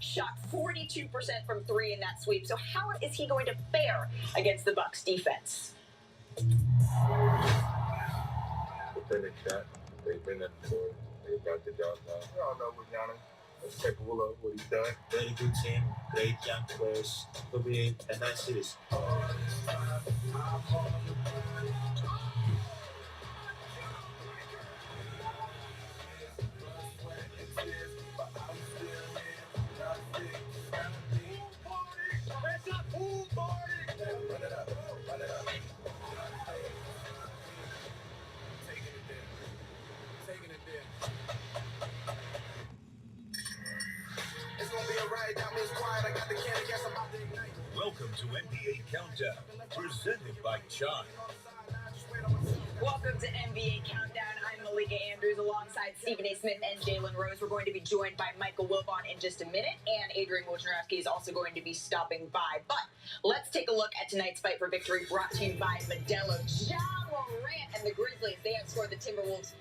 shot 42% from three in that sweep. So how is he going to fare against the Bucks defense? Pathetic shot. They've been at the court. They got the job done. We all know what Giannis is capable of, what he's done. Very good team, great young players. It'll be a nice series. Welcome to NBA Countdown, presented by Chime. Welcome to NBA Countdown. I'm Malika Andrews alongside Stephen A. Smith and Jalen Rose. We're going to be joined by Michael Wilbon in just a minute, and Adrian Wojnarowski is also going to be stopping by. But let's take a look at tonight's fight for victory, brought to you by Modelo. Ja Morant and the Grizzlies, they outscored the Timberwolves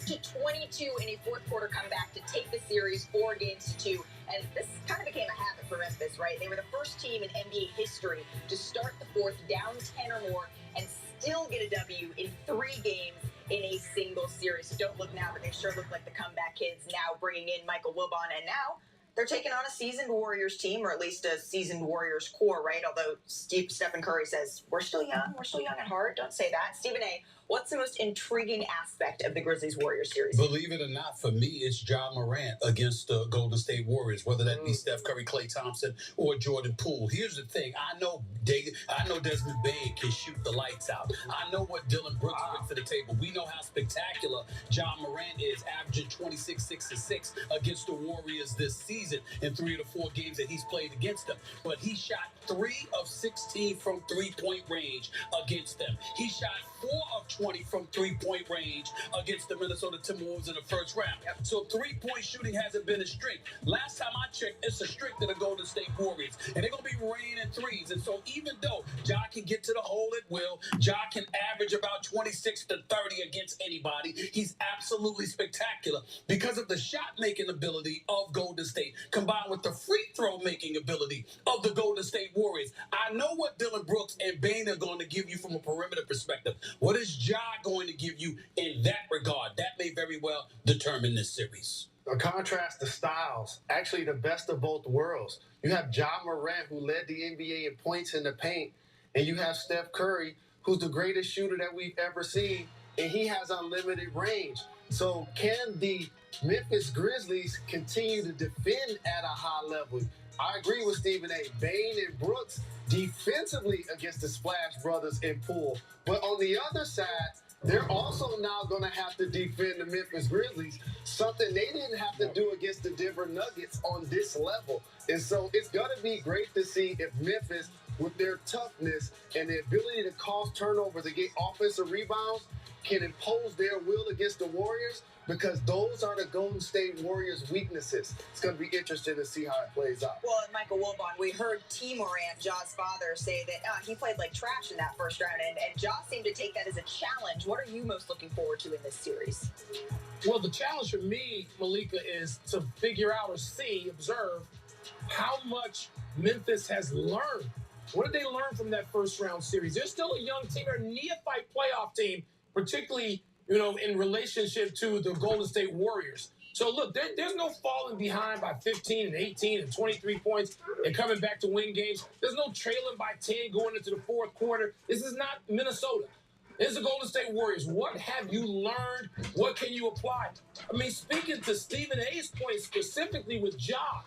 40-22 in a fourth quarter comeback to take the series 4-2. And this kind of became a habit for Memphis, right? They were the first team in NBA history to start the fourth down 10 or more and still get a W in 3 games in a single series. So don't look now, but they sure look like the comeback kids now, bringing in Michael Wilbon. And now they're taking on a seasoned Warriors team, or at least a seasoned Warriors core, right? Although Stephen Curry says, we're still young at heart. Don't say that. Stephen A., what's the most intriguing aspect of the Grizzlies-Warriors series? Believe it or not, for me, it's Ja Morant against the Golden State Warriors, whether that be Steph Curry, Klay Thompson, or Jordan Poole. Here's the thing. I know Desmond Bain can shoot the lights out. I know what Dylan Brooks brings to the table. We know how spectacular Ja Morant is, averaging 26, 6 and 6 against the Warriors this season in 3 of the 4 games that he's played against them. But he shot 3 of 16 from three-point range against them. He shot 4 of 20 from three-point range against the Minnesota Timberwolves in the first round. So three-point shooting hasn't been a strength. Last time I checked, it's a strength of the Golden State Warriors. And they're going to be raining threes. And so even though Ja can get to the hole at will, Ja can average about 26 to 30 against anybody, he's absolutely spectacular because of the shot-making ability of Golden State combined with the free throw-making ability of the Golden State Warriors. I know what Dylan Brooks and Bain are going to give you from a perimeter perspective. What is Ja going to give you in that regard? That may very well determine this series. A contrast to styles, actually the best of both worlds. You have Ja Morant, who led the NBA in points in the paint, and you have Steph Curry, who's the greatest shooter that we've ever seen, and he has unlimited range. So can the Memphis Grizzlies continue to defend at a high level? I agree with Stephen A. Bain and Brooks defensively against the Splash Brothers and Poole. But on the other side, they're also now going to have to defend the Memphis Grizzlies, something they didn't have to do against the Denver Nuggets on this level. And so it's going to be great to see if Memphis, with their toughness and the ability to cause turnovers and get offensive rebounds, can impose their will against the Warriors, because those are the Golden State Warriors' weaknesses. It's going to be interesting to see how it plays out. Well, and Michael Wilbon, we heard T. Morant, Ja's father, say that he played like trash in that first round, and Ja seemed to take that as a challenge. What are you most looking forward to in this series? Well, the challenge for me, Malika, is to figure out or observe how much Memphis has learned. What did they learn from that first round series? They're still a young team. They're a neophyte playoff team, particularly in relationship to the Golden State Warriors. So, look, there's no falling behind by 15 and 18 and 23 points and coming back to win games. There's no trailing by 10 going into the fourth quarter. This is not Minnesota. This is the Golden State Warriors. What have you learned? What can you apply? I mean, speaking to Stephen A's point specifically with Ja,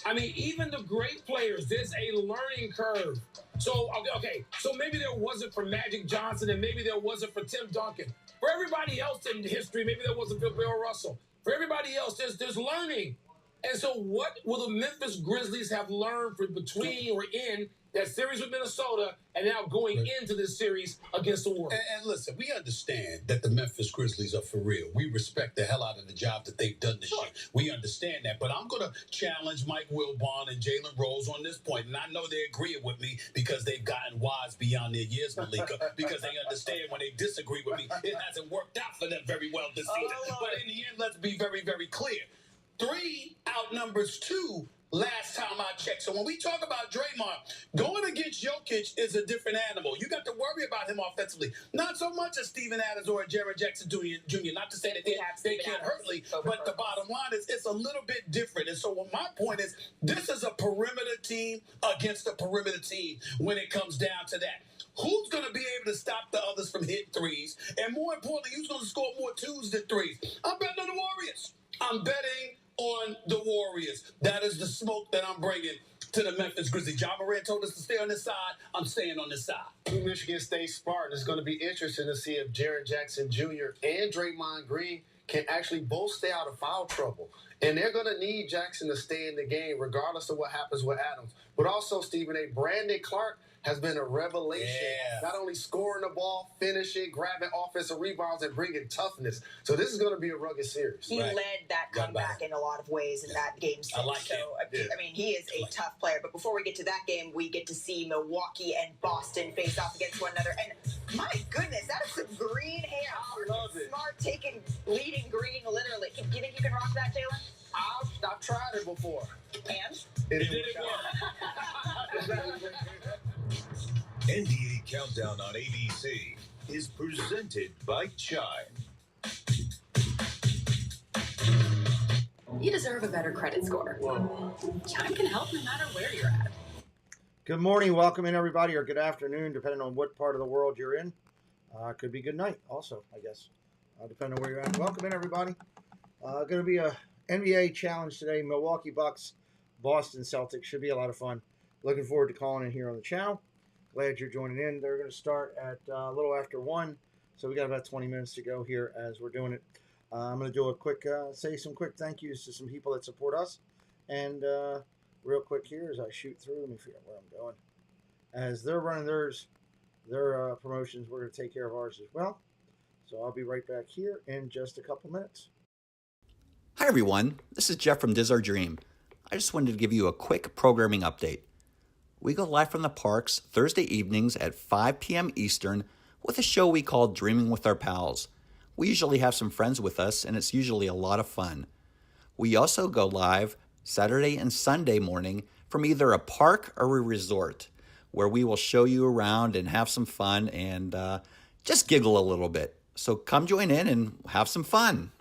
I mean, even the great players, there's a learning curve. So, okay, so maybe there wasn't for Magic Johnson and maybe there wasn't for Tim Duncan. For everybody else in history, maybe there wasn't for Bill Russell. For everybody else, there's learning. And so what will the Memphis Grizzlies have learned from between or in that series with Minnesota and now going into this series against the Warriors? And listen, we understand that the Memphis Grizzlies are for real. We respect the hell out of the job that they've done this year. We understand that. But I'm going to challenge Mike Wilbon and Jalen Rose on this point. And I know they agree with me because they've gotten wise beyond their years, Malika, because they understand when they disagree with me, it hasn't worked out for them very well this season. But in the end, let's be very, very clear. 3 outnumbers 2 last time I checked. So when we talk about Draymond, going against Jokic is a different animal. You got to worry about him offensively. Not so much as Steven Adams or Jaren Jackson Jr. Not to say that they can't hurt Lee, but the bottom line is it's a little bit different. And so what my point is, this is a perimeter team against a perimeter team when it comes down to that. Who's going to be able to stop the others from hitting threes? And more importantly, who's going to score more twos than threes? I'm betting on the Warriors. I'm betting on the Warriors. That is the smoke that I'm bringing to the Memphis Grizzlies. Ja Morant told us to stay on this side. I'm staying on this side. Michigan State Spartans. It's going to be interesting to see if Jaren Jackson Jr. and Draymond Green can actually both stay out of foul trouble. And they're going to need Jackson to stay in the game regardless of what happens with Adams. But also, Stephen A. Brandon Clark has been a revelation. Yeah. Not only scoring the ball, finishing, grabbing offensive rebounds, and bringing toughness. So this is going to be a rugged series. He led that comeback in a lot of ways in that game. I like him. I mean, he is a tough player. But before we get to that game, we get to see Milwaukee and Boston face off against one another. And my goodness, that is some green hair. I love it. Smart leading green, literally. Do you think you can rock that, Jalen? I've tried it before. And? It didn't work. NBA Countdown on ABC is presented by Chime. You deserve a better credit score. Chime can help no matter where you're at. Good morning, welcome in everybody, or good afternoon, depending on what part of the world you're in. Could be good night also, I guess, depending on where you're at. Welcome in everybody. Going to be a NBA challenge today. Milwaukee Bucks, Boston Celtics. Should be a lot of fun. Looking forward to calling in here on the channel. Glad you're joining in. They're going to start at a little after 1, so we got about 20 minutes to go here as we're doing it. I'm going to do a quick, say some quick thank yous to some people that support us. And real quick here as I shoot through, let me figure out where I'm going. As they're running their promotions, we're going to take care of ours as well. So I'll be right back here in just a couple minutes. Hi everyone, this is Jeff from Diz Our Dream. I just wanted to give you a quick programming update. We go live from the parks Thursday evenings at 5 p.m. Eastern with a show we call Dreaming with Our Pals. We usually have some friends with us, and it's usually a lot of fun. We also go live Saturday and Sunday morning from either a park or a resort, where we will show you around and have some fun and just giggle a little bit. So come join in and have some fun.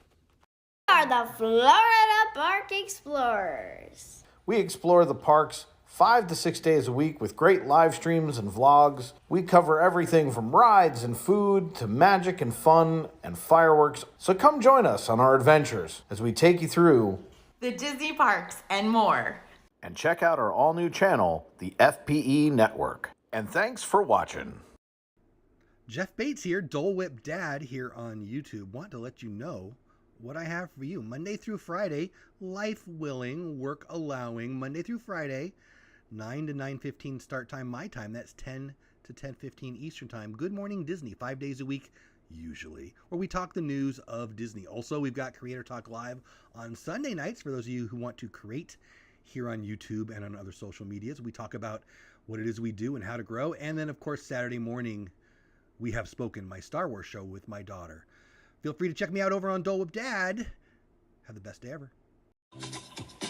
We are the Florida Park Explorers. We explore the parks 5 to 6 days a week with great live streams and vlogs. We cover everything from rides and food to magic and fun and fireworks. So come join us on our adventures as we take you through the Disney parks and more. And check out our all-new channel, the FPE Network. And thanks for watching. Jeff Bates here, Dole Whip Dad here on YouTube. Want to let you know what I have for you. Monday through Friday, life willing, work allowing, Monday through Friday, 9 to 9:15 start time, my time. That's 10 to 10:15 Eastern time. Good Morning Disney, 5 days a week, usually, where we talk the news of Disney. Also, we've got Creator Talk Live on Sunday nights for those of you who want to create here on YouTube and on other social medias. We talk about what it is we do and how to grow. And then, of course, Saturday morning, we have Spoken, my Star Wars show with my daughter. Feel free to check me out over on Dole Whip Dad. Have the best day ever.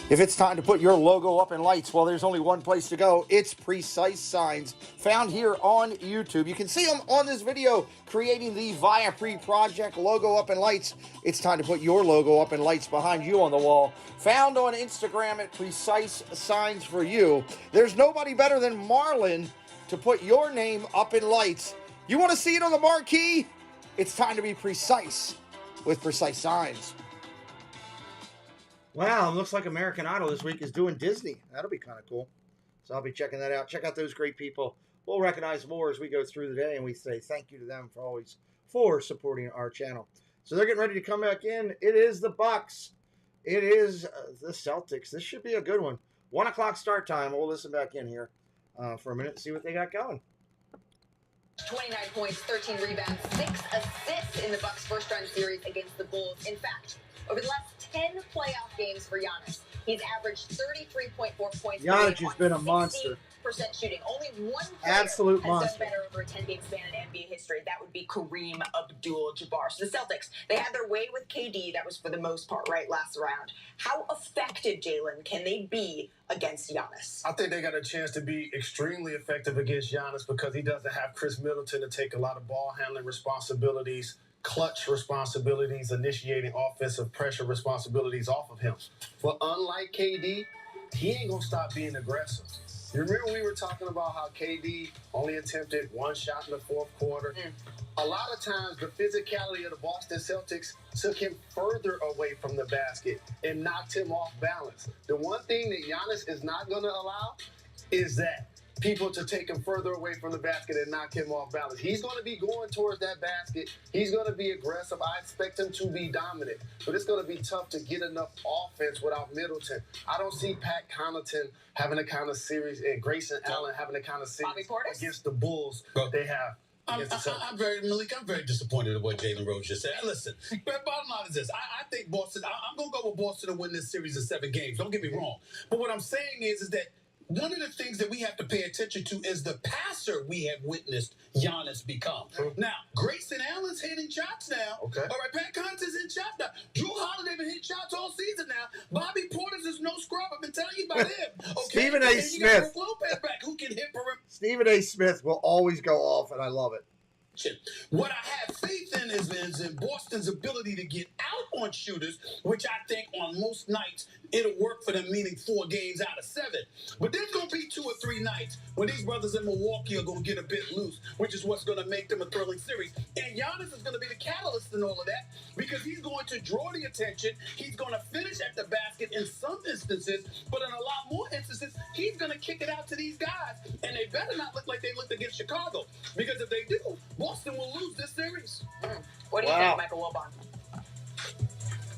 If it's time to put your logo up in lights, well, there's only one place to go. It's Precise Signs, found here on YouTube. You can see them on this video, creating the Viapre Project logo up in lights. It's time to put your logo up in lights behind you on the wall. Found on Instagram at Precise Signs for you. There's nobody better than Marlon to put your name up in lights. You want to see it on the marquee? It's time to be precise with Precise Signs. Wow, looks like American Idol this week is doing Disney. That'll be kind of cool. So I'll be checking that out. Check out those great people. We'll recognize more as we go through the day, and we say thank you to them for supporting our channel. So they're getting ready to come back in. It is the Bucks. It is the Celtics. This should be a good one. 1 o'clock start time. We'll listen back in here for a minute and see what they got going. 29 points, 13 rebounds, 6 assists in the Bucks' first-round series against the Bulls. In fact, over the last 10 playoff games for Giannis. He's averaged 33.4 points. Giannis has been a monster. Percent shooting. Only one player Absolute has monster. done better over a 10-game span in NBA history. That would be Kareem Abdul-Jabbar. So the Celtics, they had their way with KD. That was for the most part, right, last round. How effective, Jalen, can they be against Giannis? I think they got a chance to be extremely effective against Giannis because he doesn't have Chris Middleton to take a lot of ball handling responsibilities, clutch responsibilities, initiating offensive pressure responsibilities off of him. But unlike KD, he ain't going to stop being aggressive. You remember we were talking about how KD only attempted one shot in the fourth quarter? A lot of times the physicality of the Boston Celtics took him further away from the basket and knocked him off balance. The one thing that Giannis is not going to allow is that people to take him further away from the basket and knock him off balance. He's going to be going towards that basket. He's going to be aggressive. I expect him to be dominant. But it's going to be tough to get enough offense without Middleton. I don't see Pat Connaughton having the kind of series and Grayson Allen having the kind of series against the Bulls they have. I'm very disappointed in what Jalen Rose just said. Listen, bottom line is this. I think Boston, I'm going to go with Boston to win this series of 7 games. Don't get me wrong. But what I'm saying is that one of the things that we have to pay attention to is the passer we have witnessed Giannis become. Now, Grayson Allen's hitting shots now. Okay. All right, Pat Connaughton's hitting shots now. Drew Holiday been hitting shots all season now. Bobby Portis is no scrub. I've been telling you about him. Okay? Stephen A. And you got Smith. Brook Lopez back who can hit perimeter. Stephen A. Smith will always go off, and I love it. What I have faith in is in Boston's ability to get out on shooters, which I think on most nights it'll work for them, meaning 4 games out of 7. But there's going to be 2 or 3 nights when these brothers in Milwaukee are going to get a bit loose, which is what's going to make them a thrilling series. And Giannis is going to be the catalyst in all of that because he's going to draw the attention. He's going to finish at the basket in some instances, but in a lot more instances, he's going to kick it out to these guys. And they better not look like they looked against Chicago because if they do, Boston will lose this series. What do you think, Michael Wilbon?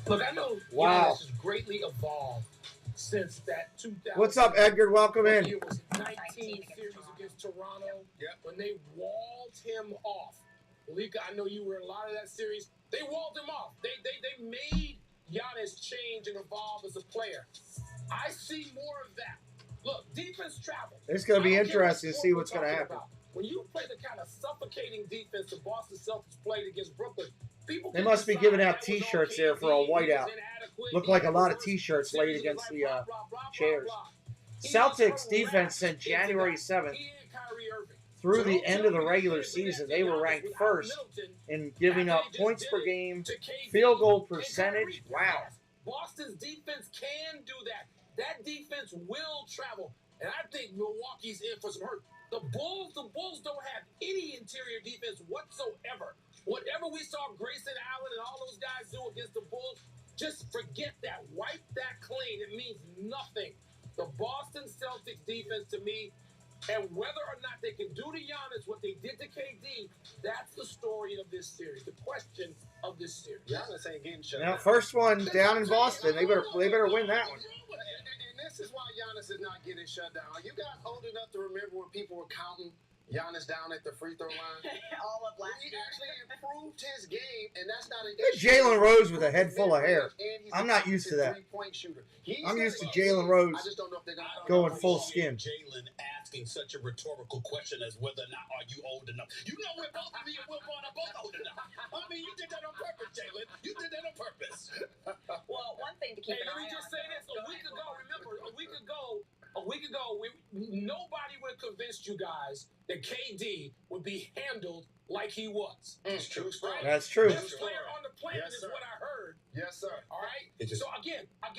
Look, I know Giannis has greatly evolved since that 2000. What's up, Edgar? Welcome in. It was 19 series against Toronto when they walled him off. Malika, I know you were in a lot of that series. They walled him off. They made Giannis change and evolve as a player. I see more of that. Look, defense travels. It's going to be interesting to see what's going to happen. When you play the kind of suffocating defense the Boston Celtics played against Brooklyn, they must be giving out T-shirts there for a whiteout. Look like a lot of T-shirts laid against the chairs. Celtics defense since January 7th through the end of the regular season, they were ranked first in giving up points per game, field goal percentage. Wow. Boston's defense can do that. That defense will travel. And I think Milwaukee's in for some hurt. The Bulls don't have any interior defense whatsoever. Whatever we saw Grayson Allen and all those guys do against the Bulls, just forget that. Wipe that clean. It means nothing. The Boston Celtics defense to me, and whether or not they can do to Giannis what they did to KD, that's the story of this series, the question of this series. Giannis ain't getting shut Now, down. first one down in Boston. They better win that one. And this is why Giannis is not getting shut down. Are you guys old enough to remember when people were counting Giannis down at the free throw line? All of last year. He actually improved his game, and that's not an Look at issue. Jalen Rose with a head full of hair. I'm not used to that. I'm used to Jalen Rose going full skin. Jalen asking such a rhetorical question as whether or not are you old enough. You know we're both, me and Wilbon are both old enough. I mean, you did that on purpose, Jalen. You did that on purpose. Well, one thing to keep an eye on. Let me just say this. A week ago, nobody would have convinced you guys that KD would be handled like he was. It's true. Right? That's true. Best player on the planet is what I heard. Yes, sir. All right. So again, I'm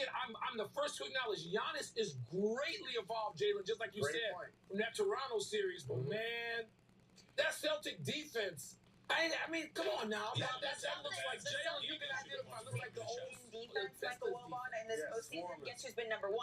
the first to acknowledge Giannis is greatly evolved, Jalen, just like you said from that Toronto series. But man, that Celtic defense. I mean, come on now. That looks like Jalen. You can identify. Looks like the old defense, Michael Wilbon, in this postseason. Guess who's been number 1?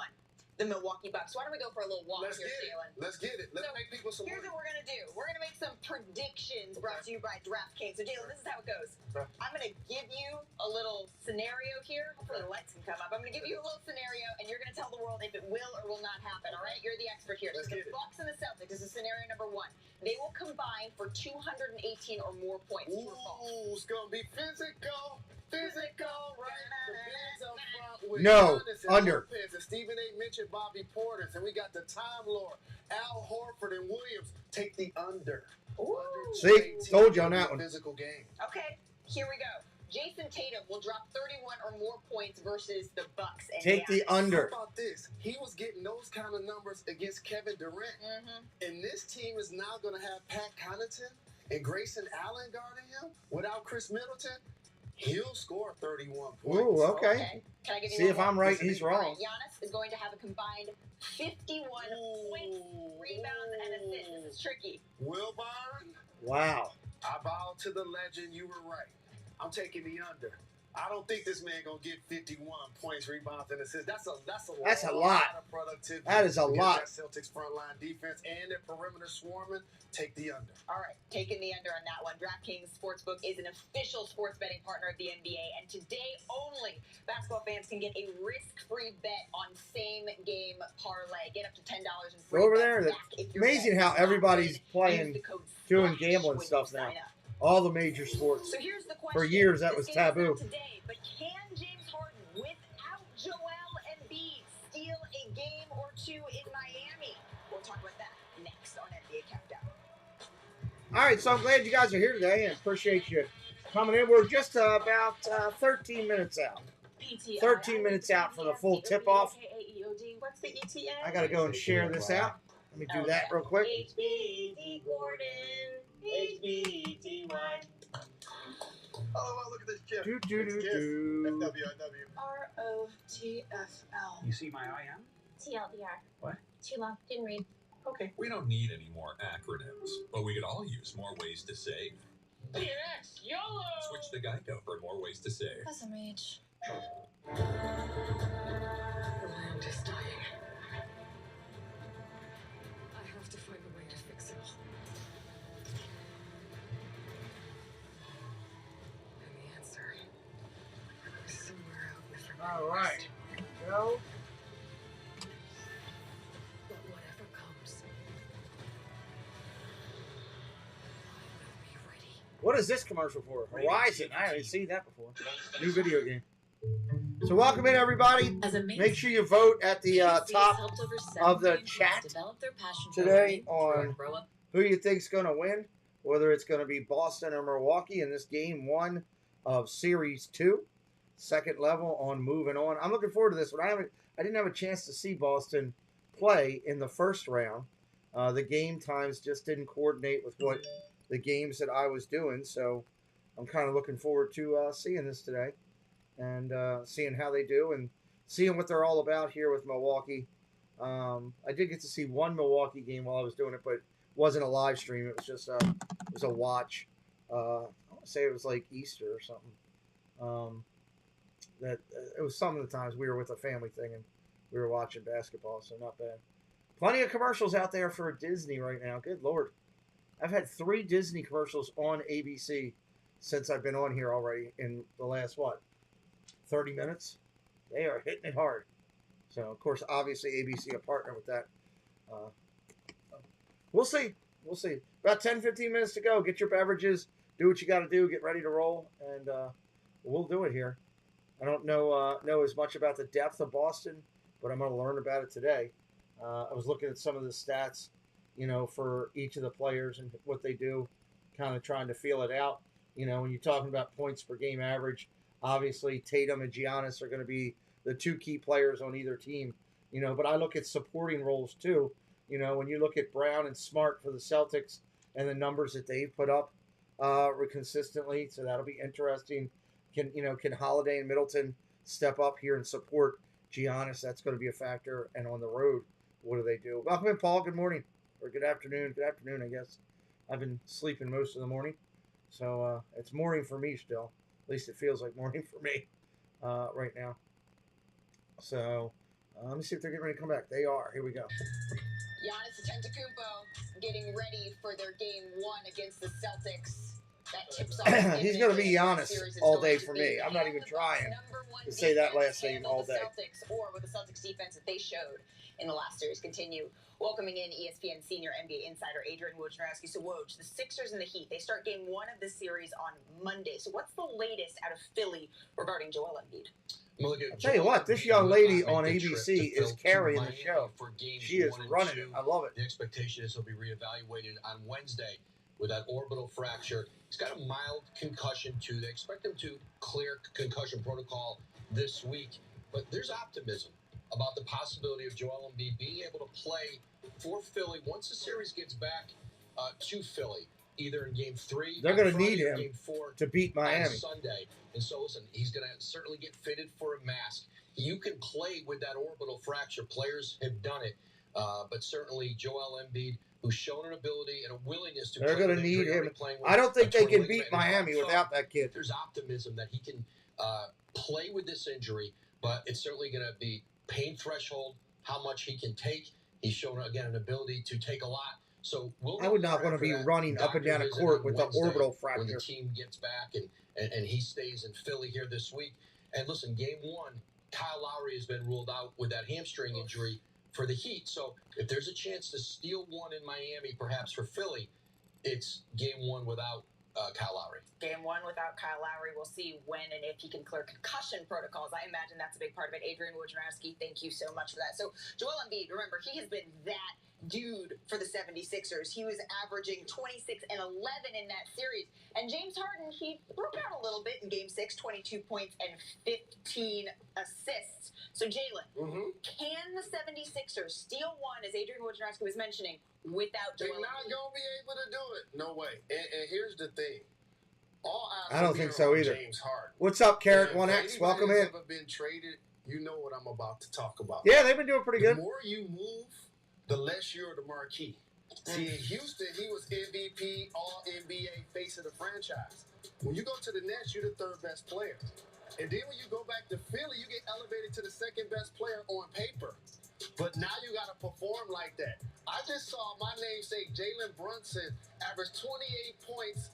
The Milwaukee Bucks. Why don't we go for a little walk here, Jalen? Let's get it. Let's make people some Here's what we're going to do. We're going to make some predictions brought to you by DraftKings. So, Jalen, this is how it goes. I'm going to give you a little scenario here. Hopefully the lights can come up. I'm going to give you a little scenario, and you're going to tell the world if it will or will not happen, all right? You're the expert here. So the Bucks and the Celtics is scenario number 1. They will combine for 218 or more points. Ooh, it's going to be physical. Physical, right? The Benz up front with No, Giannis and under. Lopez, and Stephen A. mentioned Bobby Portis, and we got the Time Lord, Al Horford and Williams. Take the under. See, told you on that one. Physical game. Okay, here we go. Jason Tatum will drop 31 or more points versus the Bucks. And Take the under. How about this? He was getting those kind of numbers against Kevin Durant. And this team is now going to have Pat Connaughton and Grayson Allen guarding him without Chris Middleton. He'll score 31 points. Ooh, okay. Can I give you See one if more? I'm right, This is he's right. wrong. Giannis is going to have a combined 51 points, rebounds, and assists. This is tricky. Will Byron, Wow. I bow to the legend. You were right. I'm taking the under. I don't think this man gonna get 51 points, rebounds, and assists. That's a lot of productivity. That is a against lot. That Celtics frontline defense and their perimeter swarming. Take the under. All right, taking the under on that one. DraftKings Sportsbook is an official sports betting partner of the NBA, and today only, basketball fans can get a risk-free bet on same-game parlay. Get up to $10 in free Go over bets there. back if your Amazing bet how is not everybody's good. playing, Use the code doing SPLASH gambling when you stuff now. sign up. All the major sports. So here's the question. For years, that This was game is not taboo. today, but can James Harden, without Joel Embiid, steal a game or two in Miami? We'll talk about that next on NBA Countdown. All right, so I'm glad you guys are here today and appreciate you coming in. We're just about 13 minutes out. 13 minutes out for the full tip-off. What's the ETA? I got to go and share this out. Let me do that real quick. HBD Gordon. HBDY. Oh, look at this chip. Do, do, do, do. FWIW. ROTFL. You see my IM? TLDR. What? Too long. Didn't read. Okay. We don't need any more acronyms, but we could all use more ways to save. Yes, YOLO! Switch to Geico for more ways to save. That's a mage. The land is dying. I have to find a way to fix it all. And the answer is somewhere out in the forbidden All right. Go. But whatever comes, I will be ready. What is this commercial for? Horizon. I haven't seen that before. New video game. So welcome in, everybody. Make sure you vote at the top of the chat today on who you think's going to win, whether it's going to be Boston or Milwaukee in this game 1 of Series 2, second level on moving on. I'm looking forward to this one. I didn't have a chance to see Boston play in the first round. The game times just didn't coordinate with what the games that I was doing, so I'm kind of looking forward to seeing this today. And seeing how they do and seeing what they're all about here with Milwaukee. I did get to see one Milwaukee game while I was doing it, but it wasn't a live stream. It was just it was a watch. I want to say it was like Easter or something. That it was some of the times we were with a family thing and we were watching basketball, so not bad. Plenty of commercials out there for Disney right now. Good Lord. I've had 3 Disney commercials on ABC since I've been on here already in the last, 30 minutes. They are hitting it hard. So, of course, obviously ABC a partner with that. We'll see. We'll see. About 10, 15 minutes to go. Get your beverages. Do what you got to do. Get ready to roll. And we'll do it here. I don't know as much about the depth of Boston, but I'm going to learn about it today. I was looking at some of the stats, for each of the players and what they do, kind of trying to feel it out. When you're talking about points per game average, obviously, Tatum and Giannis are going to be the 2 key players on either team, but I look at supporting roles too. When you look at Brown and Smart for the Celtics and the numbers that they've put up consistently, so that'll be interesting. Can Holiday and Middleton step up here and support Giannis? That's going to be a factor. And on the road, what do they do? Welcome in, Paul. Good morning. Or good afternoon. Good afternoon, I guess. I've been sleeping most of the morning, so it's morning for me still. At least it feels like morning for me right now. So let me see if they're getting ready to come back. They are. Here we go. Giannis Antetokounmpo getting ready for their game 1 against the Celtics. That tips off. He's going to be Giannis all day for me. I'm not even trying to say that last name all day. Celtics or with the Celtics defense that they showed in the last series continue. Welcoming in ESPN senior NBA insider Adrian Wojnarowski. So, Woj, the Sixers and the Heat, they start game 1 of the series on Monday. So what's the latest out of Philly regarding Joel Embiid? I'll tell you what, this young lady on ABC is carrying the show. She is running it. I love it. The expectation is he'll be reevaluated on Wednesday with that orbital fracture. He's got a mild concussion, too. They expect him to clear concussion protocol this week. But there's optimism about the possibility of Joel Embiid being able to play for Philly once the series gets back to Philly, either in Game 3. They're going to need Friday or him Game 4 to beat Miami. on Sunday. And so, listen, he's going to certainly get fitted for a mask. You can play with that orbital fracture. Players have done it. But certainly Joel Embiid, who's shown an ability and a willingness to They're play going to with need injury, him. playing with I don't think a they can torn beat ligament. Miami without that kid. There's optimism that he can play with this injury, but it's certainly going to be pain threshold, how much he can take. He's shown, again, an ability to take a lot. So I would not want to be running up and down a court with the orbital when the fracture. team gets back and he stays in Philly here this week. And listen, Game 1, Kyle Lowry has been ruled out with that hamstring injury for the Heat. So if there's a chance to steal one in Miami, perhaps for Philly, it's Game 1 without Kyle Lowry. Game 1 without Kyle Lowry. We'll see when and if he can clear concussion protocols. I imagine that's a big part of it. Adrian Wojnarowski, thank you so much for that. So Joel Embiid, remember, he has been that dude for the 76ers. He was averaging 26 and 11 in that series. And James Harden, he broke out a little bit in Game 6, 22 points and 15 assists. So, Jalen, can the 76ers steal one, as Adrian Wojnarowski was mentioning, without Joel They're not Embiid? going to be able to do it. No way. And here's the thing. All eyes I don't will be think so on either. James Harden. What's up, Carrot And if 1X? anybody's Welcome in. ever been traded, you know what I'm about to talk about. Yeah, they've been doing pretty good. The more you move, the less you're the marquee. See, in Houston, he was MVP, All-NBA, face of the franchise. When you go to the Nets, you're the third best player. And then when you go back to Philly, you get elevated to the second best player on paper. But now you got to perform like that. I just saw my namesake, Jalen Brunson, average 28 points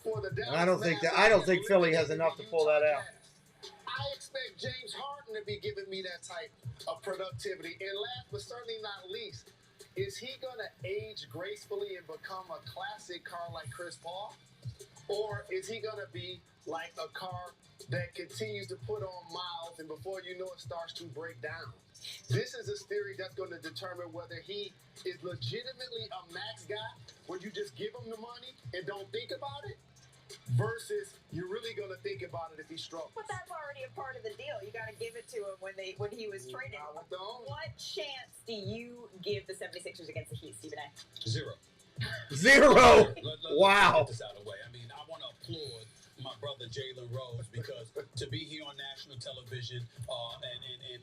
for the Dallas I don't think Mavericks. Philly has enough to pull that out. I expect James Harden to be giving me that type of productivity. And last but certainly not least, is he going to age gracefully and become a classic car like Chris Paul? Or is he going to be like a car that continues to put on miles and before you know it starts to break down? This is a theory that's going to determine whether he is legitimately a max guy where you just give him the money and don't think about it, versus you're really going to think about it if he struggles. But that's already a part of the deal. You got to give it to him when he was traded. What chance do you give the 76ers against the Heat, Stephen A? Zero. Zero. Wow. Get this out of the way. I mean, I want to applaud my brother Jalen Rose, because to be here on national television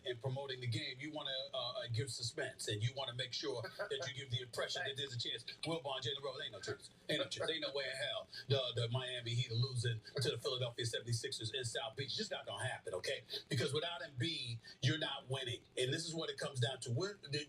and promoting the game, you want to give suspense, and you want to make sure that you give the impression that there's a chance. Wilbon, Jalen Rose, ain't no chance. Ain't no way in hell the Miami Heat are losing to the Philadelphia 76ers in South Beach. It's just not going to happen, okay? Because without Embiid, you're not winning. And this is what it comes down to.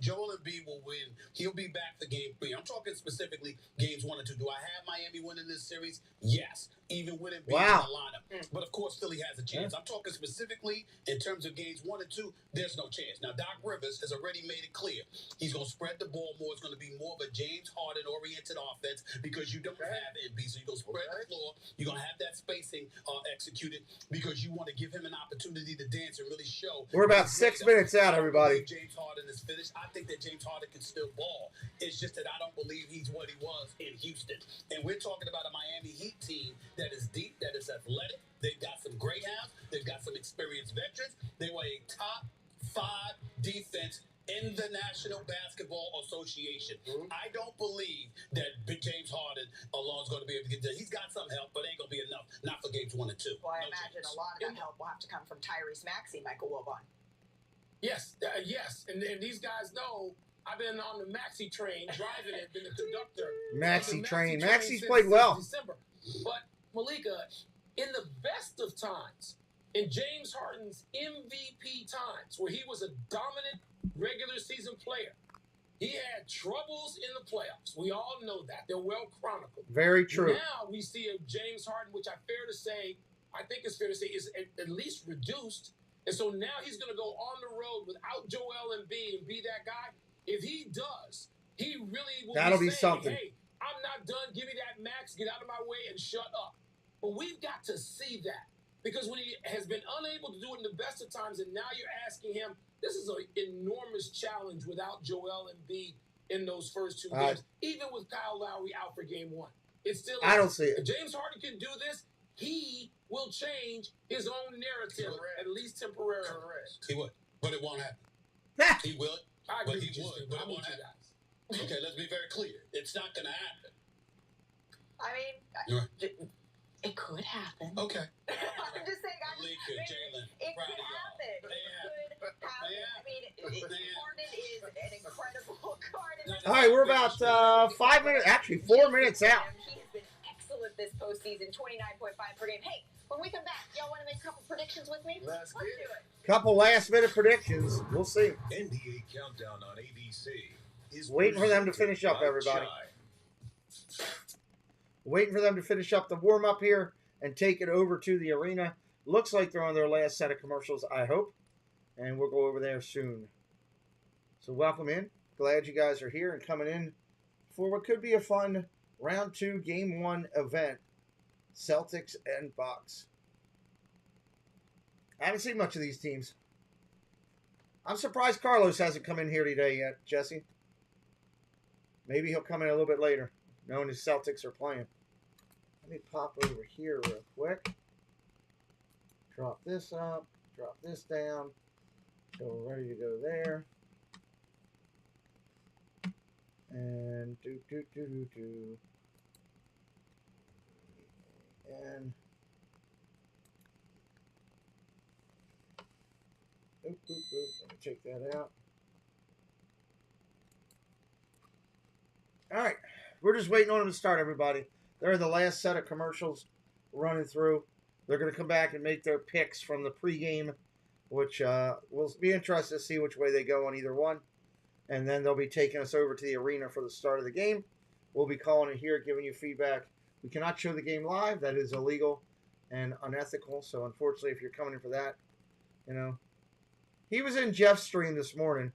Joel Embiid will win. He'll be back for Game 3. I'm talking specifically Games 1 and 2. Do I have Miami winning this series? Yes. Even with Embiid in the lineup. But, of course, Philly has a chance. I'm talking specifically in terms of Games 1 and 2, there's no chance. Now, Doc Rivers has already made it clear. He's going to spread the ball more. It's going to be more of a James Harden-oriented offense because you don't have Embiid. So you're going to spread the floor. You're going to have that spacing executed because you want to give him an opportunity to dance and really show. We're about 6 minutes out, everybody. James Harden is finished. I think that James Harden can still ball. It's just that I don't believe he's what he was in Houston. And we're talking about a Miami Heat team that is deep, that is athletic. They've got some greyhounds. They've got some experienced veterans. They were a top 5 defense in the National Basketball Association. I don't believe that James Harden alone is going to be able to get there. He's got some help, but ain't going to be enough. Not for Games 1 and 2. Well, I imagine a lot of that help will have to come from Tyrese Maxey, Michael Wilbon. Yes, yes. And these guys know I've been on the Maxey train, driving it, been the conductor. Maxey train. Maxey's since played well. December. But, Malika, in the best of times, in James Harden's MVP times, where he was a dominant regular season player, he had troubles in the playoffs. We all know that. They're well chronicled. Very true. Now we see a James Harden, which I think it's fair to say is at least reduced And so now he's going to go on the road without Joel Embiid and be that guy. If he does, he really will That'll be saying, something. hey, I'm not done. Give me that max. Get out of my way and shut up. But we've got to see that. Because when he has been unable to do it in the best of times, and now you're asking him, this is an enormous challenge without Joel Embiid in those first two games, even with Kyle Lowry out for game one. It's still, I don't see it. If James Harden can do this, he will change his own narrative, at least temporarily. He would, but it won't happen. He will, but he would, but it won't happen. Okay, let's be very clear. It's not going to happen. I mean, it could happen. Okay. I'm just saying, Jalen, it could happen. It could happen. I mean, Harden is an incredible card. All right, we're about 5 minutes, actually 4 minutes out. He has been excellent this postseason, 29.5 per game. Hey, when we come back, y'all want to make a couple predictions with me? Let's do it. Couple last-minute predictions. We'll see. NBA Countdown on ABC is waiting for them to finish up, everybody. Waiting for them to finish up the warm-up here and take it over to the arena. Looks like they're on their last set of commercials, I hope. And we'll go over there soon. So welcome in. Glad you guys are here and coming in for what could be a fun round 2, game 1 event. Celtics and Bucks. I haven't seen much of these teams. I'm surprised Carlos hasn't come in here today yet, Jesse. Maybe he'll come in a little bit later, knowing the Celtics are playing. Let me pop over here real quick. Drop this up. Drop this down. So we're ready to go there. And And let me check that out. All right, we're just waiting on them to start, everybody. They're the last set of commercials running through. They're going to come back and make their picks from the pregame, which we'll be interested to see which way they go on either one. And then they'll be taking us over to the arena for the start of the game. We'll be calling it here, giving you feedback. We cannot show the game live. That is illegal and unethical. So, unfortunately, if you're coming in for that, you know. He was in Jeff's stream this morning.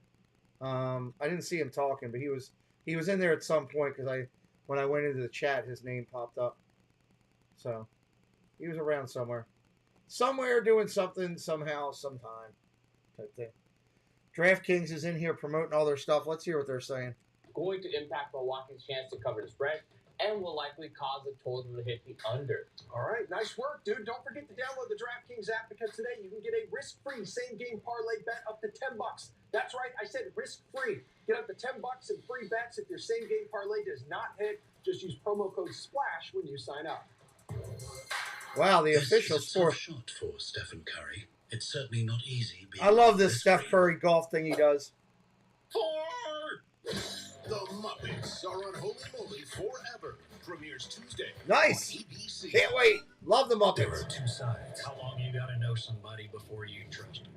I didn't see him talking, but he was in there at some point because when I went into the chat, his name popped up. So, he was around somewhere. Somewhere doing something, somehow, sometime type thing. DraftKings is in here promoting all their stuff. Let's hear what they're saying. Going to impact Milwaukee's chance to cover the spread and will likely cause the total to hit the under. All right, nice work, dude. Don't forget to download the DraftKings app because today you can get a risk-free same-game parlay bet up to $10. That's right, I said risk-free. Get up to $10 in free bets if your same-game parlay does not hit. Just use promo code SPLASH when you sign up. Wow, the official sport. Shot for Stephen Curry. It's certainly not easy. I love this Steph Curry golf thing he does. The Muppets are on Holy Moly Forever. Premieres Tuesday. Nice. On ABC. Can't wait. Love the Muppets. There are two sides. How long you gotta know somebody before you trust them?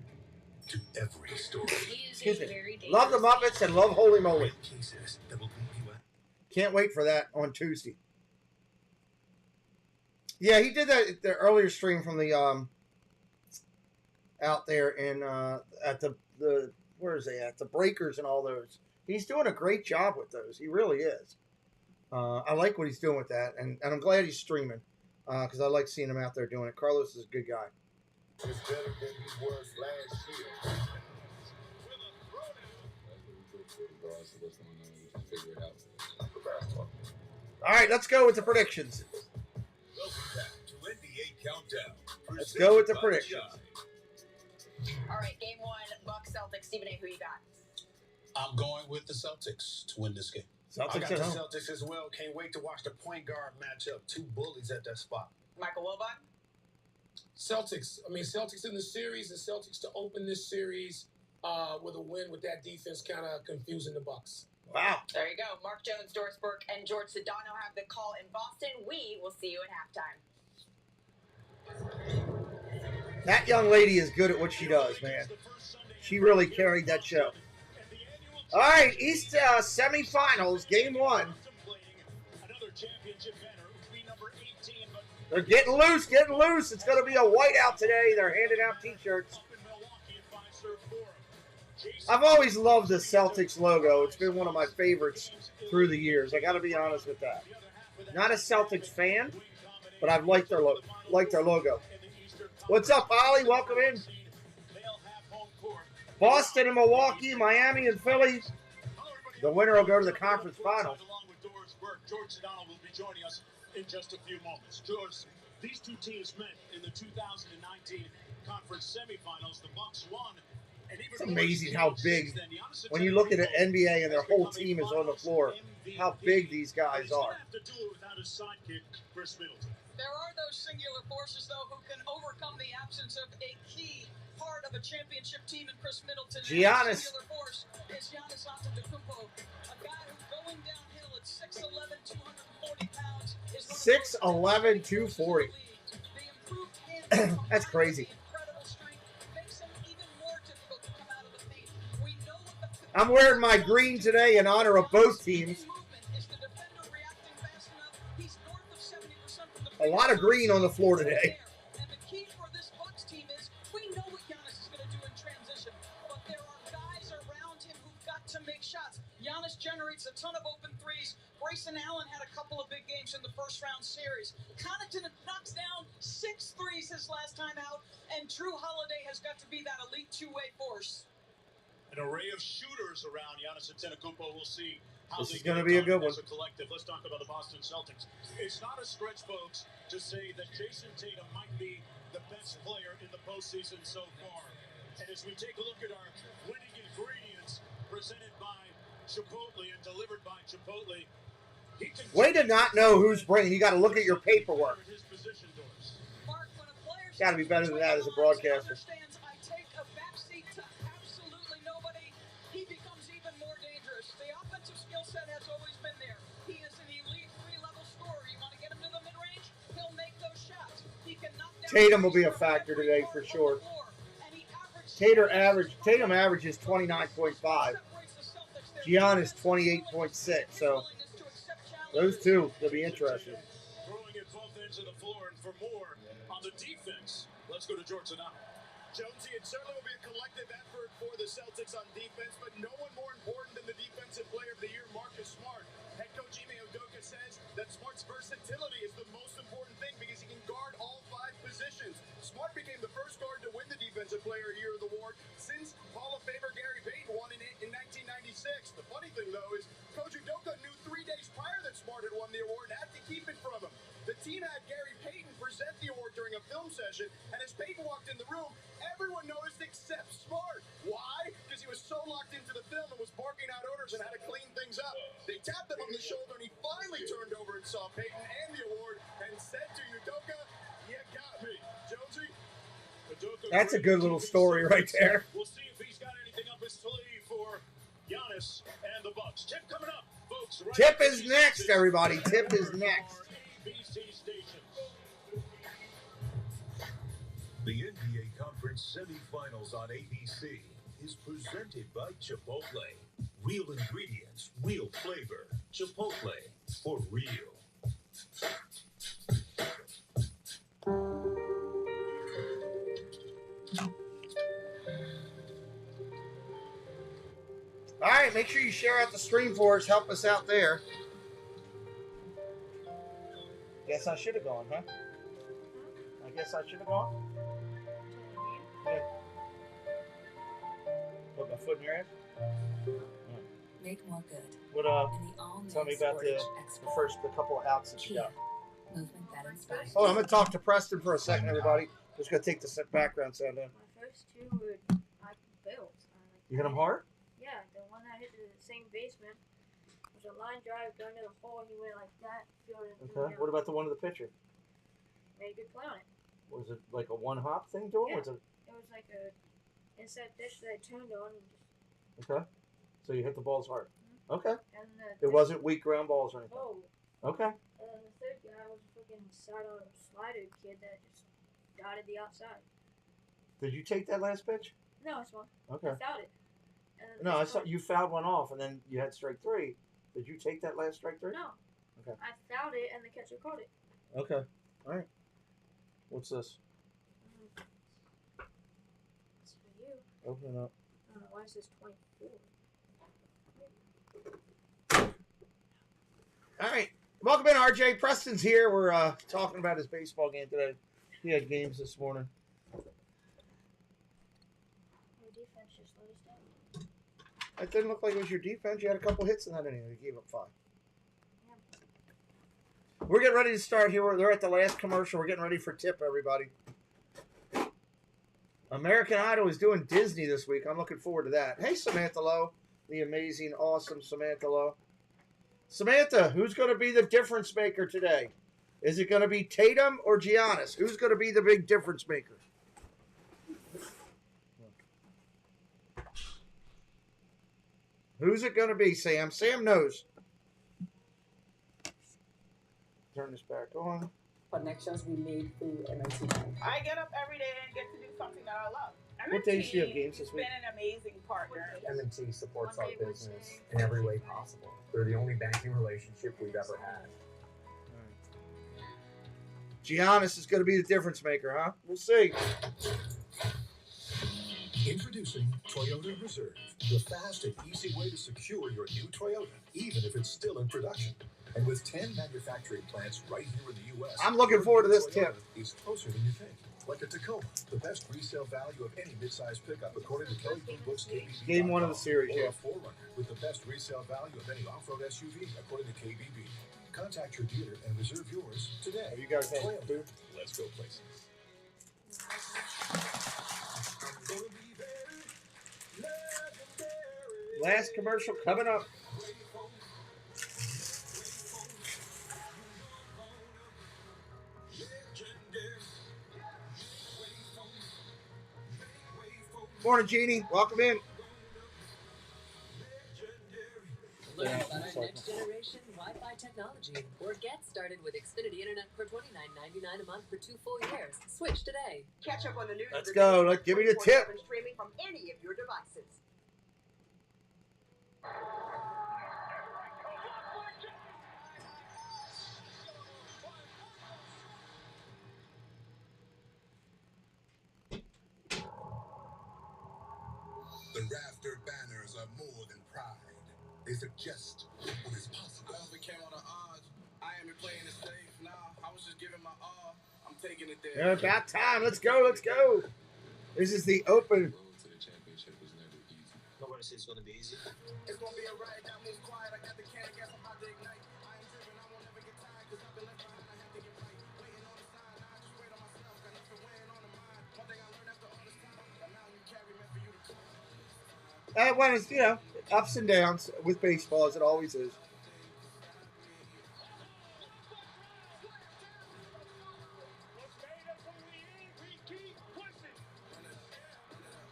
To every story. Excuse me. Love the Muppets and love Holy Moly. Cases that will leave you at. Can't wait for that on Tuesday. Yeah, he did that the earlier stream from the out there in at the where is they at? The Breakers and all those. He's doing a great job with those. He really is. I like what he's doing with that, and I'm glad he's streaming because I like seeing him out there doing it. Carlos is a good guy. It's better than he was last year. All right, let's go with the predictions. Welcome back to NBA Countdown. Let's go with the predictions. All right, game 1, Bucks Celtics. Stephen A., who you got? I'm going with the Celtics to win this game. I got Celtics the at home. Celtics as well. Can't wait to watch the point guard matchup. Two bullies at that spot. Michael Wilbon? Celtics. I mean, Celtics in the series, and Celtics to open this series with a win with that defense kind of confusing the Bucks. Wow. There you go. Mark Jones, Doris Burke, and George Sedano have the call in Boston. We will see you at halftime. That young lady is good at what she does, man. She really carried that show. All right, East semifinals, game 1. They're getting loose, getting loose. It's going to be a whiteout today. They're handing out T-shirts. I've always loved the Celtics logo. It's been one of my favorites through the years. I got to be honest with that. Not a Celtics fan, but I've liked their logo. What's up, Ollie? Welcome in. Boston and Milwaukee, Miami and Philly. The winner will go to the conference finals. George Sedano will be joining us in just a few moments. George, these two teams met in the 2019 conference semifinals. The Bucks won. It's amazing how big, when you look at the NBA and their whole team is on the floor, how big these guys are. There are those singular forces, though, who can overcome the absence of a key part of a championship team in Chris Middleton. Giannis. Singular force is Giannis Antetokounmpo, a guy who's going downhill at 6'11", 240 pounds. 6'11", 240. That's crazy. I'm wearing my green today in honor of both teams. A lot of green on the floor today. And the key for this Bucks team is we know what Giannis is going to do in transition, but there are guys around him who've got to make shots. Giannis generates a ton of open threes. Grayson Allen had a couple of big games in the first round series. Connaughton knocks down 6 threes his last time out, and Drew Holiday has got to be that elite two-way force. An array of shooters around Giannis Antetokounmpo. We'll see how This they is going to get be it a good done one. as a collective. Let's talk about the Boston Celtics. It's not a stretch, folks, to say that Jason Tatum might be the best player in the postseason so far. And as we take a look at our winning ingredients presented by Chipotle and delivered by Chipotle, he can Way to not know who's bringing. You got to look at your paperwork. his position doors. Got to be better than that as a broadcaster. I take a backseat to absolutely nobody. He becomes even more dangerous. The offensive skill set has always been there. He is an elite 3-level scorer. You want to get him to the mid-range? He'll make those shots. He can knock down Tatum will be a factor today for sure. Tatum averages 29.5. Giannis 28.6. So those two will be interesting. Throwing it both ends of the floor, and for more on the defense, let's go to George Sedano. Jonesy, it certainly will be a collective effort for the Celtics on defense, but no one more important than the defensive player of the year, Marcus Smart. Head coach Ime Udoka says that Smart's versatility is the most important thing because he can guard all 5 positions. Smart became the first guard to win the Defensive Player of the Year award since Hall of Famer Gary Payton won it in 1996. The funny thing, though, is Coach Udoka knew 3 days prior that Smart had won the award and had to keep it from him. The team had Gary Payton present the award during a film session, and as Payton walked in the room, everyone noticed except Smart. Why? Because he was so locked into the film and was barking out orders and had to clean things up. They tapped him on the shoulder, and he finally turned over and saw Payton and the award and said to Udoka, "You got me, Jonesy." That's a good little story right there. We'll see if he's got anything up his sleeve for Giannis and the Bucks. Tip coming up, folks. Right Tip is next, everybody. Tip is next. ABC station. The NBA Conference semifinals on ABC is presented by Chipotle. Real ingredients, real flavor. Chipotle, for real. All right, make sure you share out the stream for us. Help us out there. Guess I should have gone, huh? I guess I should have gone. Yeah. Put my foot in your ass? Make more good. What, tell me about the couple of outs that you got. Movement that inspires. Oh, I'm going to talk to Preston for a second, everybody. Just going to take the background sound in. My first 2 were I built. You hit him hard? Yeah, the one that hit the same basement was a line drive going to the hole. He went like that. Okay. What about the one to the pitcher? Made a good play on it. Was it like a one-hop thing to him? Yeah. Was it... It was like a inside dish that I turned on. And just... Okay. So you hit the balls hard. Mm-hmm. Okay. And it wasn't weak ground balls or anything. Oh. Okay. The third guy was a freaking side-on slider kid that just dotted the outside. Did you take that last pitch? No, it's one. Okay. I fouled it. No, I saw you fouled one off, and then you had strike 3. Did you take that last strike 3? No. Okay. I fouled it, and the catcher caught it. Okay. All right. What's this? It's for you. Open it up. Oh. Why is this 24? All right. Welcome in, RJ. Preston's here. We're talking about his baseball game today. He had games this morning. Your defense just let us down. It didn't look like it was your defense. You had a couple hits in that inning. You gave up 5. Yeah. We're getting ready to start here. They're at the last commercial. We're getting ready for tip, everybody. American Idol is doing Disney this week. I'm looking forward to that. Hey, Samantha Lowe. The amazing, awesome Samantha Lowe. Samantha, who's going to be the difference maker today? Is it going to be Tatum or Giannis? Who's going to be the big difference maker? Who's it going to be, Sam? Sam knows. Turn this back on. Connections we made through MNT. I get up every day and get to do something that I love. What days do you have games this has week? been an amazing partner. M&T supports our business in every way possible. They're the only banking relationship we've ever had. Giannis is going to be the difference maker, huh? We'll see. Introducing Toyota Reserve, the fast and easy way to secure your new Toyota, even if it's still in production. And with 10 manufacturing plants right here in the U.S., I'm looking forward to this Toyota tip. is closer than you think. Like a Tacoma, the best resale value of any midsize pickup, according to Kelly Blue Book's KBB. Game 1 of the series, Or yeah. a Forerunner, with the best resale value of any off-road SUV, according to KBB. Contact your dealer and reserve yours today. You guys have Toyota. food? Let's go places. Last commercial coming up. Morning, Jeannie. Welcome in. Learn about our next generation Wi-Fi technology or get started with Xfinity Internet for $29.99 a month for 2 full years. Switch today. Catch up on the news. Let's go. Give me the tip. Streaming from any of your devices. The rafter banners are more than pride. They suggest what is possible. Well, we came on the odds. I ain't been playing it safe. Nah, I was just giving my all. I'm taking it there. Yeah, about time. Let's go. Let's go. This is the open. To the championship was never easy. Nobody says it's going to be easy. It's gonna be a ride. That moves quiet. I got the can. I guess I'm about to ignite. I am driven. I won't never get tired. Cause I've been left behind. I have to get right. Waiting on the sign. I just wait on myself. Got nothing weighing on the mind. One thing I learned after all this time. The mountain you carry meant for you to climb. When it's, ups and downs with baseball, as it always is.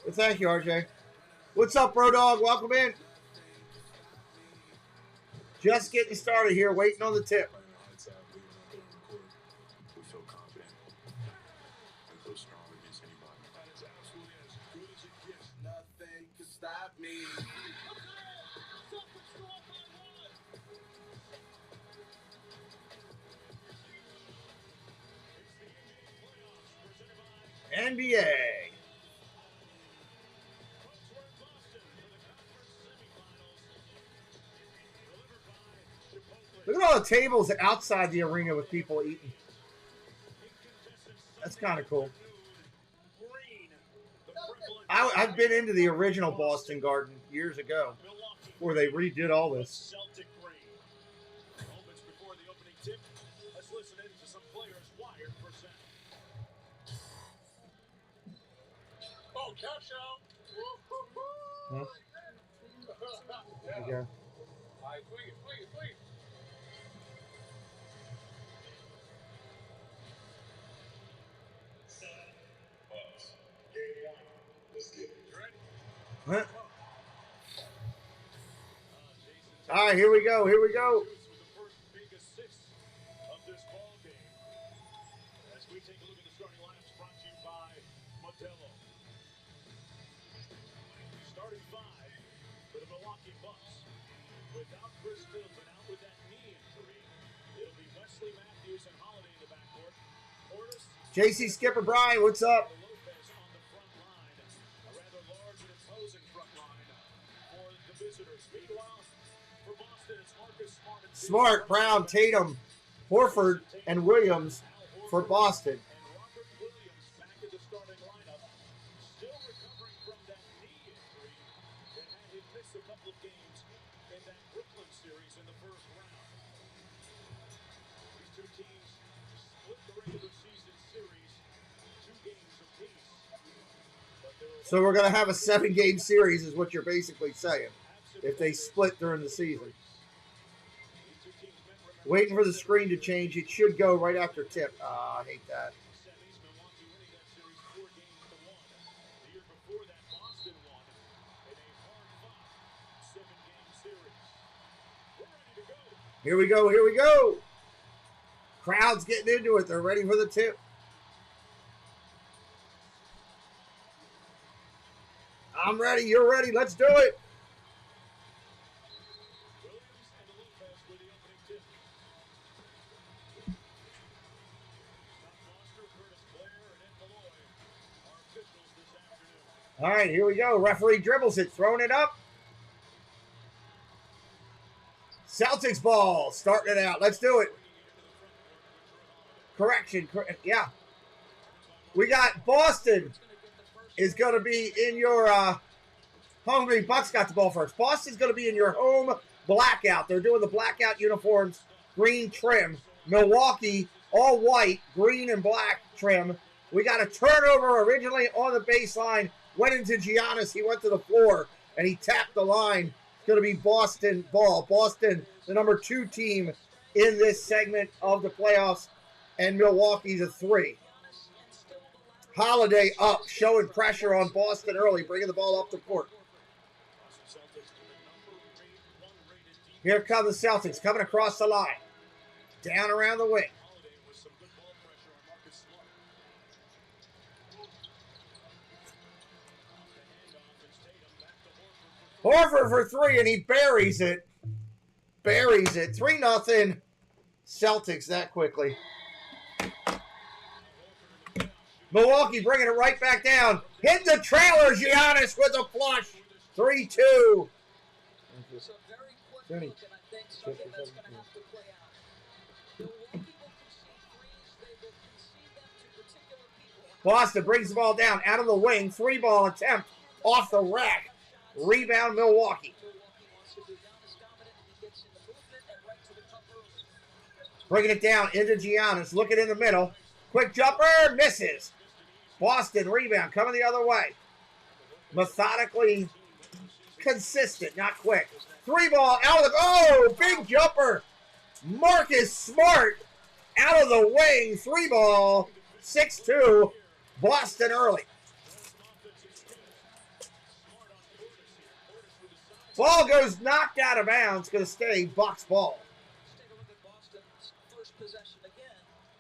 Well, thank you, RJ. What's up, bro dog? Welcome in. Just getting started here, waiting on the tip. We feel confident. We feel strong against anybody. That is absolutely as good as it gets. Nothing can stop me. NBA. Look at all the tables outside the arena with people eating. That's kind of cool. I've been into the original Boston Garden years ago, where they redid all this. Celtic green. Moments before the opening tip, let's listen in to some players wired for set. Oh, cash out. Huh? There you go. All right, swing it. Game 1. Let's get it. You ready? Huh? All right, here we go. Here we go. First big assist of this ball game. As we take a look at the starting lineups brought to you by Modelo. Starting 5 for the Milwaukee Bucks. Without Chris Middleton out with that knee injury, it'll be Wesley Matthews and Holiday in the backcourt. Portis, JC Skipper Brian, what's up? Lopez on the front line. A rather large and imposing front line Smart, Brown, Tatum, Horford, and Williams for Boston. So we're going to have a 7-game series is what you're basically saying if they split during the season. Waiting for the screen to change. It should go right after tip. I hate that. Here we go. Here we go. Crowd's getting into it. They're ready for the tip. I'm ready. You're ready. Let's do it. All right, here we go. Referee dribbles it, throwing it up. Celtics ball, starting it out. Let's do it. Correction. Yeah. We got Boston is going to be in your home green. Bucks got the ball first. Boston's going to be in your home blackout. They're doing the blackout uniforms, green trim. Milwaukee, all white, green and black trim. We got a turnover originally on the baseline. Went into Giannis. He went to the floor, and he tapped the line. It's going to be Boston ball. Boston, the number 2 team in this segment of the playoffs, and Milwaukee's a 3. Holiday up, showing pressure on Boston early, bringing the ball up the court. Here come the Celtics, coming across the line. Down around the wing. Horford for 3, and he buries it. Buries it. 3-0 Celtics that quickly. Milwaukee bringing it right back down. Hit the trailer, Giannis with a flush. 3-2. Boston brings the ball down out of the wing. 3-ball attempt off the rack. Rebound Milwaukee. Bringing it down into Giannis. Looking in the middle. Quick jumper. Misses. Boston rebound coming the other way. Methodically consistent. Not quick. 3-ball out of the... Oh! Big jumper. Marcus Smart out of the wing. 3-ball. 6-2. Boston early. Ball goes knocked out of bounds. Going to stay Bucks ball. Let's take a look at Boston's first possession again.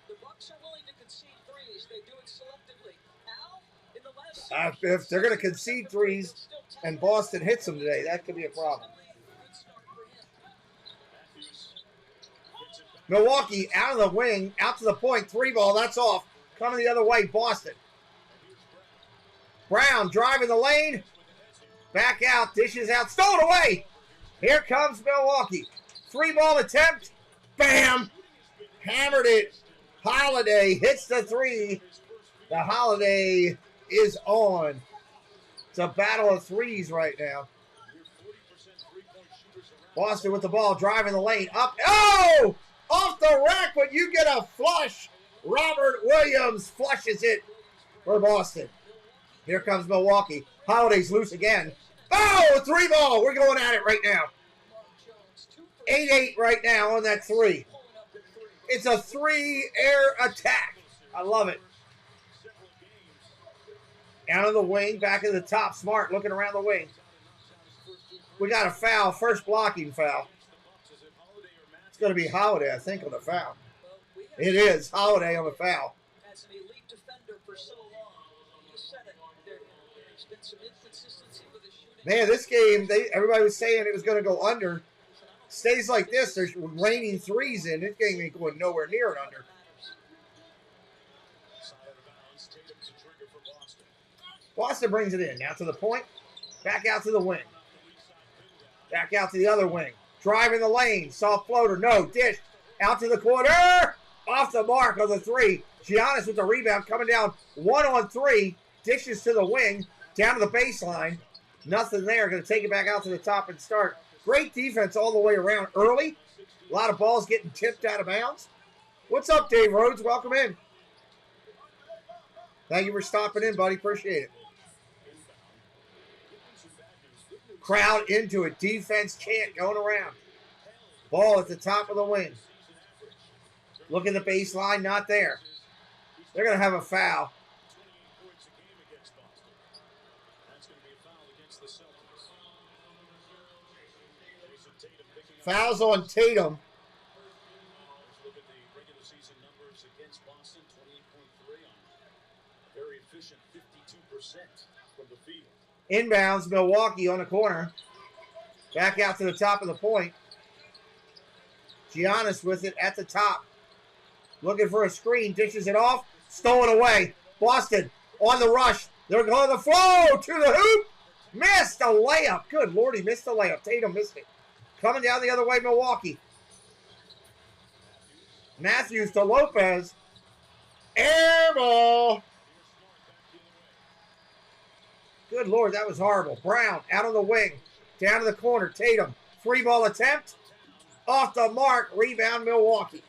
The Bucks are willing to concede threes. They do it selectively. Al, in the last If they're going to concede threes and Boston hits them today, that could be a problem. Milwaukee out of the wing, out to the point. 3-ball, that's off. Coming the other way, Boston. Brown driving the lane. Back out, dishes out, stolen away. Here comes Milwaukee. 3-ball attempt. Bam! Hammered it. Holiday hits the 3. The Holiday is on. It's a battle of threes right now. Boston with the ball, driving the lane. Up. Oh! Off the rack, but you get a flush. Robert Williams flushes it for Boston. Here comes Milwaukee. Holiday's loose again. Oh, 3-ball. We're going at it right now. 8-8 right now on that 3. It's a 3-air attack. I love it. Out of the wing, back at the top. Smart looking around the wing. We got a foul, first blocking foul. It's going to be Holiday, I think, on the foul. It is Holiday on the foul. As an elite defender for so long, you said it. There's been some inconsistency with his shooting. Man, this game, everybody was saying it was going to go under. Stays like this, there's raining threes in. This game ain't going nowhere near an under. Boston brings it in. Now to the point. Back out to the wing. Back out to the other wing. Drive in the lane. Soft floater. No. Dish. Out to the corner. Off the mark on the three. Giannis with the rebound. Coming down 1-on-3. Dishes to the wing. Down to the baseline. Nothing there. Going to take it back out to the top and start. Great defense all the way around early. A lot of balls getting tipped out of bounds. What's up, Dave Rhodes? Welcome in. Thank you for stopping in, buddy. Appreciate it. Crowd into it. Defense chant going around. Ball at the top of the wing. Look at the baseline. Not there. They're going to have a foul. Fouls on Tatum. Look at the regular season numbers against Boston, 28.3 on a very efficient 52% from the field. Inbounds, Milwaukee on the corner. Back out to the top of the point. Giannis with it at the top. Looking for a screen. Dishes it off. Stolen away. Boston on the rush. They're going to the flow to the hoop. Missed a layup. Good Lord, he missed the layup. Tatum missed it. Coming down the other way, Milwaukee. Matthews to Lopez. Air ball. Good Lord, that was horrible. Brown out on the wing. Down to the corner. Tatum. 3-ball attempt. Off the mark. Rebound, Milwaukee.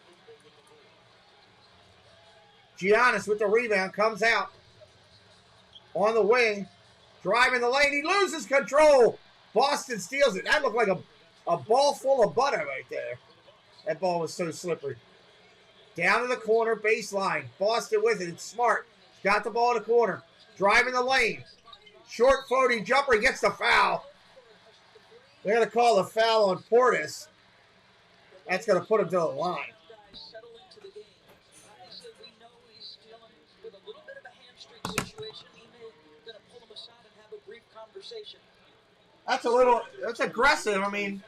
Giannis with the rebound. Comes out. On the wing. Driving the lane. He loses control. Boston steals it. That looked like a ball full of butter right there. That ball was so slippery. Down to the corner, baseline. Boston with it. It's Smart. Got the ball in the corner. Driving the lane. Short floating jumper. He gets the foul. They're going to call the foul on Portis. That's going to put him to the line. That's aggressive. I mean,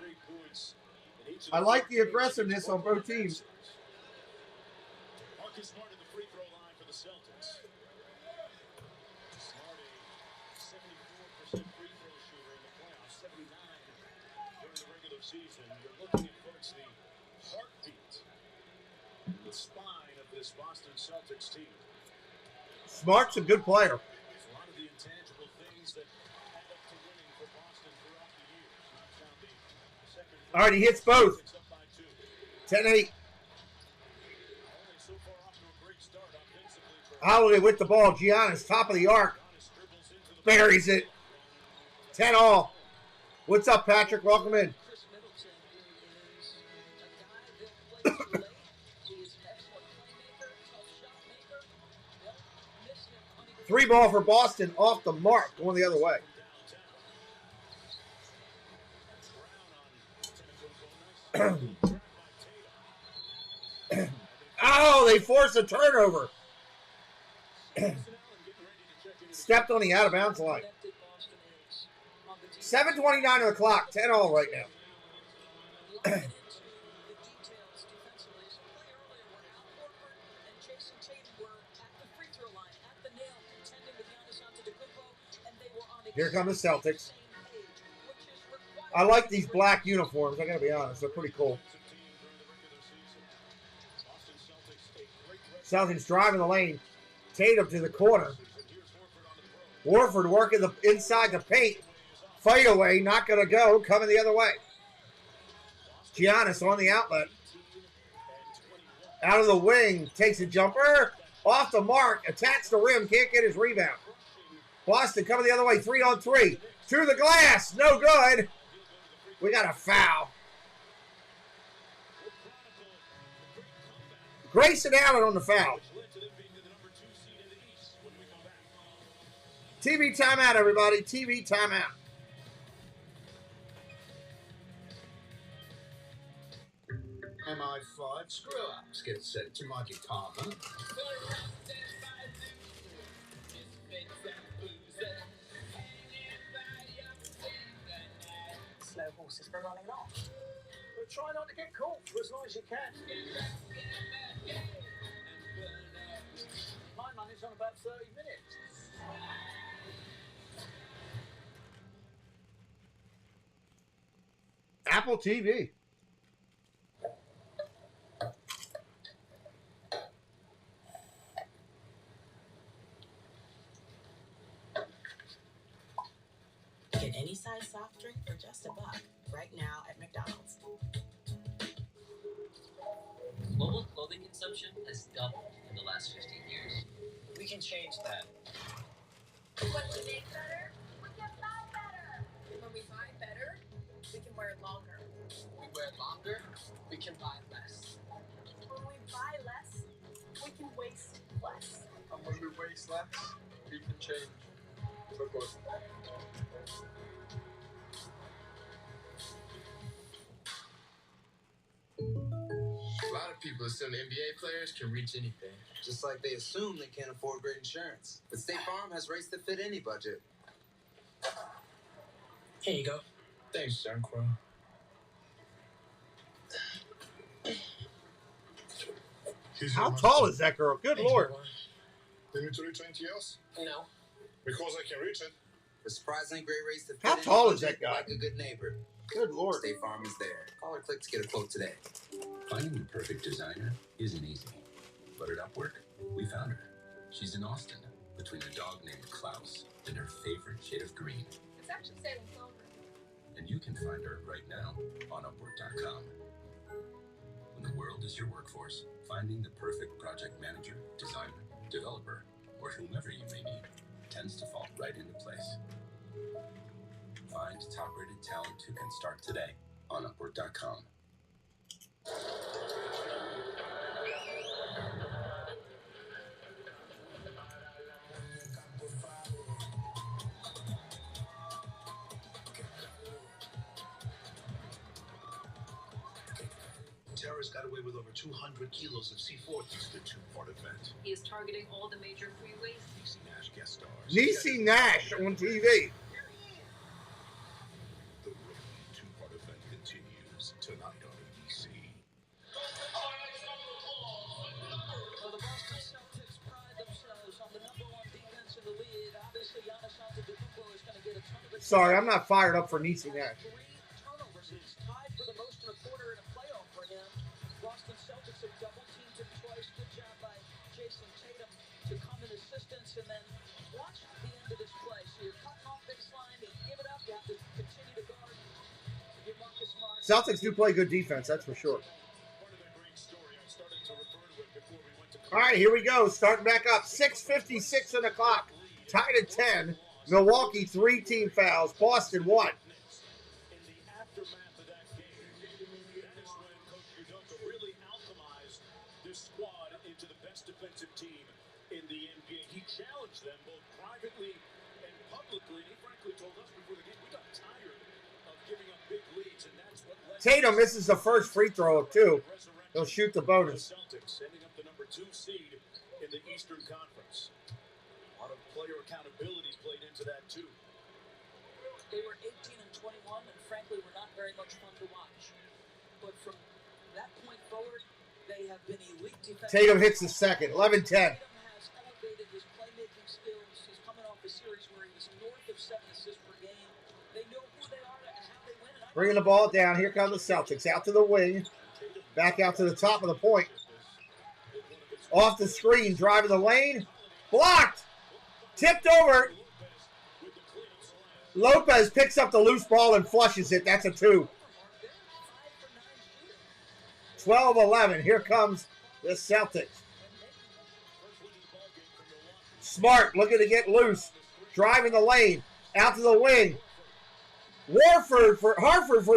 I like the aggressiveness on both teams. Marcus Smart at the free throw line for the Celtics. Smart, a 74% free throw shooter in the playoffs, 79 during the regular season. You're looking at folks, the heartbeat, the spine of this Boston Celtics team. Smart's a good player. A lot of the intangible things that add up to winning for Boston throughout the years. Knocks down the second. All right, he hits both. 10-8. Holiday with the ball. Giannis, top of the arc. Buries it. 10-all. What's up, Patrick? Welcome in. Three ball for Boston off the mark. Going the other way. Oh, they forced a turnover. Stepped on the out of bounds line. 7:29 on the clock. 10-all right now. Here come the Celtics. I like these black uniforms. I gotta be honest, they're pretty cool. Celtics driving the lane. Tatum to the corner. Warford working the inside the paint. Fight away, not going to go. Coming the other way. Giannis on the outlet. Out of the wing. Takes a jumper. Off the mark. Attacks the rim. Can't get his rebound. Boston coming the other way. 3-on-3. To the glass. No good. We got a foul. Grayson Allen on the foul. TV timeout, everybody. TV timeout. MI5 screw-ups get sent to Margie Palmer. Slow horses for running off. But try not to get caught for as long as you can. My money's on about 30 minutes. Apple TV. Get any size soft drink for just $1 right now at McDonald's. Global clothing consumption has doubled in the last 15 years. We can change that. When we make better, we can buy better. When we buy better, we can wear it longer. We wear longer, we can buy less. When we buy less, we can waste less. And when we waste less, we can change. So good. A lot of people assume NBA players can reach anything. Just like they assume they can't afford great insurance. But State Farm has rates that fit any budget. Here you go. Thanks, John Crow. How tall is that girl? Good Lord. Do you need to reach anything else? No. Because I can reach it. The surprisingly great rates that fit How any tall is budget, that guy? like a good neighbor. Good Lord. State Farm is there. Call or click to get a quote today. Finding the perfect designer isn't easy, but at Upwork, we found her. She's in Austin, between a dog named Klaus and her favorite shade of green. It's actually saving silver. And you can find her right now on Upwork.com. When the world is your workforce, finding the perfect project manager, designer, developer, or whomever you may need tends to fall right into place. Find top-rated talent who can start today on Upwork.com. Terrorist got away with over 200 kilos of C4. It's the two-part event. He is targeting all the major freeways. Niecy Nash guest stars. Niecy Nash on TV. The Rookie two-part event continues tonight on ABC. Well, the Boston Celtics pride themselves on the #1 defense in the league. Obviously, Giannis Antetokounmpo is going to get a ton of it. Sorry, I'm not fired up for Niecy Nash. 3 turnovers. It's tied for the most in a quarter in a playoff for him. Boston Celtics have double-teamed him twice. Good job by Jason Tatum to come in assistance. And then watch the end of this play. So you're cutting off baseline. You give it up. You have to continue to guard. Give Marcus Smart. Celtics do play good defense, that's for sure. All right, here we go. Starting back up. 6:56 on the clock. Tied at 10. Milwaukee, 3 team fouls. Boston, 1. Squad into the best defensive team in the NBA. He challenged them both privately and publicly, and he frankly told us before the game, we got tired of giving up big leads, and that's what led Tatum misses the first free throw of 2. He'll shoot the bonus. the Celtics ending up the #2 seed in the Eastern Conference. A lot of player accountability played into that too. They were 18 and 21, and frankly, were not very much fun to watch. But from that point forward, they have been elite defense. Tatum hits the second. 11-10. Tatum has elevated his playmaking skills. He's coming off a series where he was north of 7 assists per game. They know who they are and how they win. And Bringing the ball down. Here come the Celtics. Out to the wing. Back out to the top of the point. Off the screen. Driving the lane. Blocked. Tipped over. Lopez picks up the loose ball and flushes it. That's a 2. 12-11. Here comes the Celtics. Smart looking to get loose. Driving the lane. Out to the wing. Harford for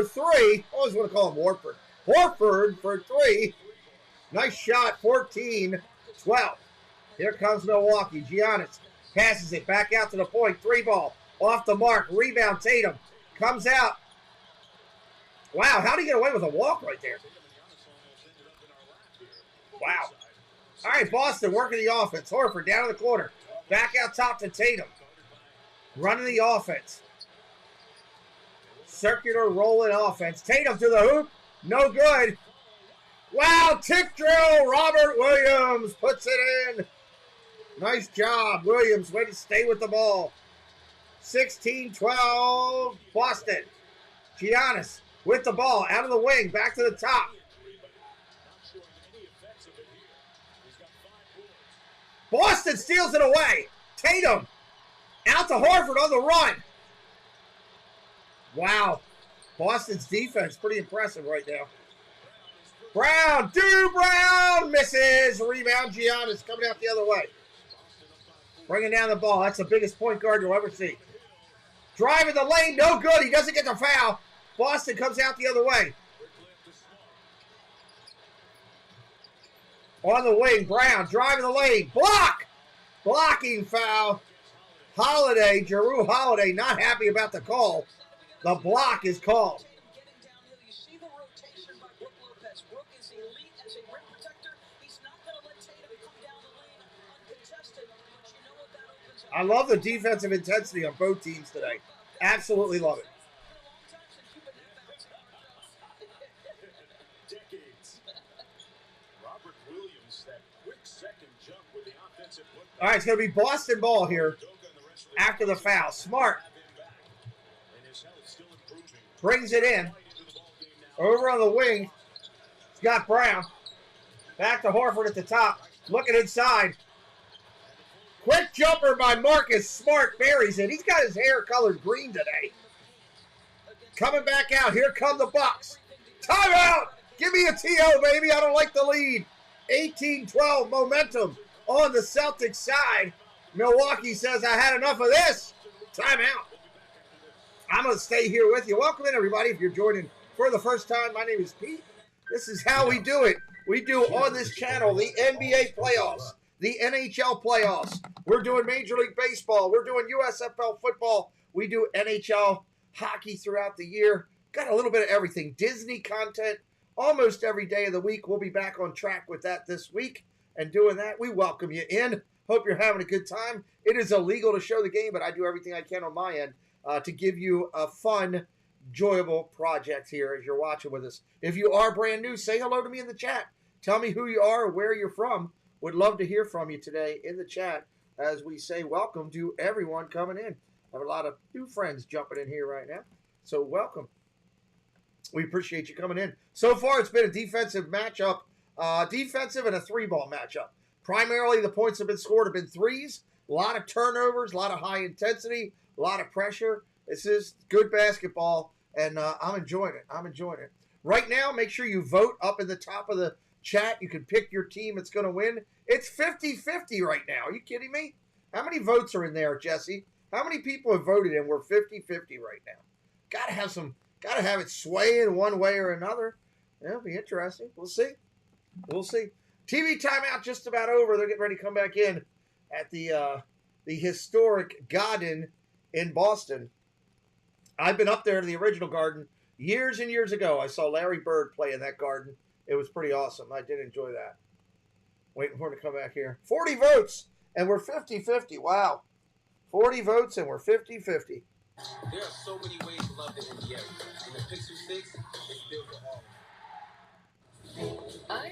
3. I always want to call him Warford. Horford for 3. Nice shot. 14-12. Here comes Milwaukee. Giannis passes it back out to the point. 3 ball. Off the mark. Rebound Tatum. Comes out. Wow, how did he get away with a walk right there? Wow. All right, Boston working the offense. Horford down in the corner. Back out top to Tatum. Running the offense. Circular rolling offense. Tatum to the hoop. No good. Wow, tip drill. Robert Williams puts it in. Nice job. Williams way to stay with the ball. 16-12 Boston. Giannis with the ball. Out of the wing. Back to the top. Boston steals it away. Tatum. Out to Horford on the run. Wow. Boston's defense pretty impressive right now. Brown. Brown misses. Rebound. Giannis coming out the other way. Bringing down the ball. That's the biggest point guard you'll ever see. Driving the lane. No good. He doesn't get the foul. Boston comes out the other way. On the wing. Brown. Driving the lane. Block. Blocking foul. Holiday. Jrue Holiday not happy about the call. The block is called. I love the defensive intensity on both teams today. Absolutely love it. All right, it's going to be Boston ball here after the foul. Smart brings it in. Over on the wing, he's got Brown. Back to Horford at the top. Looking inside. Quick jumper by Marcus Smart. Buries it. He's got his hair colored green today. Coming back out. Here come the Bucks. Timeout. Give me a TO, baby. I don't like the lead. 18-12 momentum on the Celtics side. Milwaukee says, I had enough of this. Timeout. I'm going to stay here with you. Welcome in, everybody. If you're joining for the first time, my name is Pete. This is how we do it. We do on this channel the NBA playoffs, the NHL playoffs. We're doing Major League Baseball. We're doing USFL football. We do NHL hockey throughout the year. Got a little bit of everything. Disney content almost every day of the week. We'll be back on track with that this week. And doing that, we welcome you in. Hope you're having a good time. It is illegal to show the game, but I do everything I can on my end to give you a fun, enjoyable project here as you're watching with us. If you are brand new, say hello to me in the chat. Tell me who you are or where you're from. Would love to hear from you today in the chat as we say welcome to everyone coming in. I have a lot of new friends jumping in here right now, so welcome. We appreciate you coming in. So far, it's been a defensive matchup, defensive and a three-ball matchup. Primarily, the points have been scored have been threes, a lot of turnovers, a lot of high intensity, a lot of pressure. This is good basketball, and I'm enjoying it. I'm enjoying it. Right now, make sure you vote up in the top of the chat. You can pick your team that's going to win. It's 50-50 right now. Are you kidding me? How many votes are in there, Jesse? How many people have voted and we're 50-50 right now? Gotta have it swaying one way or another. It'll be interesting. We'll see. We'll see. TV timeout just about over. They're getting ready to come back in at the historic Garden in Boston. I've been up there to the original Garden years and years ago. I saw Larry Bird play in that Garden. It was pretty awesome. I did enjoy that. Waiting for him to come back here. 40 votes, and we're 50-50. Wow. 40 votes, and we're 50-50. There are so many ways to love the NBA. And the Pixel 6 is built for all.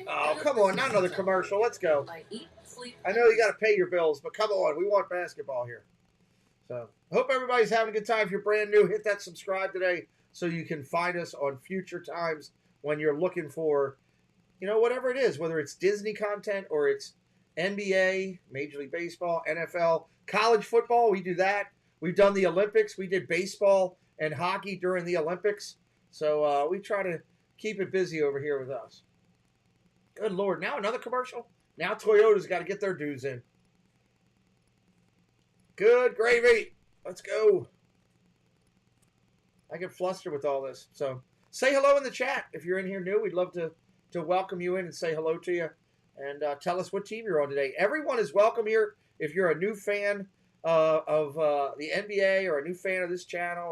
Oh, come on. Not another commercial. Let's go. I know you got to pay your bills, but come on. We want basketball here. So, hope everybody's having a good time. If you're brand new, hit that subscribe today so you can find us on future times when you're looking for, you know, whatever it is, whether it's Disney content or it's NBA, Major League Baseball, NFL, college football. We do that. We've done the Olympics. We did baseball and hockey during the Olympics. So we try to keep it busy over here with us. Good Lord. Now another commercial? Now Toyota's got to get their dues in. Good gravy. Let's go. I get flustered with all this. So say hello in the chat. If you're in here new, we'd love to welcome you in and say hello to you. And tell us what team you're on today. Everyone is welcome here. If you're a new fan of the NBA or a new fan of this channel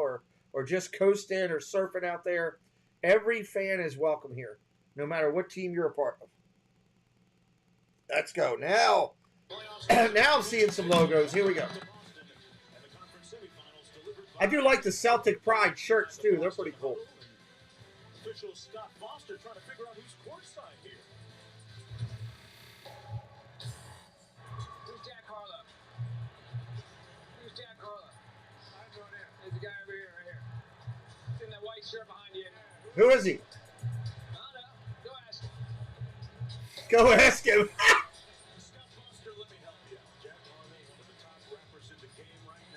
or just coasting or surfing out there, every fan is welcome here, no matter what team you're a part of. Let's go. Now I'm seeing some logos. Here we go. I do like the Celtic Pride shirts, too. They're pretty cool. Official Scott Foster trying to figure out who's courtside here. Who's Jack Harlow? Who's Jack Harlow? There's the guy over here, right here. It's in that white shirt behind you. Who is he? Go ask him.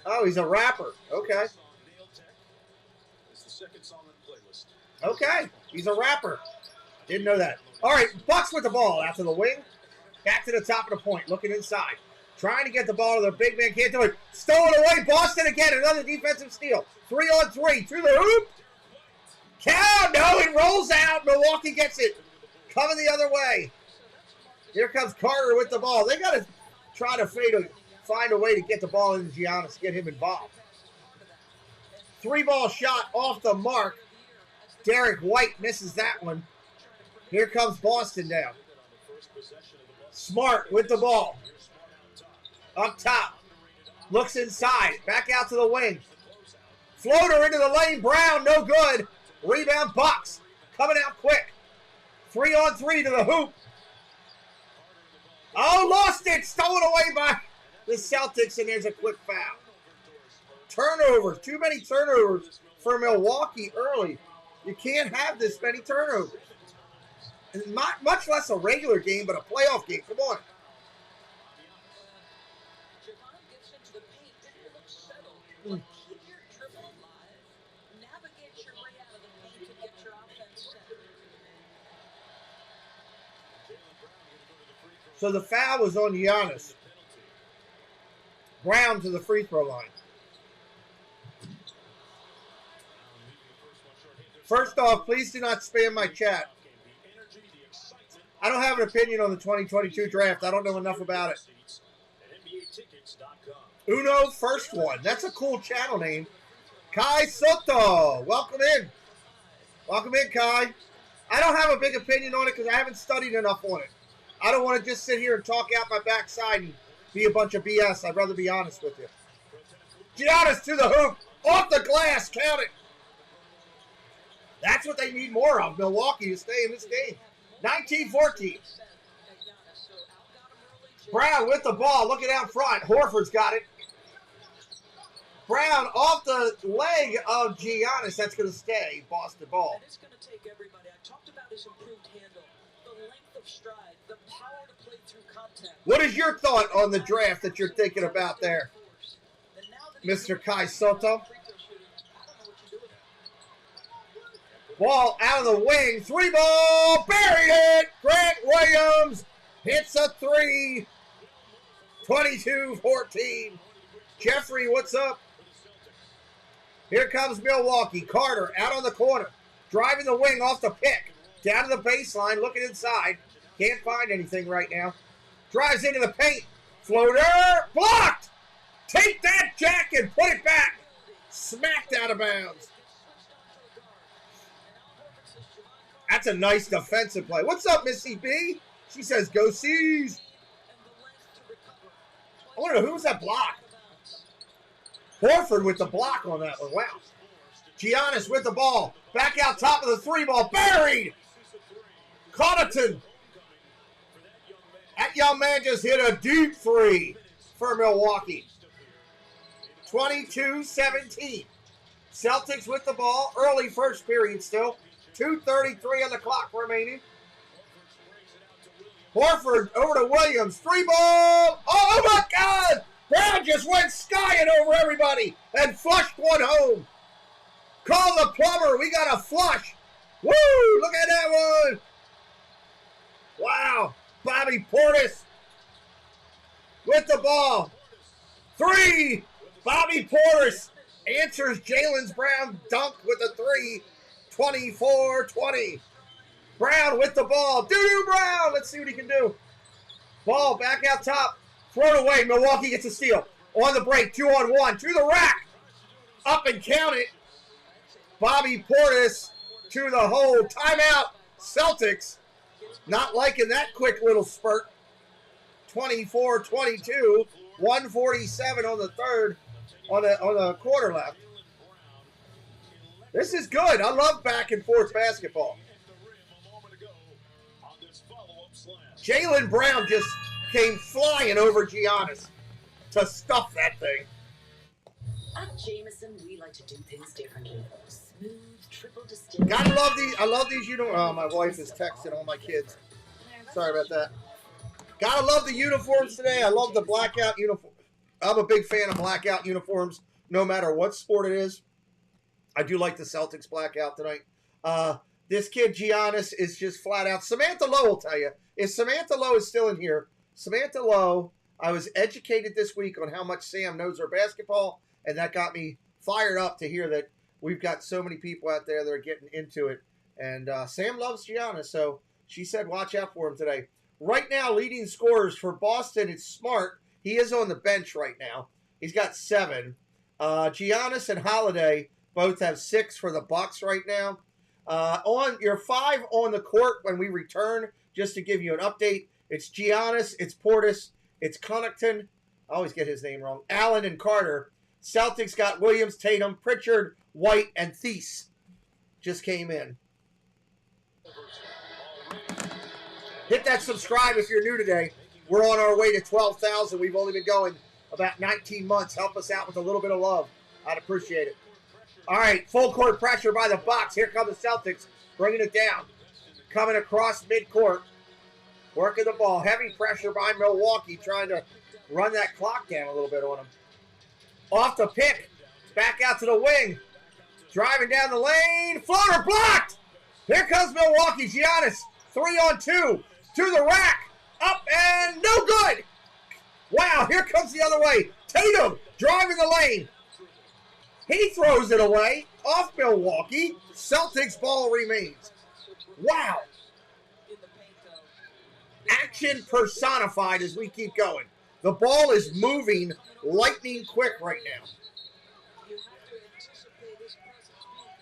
Oh, he's a rapper. Okay. Okay, he's a rapper. Didn't know that. All right, Bucks with the ball out to the wing. Back to the top of the point, looking inside. Trying to get the ball to the big man. Can't do it. Stolen away. Boston again. Another defensive steal. 3-on-3. Through the hoop. Count. No, it rolls out. Milwaukee gets it. Coming the other way. Here comes Carter with the ball. They got to try to find a way to get the ball into Giannis, get him involved. 3-ball shot off the mark. Derek White misses that one. Here comes Boston down. Smart with the ball. Up top. Looks inside. Back out to the wing. Floater into the lane. Brown, no good. Rebound Bucks. Coming out quick. 3-on-3 to the hoop. Oh, lost it. Stolen away by the Celtics, and there's a quick foul. Turnovers. Too many turnovers for Milwaukee early. You can't have this many turnovers. And much less a regular game, but a playoff game. Come on. So the foul was on Giannis. Brown to the free throw line. First off, please do not spam my chat. I don't have an opinion on the 2022 draft. I don't know enough about it. Uno First One. That's a cool channel name. Kai Soto. Welcome in. Welcome in, Kai. I don't have a big opinion on it because I haven't studied enough on it. I don't want to just sit here and talk out my backside and be a bunch of BS. I'd rather be honest with you. Giannis to the hoop. Off the glass. Count it. That's what they need more of, Milwaukee, to stay in this game. 19-14. Brown with the ball, looking out front. Horford's got it. Brown off the leg of Giannis. That's going to stay. Boston ball. And it's going to take everybody. I talked about his improved handle, the length of stride, the power to play through contact. What is your thought on the draft that you're thinking about there, Mr. Kai Soto? Ball out of the wing. 3-ball. Buried it. Grant Williams hits a 3. 22-14. Jeffrey, what's up? Here comes Milwaukee. Carter out on the corner. Driving the wing off the pick. Down to the baseline. Looking inside. Can't find anything right now. Drives into the paint. Floater. Blocked. Take that, Jack, and put it back. Smacked out of bounds. That's a nice defensive play. What's up, Missy B? She says, go C's. I wonder who was that block? Horford with the block on that one. Wow. Giannis with the ball. Back out top of the 3-ball. Buried. Connaughton. That young man just hit a deep 3 for Milwaukee. 22-17. Celtics with the ball. Early first period still. 2:33 on the clock remaining. Horford over to Williams. 3-ball. Oh, my God. Brown just went skying over everybody and flushed one home. Call the plumber. We got a flush. Woo! Look at that one. Wow. Bobby Portis with the ball. 3. Bobby Portis answers Jaylen Brown dunk with a 3. 24-20. Brown with the ball. Doo-doo Brown. Let's see what he can do. Ball back out top. Throw it away. Milwaukee gets a steal. On the break. 2-on-1. To the rack. Up and count it. Bobby Portis to the hole. Timeout. Celtics. Not liking that quick little spurt. 24-22. 147 on the third. On the quarter left. This is good. I love back and forth basketball. Jaylen Brown just came flying over Giannis to stuff that thing. At Jameson, we like to do things differently. Smooth triple distilled. Gotta love these. I love these uniforms. Oh, my wife is texting all my kids. Sorry about that. Gotta love the uniforms today. I love the blackout uniform. I'm a big fan of blackout uniforms, no matter what sport it is. I do like the Celtics blackout tonight. This kid, Giannis, is just flat out. Samantha Lowe will tell you. If Samantha Lowe is still in here, Samantha Lowe, I was educated this week on how much Sam knows her basketball, and that got me fired up to hear that we've got so many people out there that are getting into it. And Sam loves Giannis, so she said watch out for him today. Right now, leading scorers for Boston, it's Smart. He is on the bench right now. He's got 7. Giannis and Holiday both have 6 for the Bucks right now. On your 5 on the court when we return, just to give you an update, it's Giannis, it's Portis, it's Connaughton. I always get his name wrong. Allen and Carter. Celtics got Williams, Tatum, Pritchard, White, and Thies. Just came in. Hit that subscribe if you're new today. We're on our way to 12,000. We've only been going about 19 months. Help us out with a little bit of love. I'd appreciate it. All right, full court pressure by the Bucks. Here come the Celtics, bringing it down. Coming across midcourt, working the ball. Heavy pressure by Milwaukee, trying to run that clock down a little bit on them. Off the pick, back out to the wing. Driving down the lane, floater blocked! Here comes Milwaukee, Giannis, 3-on-2, to the rack, up and no good! Wow, here comes the other way. Tatum, driving the lane. He throws it away, off Milwaukee. Celtics ball remains. Wow. Action personified as we keep going. The ball is moving lightning quick right now.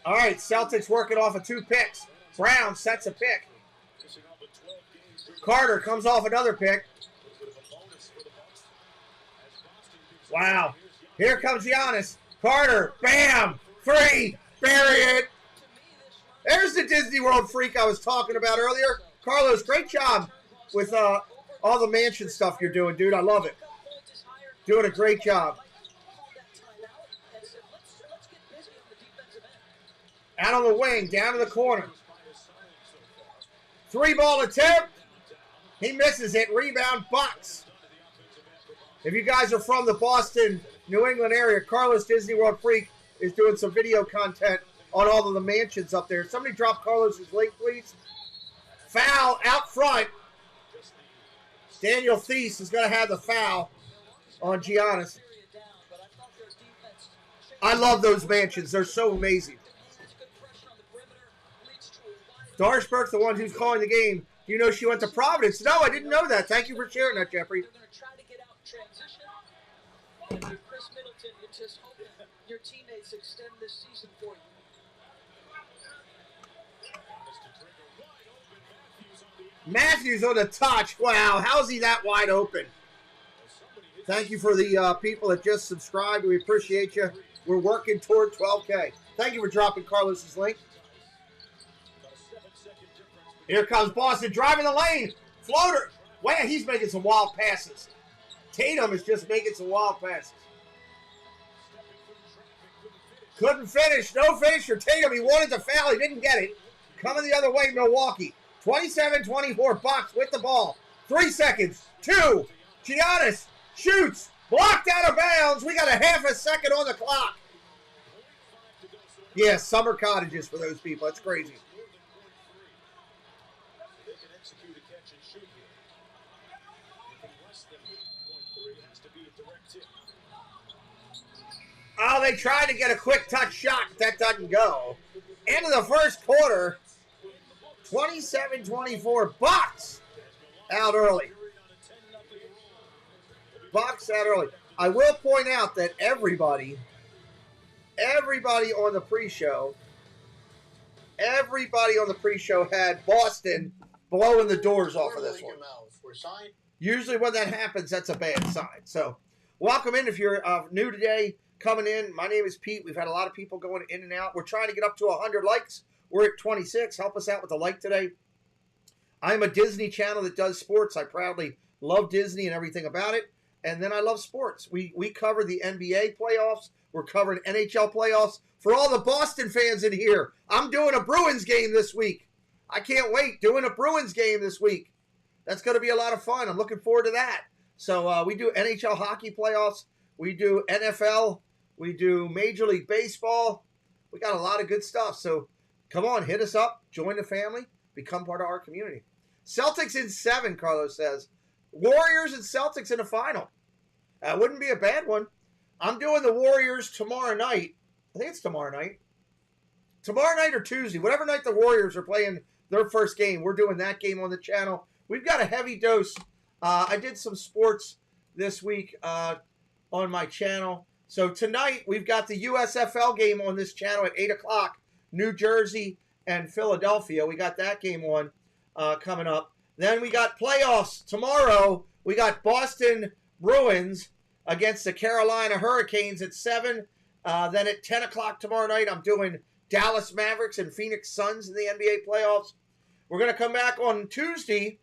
All right, Celtics working off of 2 picks. Brown sets a pick. Carter comes off another pick. Wow. Here comes Giannis. Carter, bam, 3, bury it. There's the Disney World freak I was talking about earlier. Carlos, great job with all the mansion stuff you're doing, dude. I love it. Doing a great job. Out on the wing, down to the corner. 3-ball attempt. He misses it. Rebound, Bucks. If you guys are from the Boston, New England area, Carlos Disney World Freak is doing some video content on all of the mansions up there. Somebody drop Carlos's link, please. Foul out front. Daniel Thies is going to have the foul on Giannis. I love those mansions. They're so amazing. Darsberg's the one who's calling the game. You know she went to Providence. No, I didn't know that. Thank you for sharing that, Jeffrey. And with Chris Middleton, you just hope your teammates extend this season for you. Matthews on the touch. Wow, how's he that wide open? Thank you for the people that just subscribed. We appreciate you. We're working toward 12K. Thank you for dropping Carlos's link. Here comes Boston driving the lane. Floater. Wow, he's making some wild passes. Tatum is just making some wild passes. Couldn't finish. No finish for Tatum. He wanted the foul. He didn't get it. Coming the other way, Milwaukee. 27-24 Bucks with the ball. 3 seconds. 2. Giannis shoots. Blocked out of bounds. We got a half a second on the clock. Yeah, summer cottages for those people. That's crazy. Oh, they tried to get a quick touch shot. That doesn't go. End of the first quarter. 27-24. Bucks out early. Bucks out early. I will point out that everybody on the pre-show had Boston blowing the doors off of this one. Usually when that happens, that's a bad sign. So welcome in if you're new today. Coming in, my name is Pete. We've had a lot of people going in and out. We're trying to get up to 100 likes. We're at 26. Help us out with a like today. I'm a Disney channel that does sports. I proudly love Disney and everything about it. and then I love sports. We cover the NBA playoffs. We're covering NHL playoffs. For all the Boston fans in here, I'm doing a Bruins game this week. I can't wait. Doing a Bruins game this week. That's going to be a lot of fun. I'm looking forward to that. So we do NHL hockey playoffs. We do NFL. We do Major League Baseball. We got a lot of good stuff. So come on, hit us up. Join the family. Become part of our community. Celtics in 7, Carlos says. Warriors and Celtics in the final. That wouldn't be a bad one. I'm doing the Warriors tomorrow night. I think it's tomorrow night. Tomorrow night or Tuesday. Whatever night the Warriors are playing their first game. We're doing that game on the channel. We've got a heavy dose. I did some sports this week on my channel. So tonight we've got the USFL game on this channel at 8 o'clock. New Jersey and Philadelphia. We got that game on coming up. Then we got playoffs tomorrow. We got Boston Bruins against the Carolina Hurricanes at 7. Then at 10 o'clock tomorrow night, I'm doing Dallas Mavericks and Phoenix Suns in the NBA playoffs. We're going to come back on Tuesday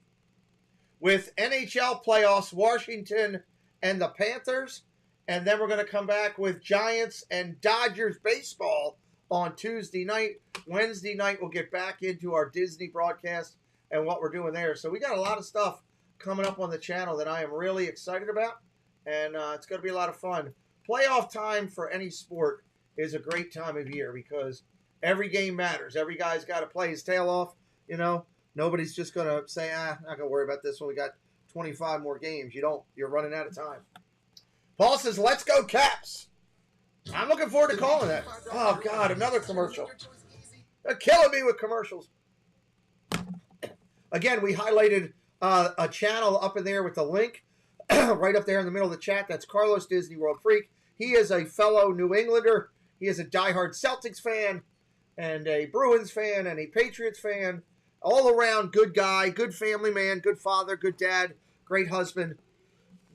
with NHL playoffs, Washington and the Panthers. And then we're going to come back with Giants and Dodgers baseball on Tuesday night. Wednesday night, we'll get back into our Disney broadcast and what we're doing there. So we got a lot of stuff coming up on the channel that I am really excited about. And it's going to be a lot of fun. Playoff time for any sport is a great time of year because every game matters. Every guy's got to play his tail off, you know. Nobody's just going to say, not going to worry about this one. We got 25 more games. You're running out of time. Paul says, let's go Caps. I'm looking forward to calling that. Oh, God, another commercial. They're killing me with commercials. Again, we highlighted a channel up in there with the link right up there in the middle of the chat. That's Carlos Disney World Freak. He is a fellow New Englander. He is a diehard Celtics fan and a Bruins fan and a Patriots fan. All around good guy, good family man, good father, good dad, great husband.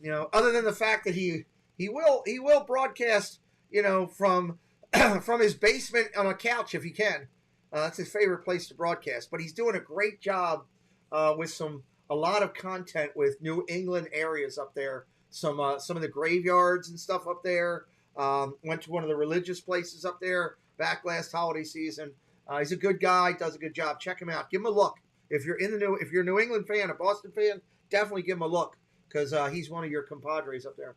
You know, other than the fact that he will broadcast, you know, from his basement on a couch if he can. That's his favorite place to broadcast. But he's doing a great job with a lot of content with New England areas up there. Some of the graveyards and stuff up there. Went to one of the religious places up there back last holiday season. He's a good guy, does a good job. Check him out. Give him a look. If you're a New England fan, a Boston fan, definitely give him a look because he's one of your compadres up there.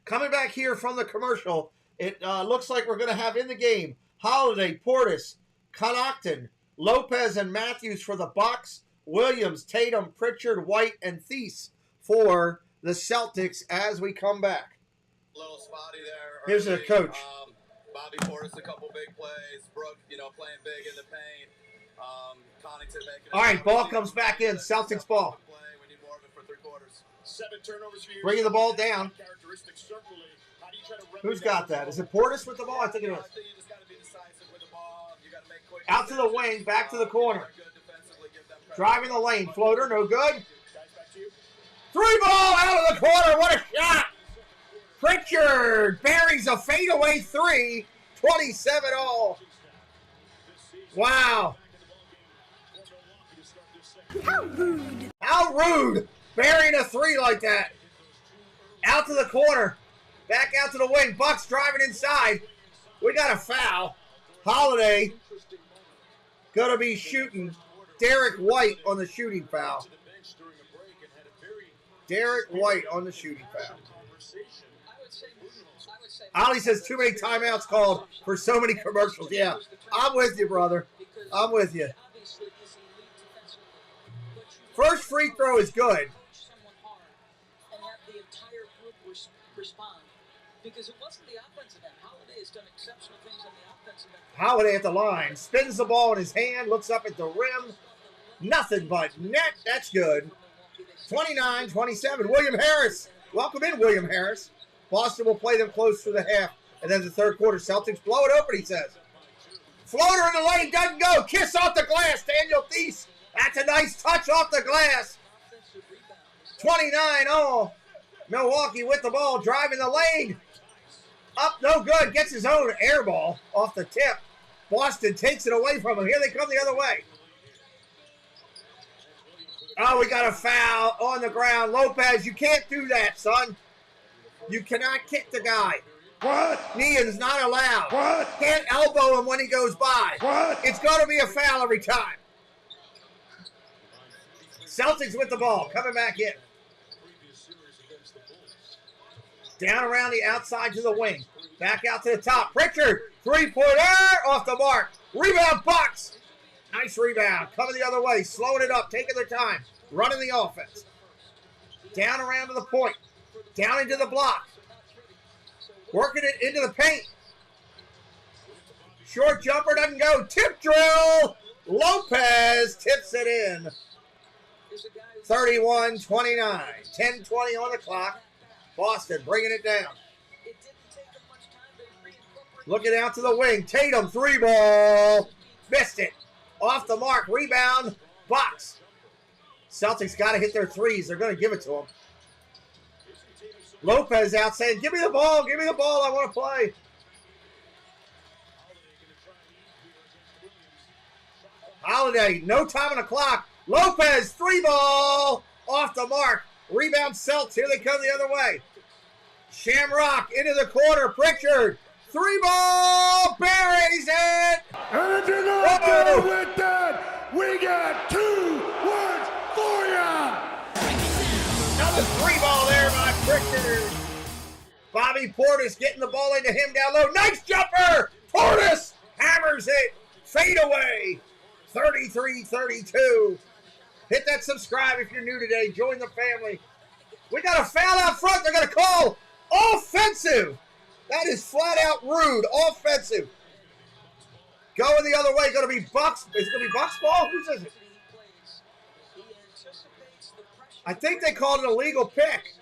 Coming back here from the commercial, it looks like we're going to have in the game Holiday, Portis, Connaughton, Lopez, and Matthews for the Bucks, Williams, Tatum, Pritchard, White, and Thies for the Celtics as we come back. Little spotty there. Here's the coach. Bobby Portis, a couple big plays. Brooke, playing big in the paint. Connaughton making. All right, ball comes back in. Celtics ball. We need more of it for 3 quarters. 7 turnovers for you. Bringing the ball down. Characteristics certainly. How do you try to Who's got that? Is it Portis with the ball? I think it is. I think you just got to be decisive with the ball. You got to make quick. Out to the wing, back to the corner. Driving the lane. Floater, no good. 3 ball out of the corner. What a shot. Pritchard buries a fadeaway 3. 27 all. Wow. How rude. How rude. Burying a 3 like that. Out to the corner. Back out to the wing. Bucks driving inside. We got a foul. Holiday going to be shooting Derek White on the shooting foul. Derek White on the shooting foul. Ali says too many timeouts called for so many commercials. Yeah, I'm with you, brother. I'm with you. First free throw is good. And have the entire group respond. Because it wasn't the offensive end. Holiday has done exceptional things on the offensive end. Holiday at the line. Spins the ball in his hand. Looks up at the rim. Nothing but net. That's good. 29-27. William Harris. Welcome in, William Harris. Boston will play them close through the half. And then the third quarter, Celtics blow it open, he says. Floater in the lane, doesn't go. Kiss off the glass, Daniel Thies. That's a nice touch off the glass. 29 all. Milwaukee with the ball, driving the lane. Up, no good. Gets his own air ball off the tip. Boston takes it away from him. Here they come the other way. Oh, we got a foul on the ground. Lopez, you can't do that, son. You cannot kick the guy. What? Knee is not allowed. What? Can't elbow him when he goes by. What? It's going to be a foul every time. Celtics with the ball, coming back in. Down around the outside to the wing. Back out to the top. Pritchard, three-pointer, off the mark. Rebound, Bucks. Nice rebound. Coming the other way, slowing it up, taking their time, running the offense. Down around to the point. Down into the block. Working it into the paint. Short jumper doesn't go. Tip drill. Lopez tips it in. 31-29. 10-20 on the clock. Boston bringing it down. Looking out to the wing. Tatum, three ball. Missed it. Off the mark. Rebound. Bucks. Celtics got to hit their threes. They're going to give it to them. Lopez out saying, give me the ball. Give me the ball. I want to play. Holiday. No time on the clock. Lopez, three ball. Off the mark. Rebound Celtics. Here they come the other way. Shamrock into the corner. Pritchard. Three ball. Buries it. And if you're not good with that, we got 2 words for ya. Another three ball there by Pritchard. Bobby Portis getting the ball into him down low. Nice jumper. Portis hammers it. Fade away. 33-32. Hit that subscribe if you're new today. Join the family. We got a foul out front. They're going to call offensive. That is flat out rude. Offensive. Going the other way. Going to be Bucks. Is it going to be Bucks ball? Who's is it? I think they called it a legal pick.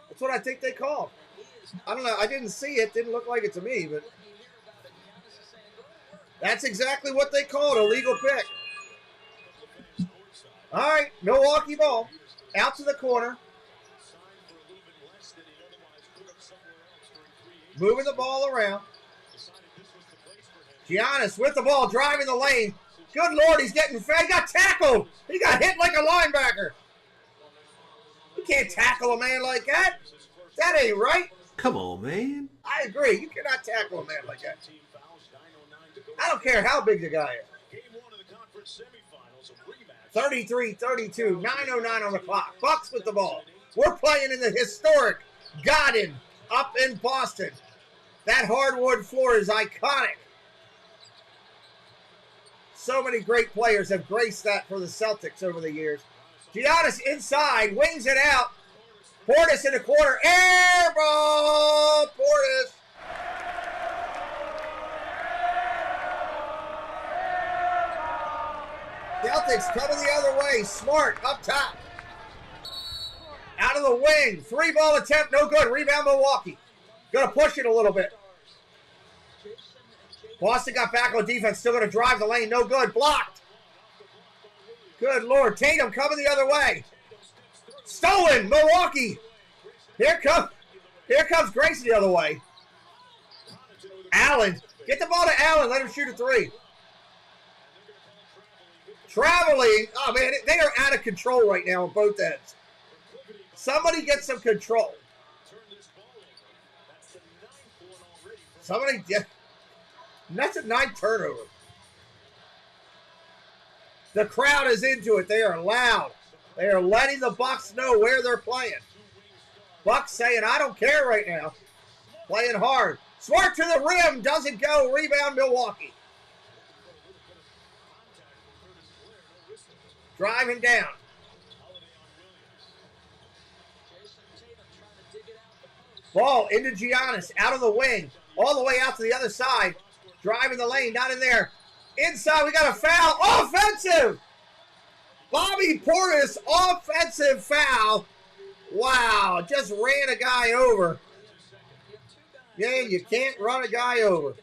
That's what I think they called. I don't know. I didn't see it. Didn't look like it to me, but that's exactly what they called a legal pick. All right, Milwaukee ball. Out to the corner. Moving the ball around. Giannis with the ball, driving the lane. Good Lord, he's getting fed. He got tackled. He got hit like a linebacker. You can't tackle a man like that. That ain't right. Come on, man. I agree. You cannot tackle a man like that. I don't care how big the guy is. 33-32, 9:09 on the clock. Bucks with the ball. We're playing in the historic Garden up in Boston. That hardwood floor is iconic. So many great players have graced that for the Celtics over the years. Giannis inside, wings it out. Portis in the corner. Air ball, Portis. Celtics coming the other way. Smart up top. Out of the wing. Three ball attempt. No good. Rebound Milwaukee. Going to push it a little bit. Boston got back on defense. Still going to drive the lane. No good. Blocked. Good Lord. Tatum coming the other way. Stolen. Milwaukee. Here comes Grayson the other way. Allen. Get the ball to Allen. Let him shoot a three. Traveling. Oh, man. They are out of control right now on both ends. Somebody get some control. Somebody get. That's a 9 turnover. The crowd is into it. They are loud. They are letting the Bucks know where they're playing. Bucks saying, I don't care right now. Playing hard. Smart to the rim. Doesn't go. Rebound Milwaukee. Driving down. Ball into Giannis. Out of the wing. All the way out to the other side. Driving the lane. Not in there. Inside. We got a foul. Offensive. Bobby Portis. Offensive foul. Wow. Just ran a guy over. Yeah, you can't run a guy over.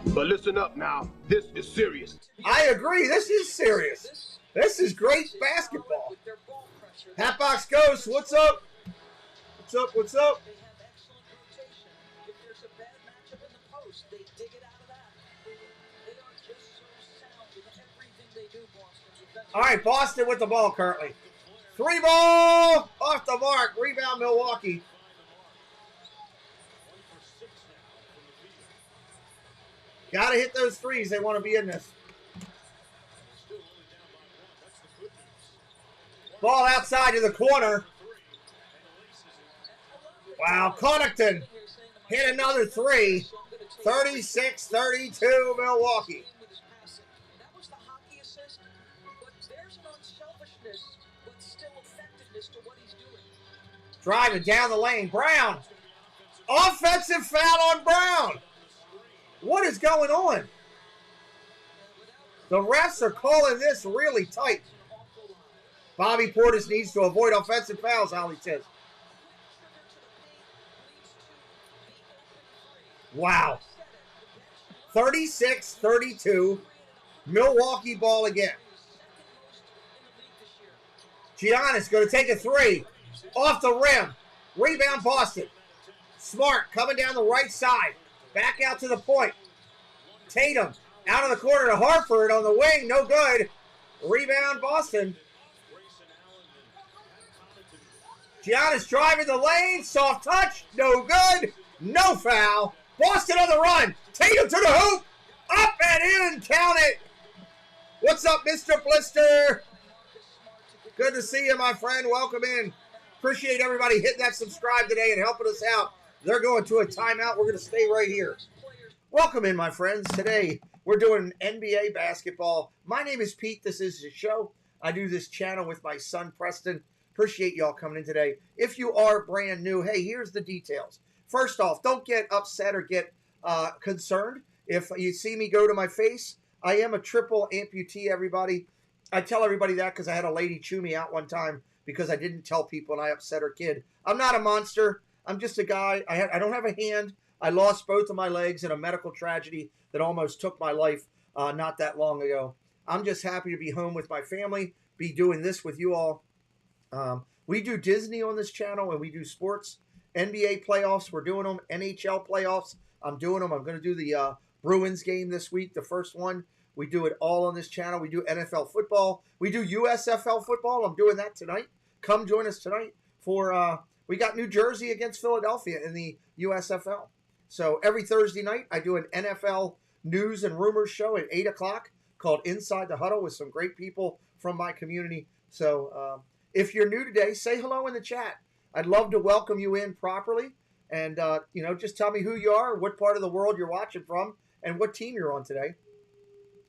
But listen up now. This is serious. I agree. This is serious. This is great basketball. Hatbox Ghost, what's up? What's up? What's up? All right, Boston with the ball currently. 3 ball off the mark. Rebound Milwaukee. Got to hit those threes. They want to be in this. Ball outside to the corner. Wow, Connaughton hit another 3. 36-32 Milwaukee. That was the hockey assist, but there's an unselfishness, but still effectiveness to what he's doing. Driving down the lane. Brown. Offensive foul on Brown. What is going on? The refs are calling this really tight. Bobby Portis needs to avoid offensive fouls, Holly says. Wow. 36-32. Milwaukee ball again. Giannis going to take a 3. Off the rim. Rebound Boston. Smart coming down the right side. Back out to the point. Tatum out of the corner to Harford on the wing. No good. Rebound Boston. Giannis driving the lane. Soft touch. No good. No foul. Boston on the run. Tatum to the hoop. Up and in. Count it. What's up, Mr. Blister? Good to see you, my friend. Welcome in. Appreciate everybody hitting that subscribe today and helping us out. They're going to a timeout. We're going to stay right here. Welcome in, my friends. Today, we're doing NBA basketball. My name is Pete. This is the show. I do this channel with my son, Preston. Appreciate y'all coming in today. If you are brand new, hey, here's the details. First off, don't get upset or get concerned. If you see me go to my face, I am a triple amputee, everybody. I tell everybody that because I had a lady chew me out one time because I didn't tell people and I upset her kid. I'm not a monster. I'm just a guy. I don't have a hand. I lost both of my legs in a medical tragedy that almost took my life not that long ago. I'm just happy to be home with my family, be doing this with you all. We do Disney on this channel and we do sports. NBA playoffs, we're doing them. NHL playoffs, I'm doing them. I'm going to do the Bruins game this week, the first one. We do it all on this channel. We do NFL football. We do USFL football. I'm doing that tonight. Come join us tonight for, we got New Jersey against Philadelphia in the USFL. So every Thursday night, I do an NFL news and rumors show at 8 o'clock called Inside the Huddle with some great people from my community. So if you're new today, say hello in the chat. I'd love to welcome you in properly. And, just tell me who you are, what part of the world you're watching from, and what team you're on today.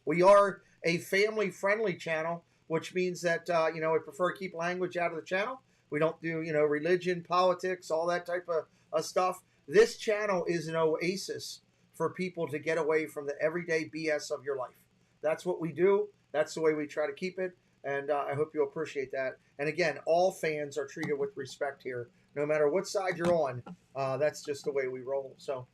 We are a family-friendly channel, which means that, I prefer to keep language out of the channel. We don't do, religion, politics, all that type of stuff. This channel is an oasis for people to get away from the everyday BS of your life. That's what we do. That's the way we try to keep it. And I hope you'll appreciate that. And again, all fans are treated with respect here. No matter what side you're on, that's just the way we roll. So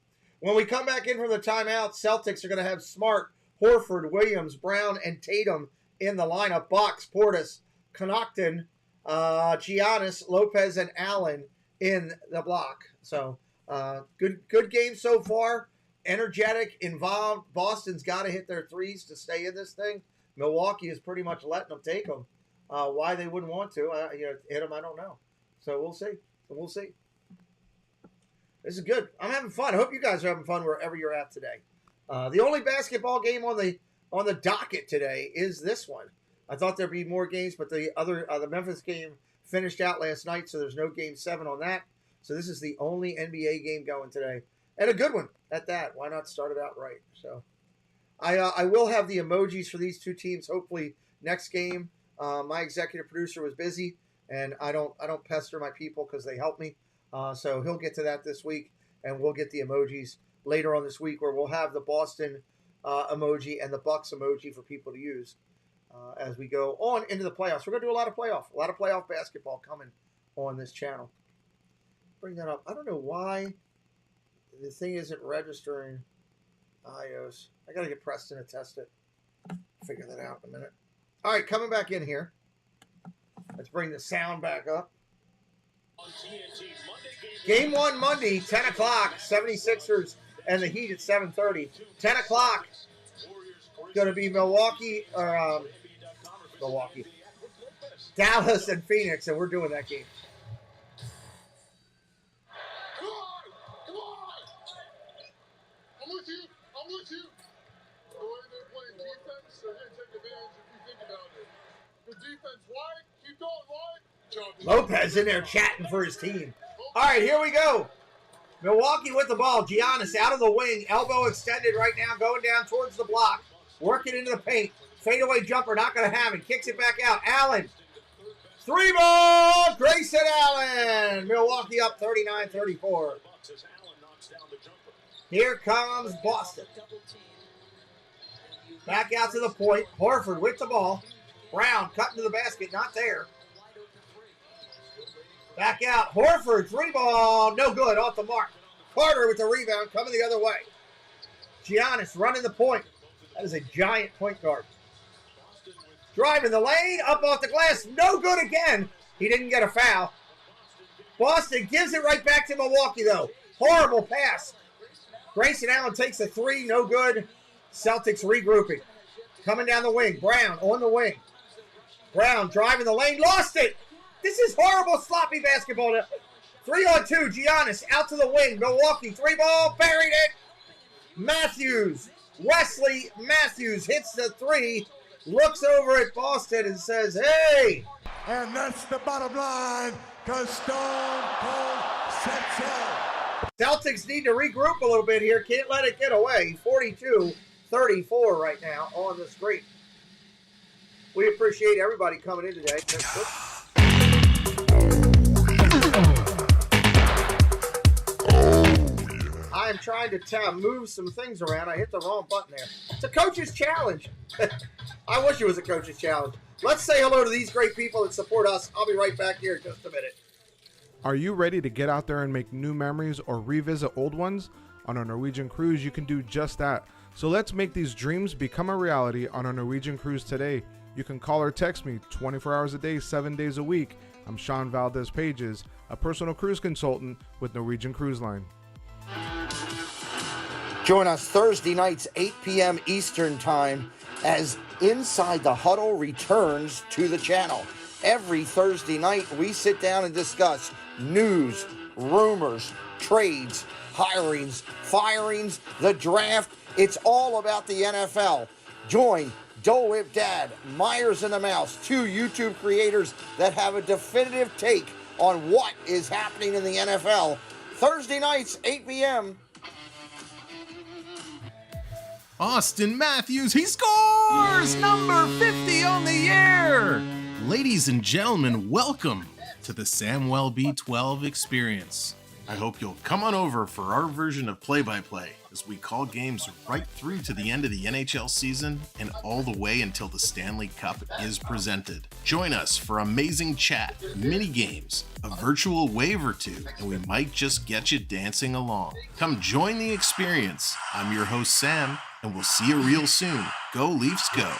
when we come back in from the timeout, Celtics are going to have Smart, Horford, Williams, Brown, and Tatum in the lineup. Box, Portis, Connaughton, Giannis, Lopez, and Allen in the block. So good game so far. Energetic, involved. Boston's got to hit their threes to stay in this thing. Milwaukee is pretty much letting them take them. Why they wouldn't want to, hit them, I don't know. So we'll see. This is good. I'm having fun. I hope you guys are having fun wherever you're at today. The only basketball game on the docket today is this one. I thought there'd be more games, but the Memphis game finished out last night, so there's no Game 7 on that. So this is the only NBA game going today, and a good one at that. Why not start it out right? So I will have the emojis for these two teams hopefully next game. My executive producer was busy, and I don't pester my people because they help me. So he'll get to that this week, and we'll get the emojis later on this week, where we'll have the Boston emoji and the Bucks emoji for people to use as we go on into the playoffs. We're going to do a lot of playoff basketball coming on this channel. Bring that up. I don't know why the thing isn't registering iOS. I got to get Preston to test it. Figure that out in a minute. All right, coming back in here. Let's bring the sound back up. Game 1 Monday, 10 o'clock. 76ers and the Heat at 7:30. 10 o'clock. Going to be Milwaukee or Milwaukee. Dallas and Phoenix, and we're doing that game. Come on! Come on! I'm with you! I'm with you! The way they're playing defense, they're going to take advantage if you think about it. The defense wide, keep going wide. Lopez in there chatting for his team. All right, here we go. Milwaukee with the ball. Giannis out of the wing. Elbow extended right now, going down towards the block. Working into the paint. Fadeaway jumper, not going to have it. Kicks it back out. Allen. 3 ball. Grayson Allen. Milwaukee up 39-34. Here comes Boston. Back out to the point. Horford with the ball. Brown cutting to the basket. Not there. Back out. Horford. 3 ball. No good. Off the mark. Carter with the rebound. Coming the other way. Giannis running the point. That is a giant point guard. Driving the lane. Up off the glass. No good again. He didn't get a foul. Boston gives it right back to Milwaukee, though. Horrible pass. Grayson Allen takes a 3. No good. Celtics regrouping. Coming down the wing. Brown on the wing. Brown driving the lane. Lost it. This is horrible sloppy basketball. 3-on-2. Giannis out to the wing. Milwaukee 3 ball. Buried it. Matthews. Wesley Matthews hits the 3. Looks over at Boston and says, hey. And that's the bottom line, because Stone Cold said so. Celtics need to regroup a little bit here. Can't let it get away. 42-34 right now on the screen. We appreciate everybody coming in today. I am trying to move some things around. I hit the wrong button there. It's a coach's challenge. I wish it was a coach's challenge. Let's say hello to these great people that support us. I'll be right back here in just a minute. Are you ready to get out there and make new memories or revisit old ones? On a Norwegian cruise, you can do just that. So let's make these dreams become a reality on a Norwegian cruise today. You can call or text me 24 hours a day, 7 days a week. I'm Sean Valdez Pages, a personal cruise consultant with Norwegian Cruise Line. Join us Thursday nights, 8 p.m. Eastern Time, as Inside the Huddle returns to the channel. Every Thursday night, we sit down and discuss news, rumors, trades, hirings, firings, the draft. It's all about the NFL. Join Dole Whip Dad, Myers and the Mouse, 2 YouTube creators that have a definitive take on what is happening in the NFL. Thursday nights, 8 p.m. Austin Matthews, he scores! Number 50 on the year! Ladies and gentlemen, welcome to the Samwell B12 experience. I hope you'll come on over for our version of play-by-play as we call games right through to the end of the NHL season and all the way until the Stanley Cup is presented. Join us for amazing chat, mini games, a virtual wave or two, and we might just get you dancing along. Come join the experience. I'm your host, Sam, and we'll see you real soon. Go Leafs, go.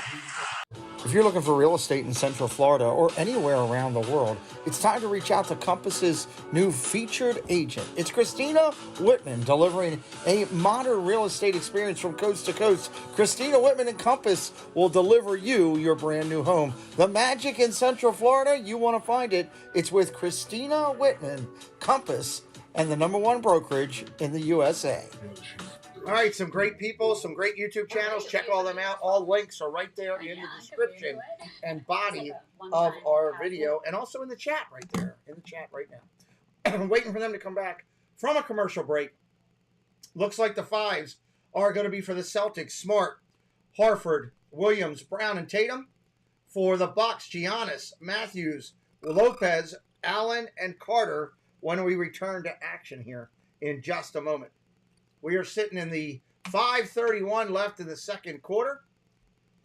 If you're looking for real estate in Central Florida or anywhere around the world, it's time to reach out to Compass's new featured agent. It's Christina Whitman, delivering a modern real estate experience from coast to coast. Christina Whitman and Compass will deliver you your brand new home. The magic in Central Florida, you want to find it. It's with Christina Whitman, Compass, and the #1 brokerage in the USA. All right, some great people, some great YouTube channels. Check all them out. All links are right there in the description and body of our video, and also in the chat right there, in the chat right now. I'm waiting for them to come back from a commercial break. Looks like the 5s are going to be for the Celtics. Smart, Horford, Williams, Brown, and Tatum. For the Bucks, Giannis, Matthews, Lopez, Allen, and Carter when we return to action here in just a moment. We are sitting in the 5:31 left in the second quarter.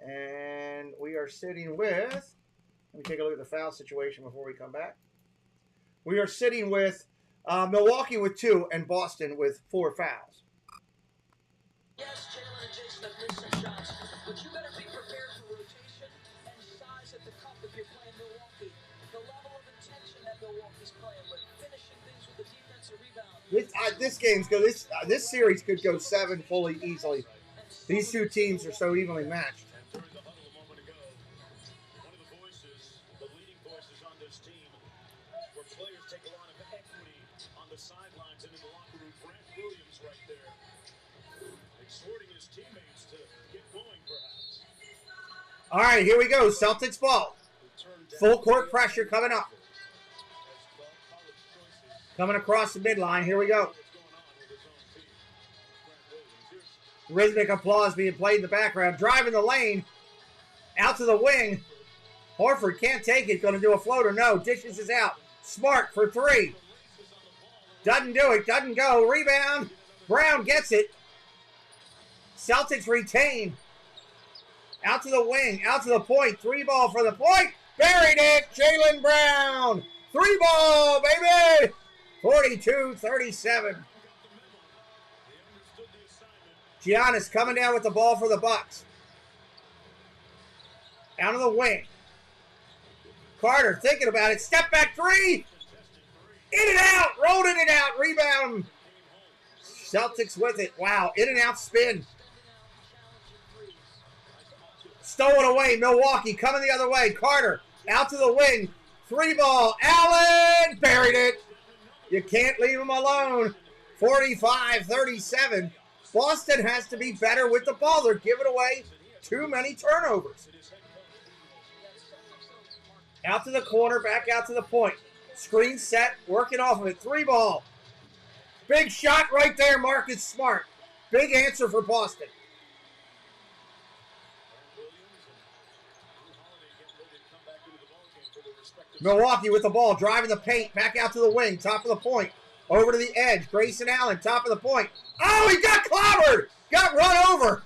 And we are sitting with, let me take a look at the foul situation before we come back. We are sitting with Milwaukee with 2 and Boston with 4 fouls. Yes, Jalen and Jason have missed some shots, but you better be prepared for rotation and size at the cup if you're playing Milwaukee. The level of intention that Milwaukee's playing with, finishing things with the defensive rebound. This series could go 7 fully easily. These two teams are so evenly matched. All right, here we go. Celtics ball. Full court pressure coming up. Coming across the midline. Here we go. Rhythmic applause being played in the background. Driving the lane. Out to the wing. Horford can't take it. Going to do a floater. No. Dishes is out. Smart for three. Doesn't do it. Doesn't go. Rebound. Brown gets it. Celtics retain. Out to the wing. Out to the point. Three ball for the point. Buried it. Jaylen Brown. Three ball, baby. 42-37. Giannis coming down with the ball for the Bucks. Out of the wing. Carter thinking about it. Step back three. In and out. Rolled in and out. Rebound. Celtics with it. Wow. In and out spin. Stolen away. Milwaukee coming the other way. Carter out to the wing. Three ball. Allen buried it. You can't leave him alone. 45-37. Boston has to be better with the ball. They're giving away too many turnovers. Out to the corner. Back out to the point. Screen set. Working off of it. Three ball. Big shot right there. Marcus Smart. Big answer for Boston. Milwaukee with the ball, driving the paint, back out to the wing, top of the point, over to the edge. Grayson Allen, top of the point. Oh, he got clobbered! Got run over.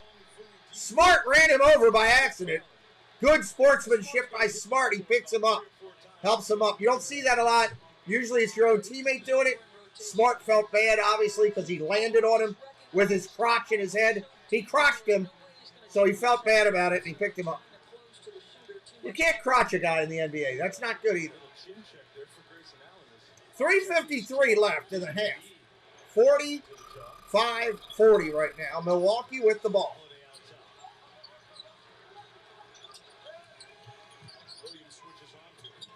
Smart ran him over by accident. Good sportsmanship by Smart. He picks him up, helps him up. You don't see that a lot. Usually it's your own teammate doing it. Smart felt bad, obviously, because he landed on him with his crotch in his head. He crotched him, so he felt bad about it, and he picked him up. You can't crotch a guy in the NBA. That's not good either. 3:53 left in the half. 45-40 right now. Milwaukee with the ball.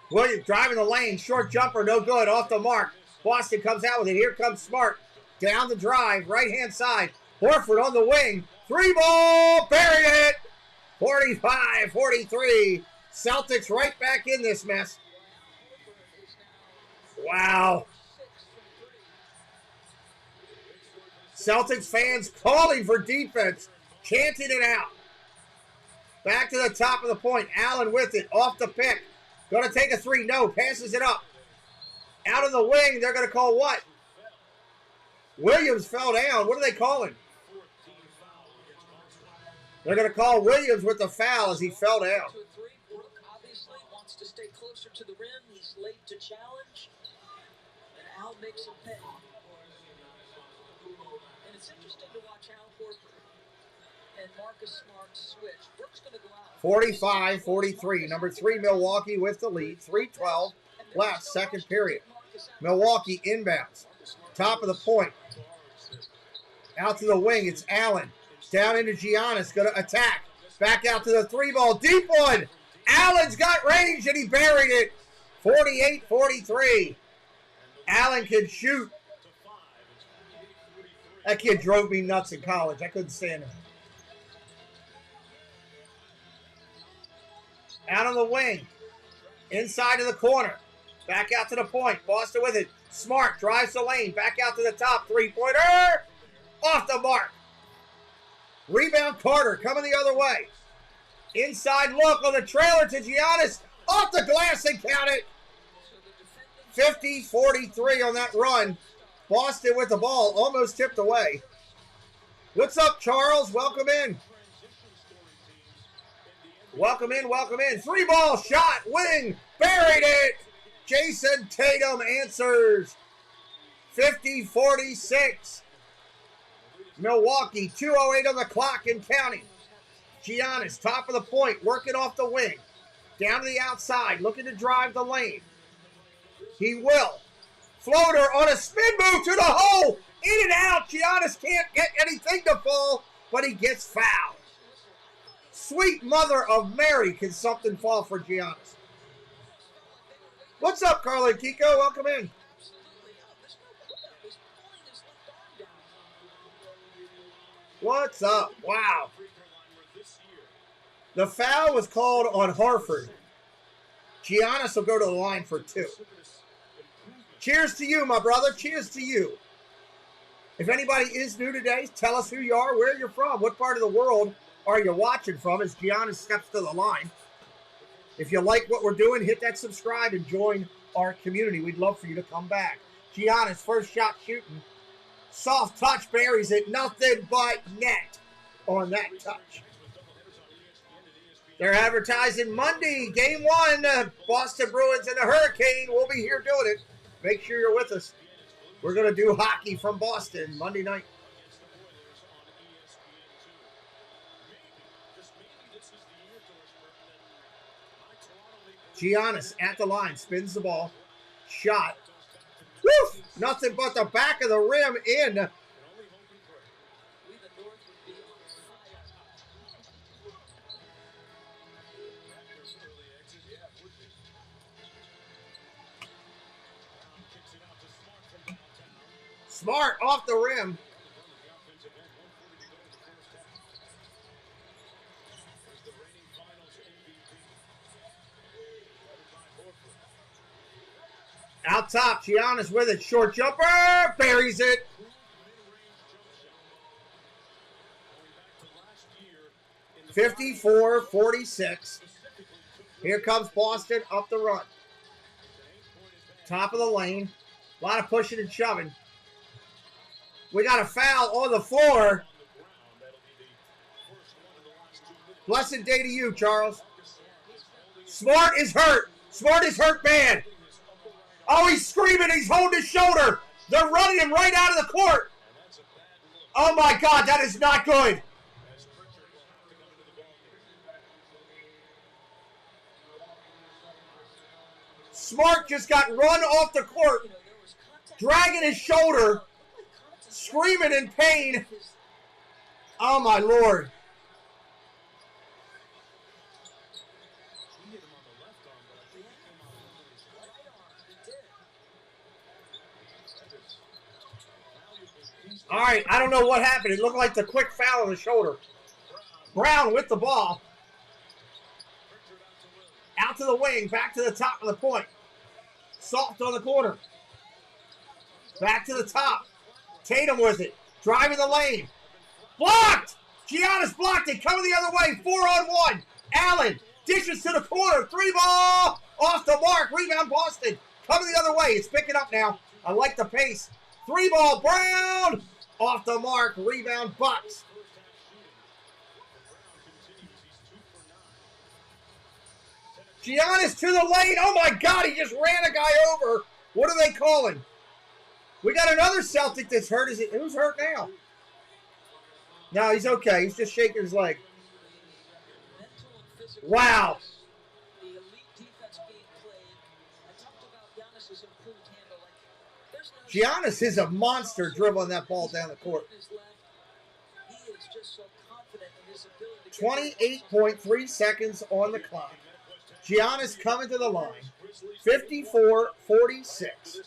Williams driving the lane. Short jumper, no good. Off the mark. Boston comes out with it. Here comes Smart. Down the drive. Right-hand side. Horford on the wing. Three ball. Buried it. 45-43. Celtics right back in this mess. Wow. Celtics fans calling for defense, chanting it out. Back to the top of the point. Allen with it, off the pick. Going to take a three. No, passes it up. Out of the wing, they're going to call what? Williams fell down. What are they calling? They're going to call Williams with the foul as he fell down. To stay closer to the rim, he's late to challenge, and Al makes him pay. And it's interesting to watch Al Horford and Marcus Smart switch. Brooks going to go out. 45-43. Number 3, Milwaukee with the lead. 3:12 left, second period. Milwaukee inbounds. Top of the point. Out to the wing, it's Allen. Down into Giannis, going to attack. Back out to the three ball. Deep one. Allen's got range and he buried it. 48-43. Allen can shoot. That kid drove me nuts in college. I couldn't stand him. Out on the wing. Inside of the corner. Back out to the point. Boston with it. Smart drives the lane. Back out to the top. Three-pointer. Off the mark. Rebound Carter coming the other way. Inside look on the trailer to Giannis. Off the glass and count it. 50-43 on that run. Boston with the ball. Almost tipped away. What's up, Charles? Welcome in. Welcome in, welcome in. Three ball shot. Wing. Buried it. Jason Tatum answers. 50-46. Milwaukee. 2:08 on the clock and counting. Giannis, top of the point, working off the wing. Down to the outside, looking to drive the lane. He will. Floater on a spin move to the hole. In and out. Giannis can't get anything to fall, but he gets fouled. Sweet mother of Mary, can something fall for Giannis? What's up, Carla and Kiko? Welcome in. What's up? Wow. The foul was called on Harford. Giannis will go to the line for 2. Cheers to you, my brother. Cheers to you. If anybody is new today, tell us who you are, where you're from, what part of the world are you watching from as Giannis steps to the line. If you like what we're doing, hit that subscribe and join our community. We'd love for you to come back. Giannis, first shot shooting. Soft touch, buries it. Nothing but net on that touch. They're advertising Monday, Game 1, Boston Bruins and the Hurricane. We'll be here doing it. Make sure you're with us. We're going to do hockey from Boston Monday night. Giannis at the line, spins the ball. Shot. Woo! Nothing but the back of the rim in. Smart off the rim. Out top, Giannis with it. Short jumper. Buries it. (54-46). Here comes Boston up the run. Top of the lane. A lot of pushing and shoving. We got a foul on the floor. Blessed day to you, Charles. Smart is hurt. Smart is hurt bad. Oh, he's screaming. He's holding his shoulder. They're running him right out of the court. Oh, my God. That is not good. Smart just got run off the court. Dragging his shoulder. Screaming in pain. Oh, my Lord. All right, I don't know what happened. It looked like the quick foul on the shoulder. Brown with the ball. Out to the wing, back to the top of the point. Soft on the corner. Back to the top. Tatum with it. Driving the lane. Blocked! Giannis blocked it. Coming the other way. 4-on-1. Allen dishes to the corner. 3-ball. Off the mark. Rebound Boston. Coming the other way. It's picking up now. I like the pace. 3-ball. Brown. Off the mark. Rebound Bucks. Giannis to the lane. Oh, my God. He just ran a guy over. What are they calling? We got another Celtic that's hurt. Who's hurt now? No, he's okay. He's just shaking his leg. Wow. Giannis is a monster dribbling that ball down the court. 28.3 seconds on the clock. Giannis coming to the line. 54-46.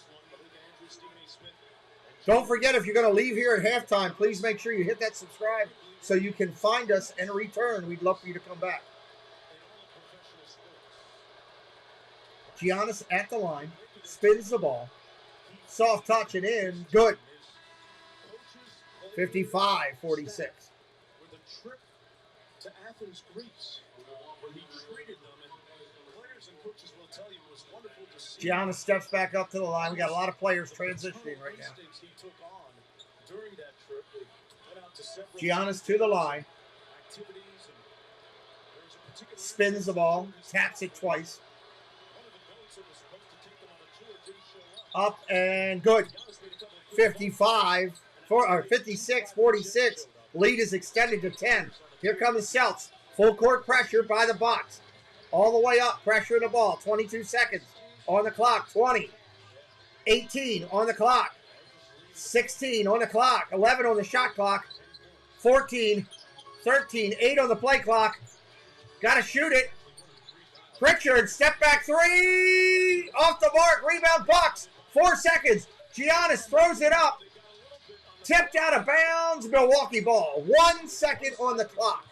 Don't forget, if you're going to leave here at halftime, please make sure you hit that subscribe so you can find us and return. We'd love for you to come back. Giannis at the line. Spins the ball. Soft touch and in. Good. 55-46. With a trip to Athens, Greece, where he treated them, and players and coaches will tell you it was wonderful to see. Giannis steps back up to the line. We got a lot of players transitioning right now. Giannis to the line. Spins the ball. Taps it twice. Up and good. 56-46. Lead is extended to 10. Here come the Celts. Full court pressure by the Bucks. All the way up. Pressure in the ball. 22 seconds on the clock. 20. 18 on the clock. 16 on the clock. 11 on the shot clock. 14. 13. 8 on the play clock. Got to shoot it. Pritchard, step back three. Off the mark. Rebound Bucks. 4 seconds. Giannis throws it up. Tipped out of bounds. Milwaukee ball. 1 second on the clock.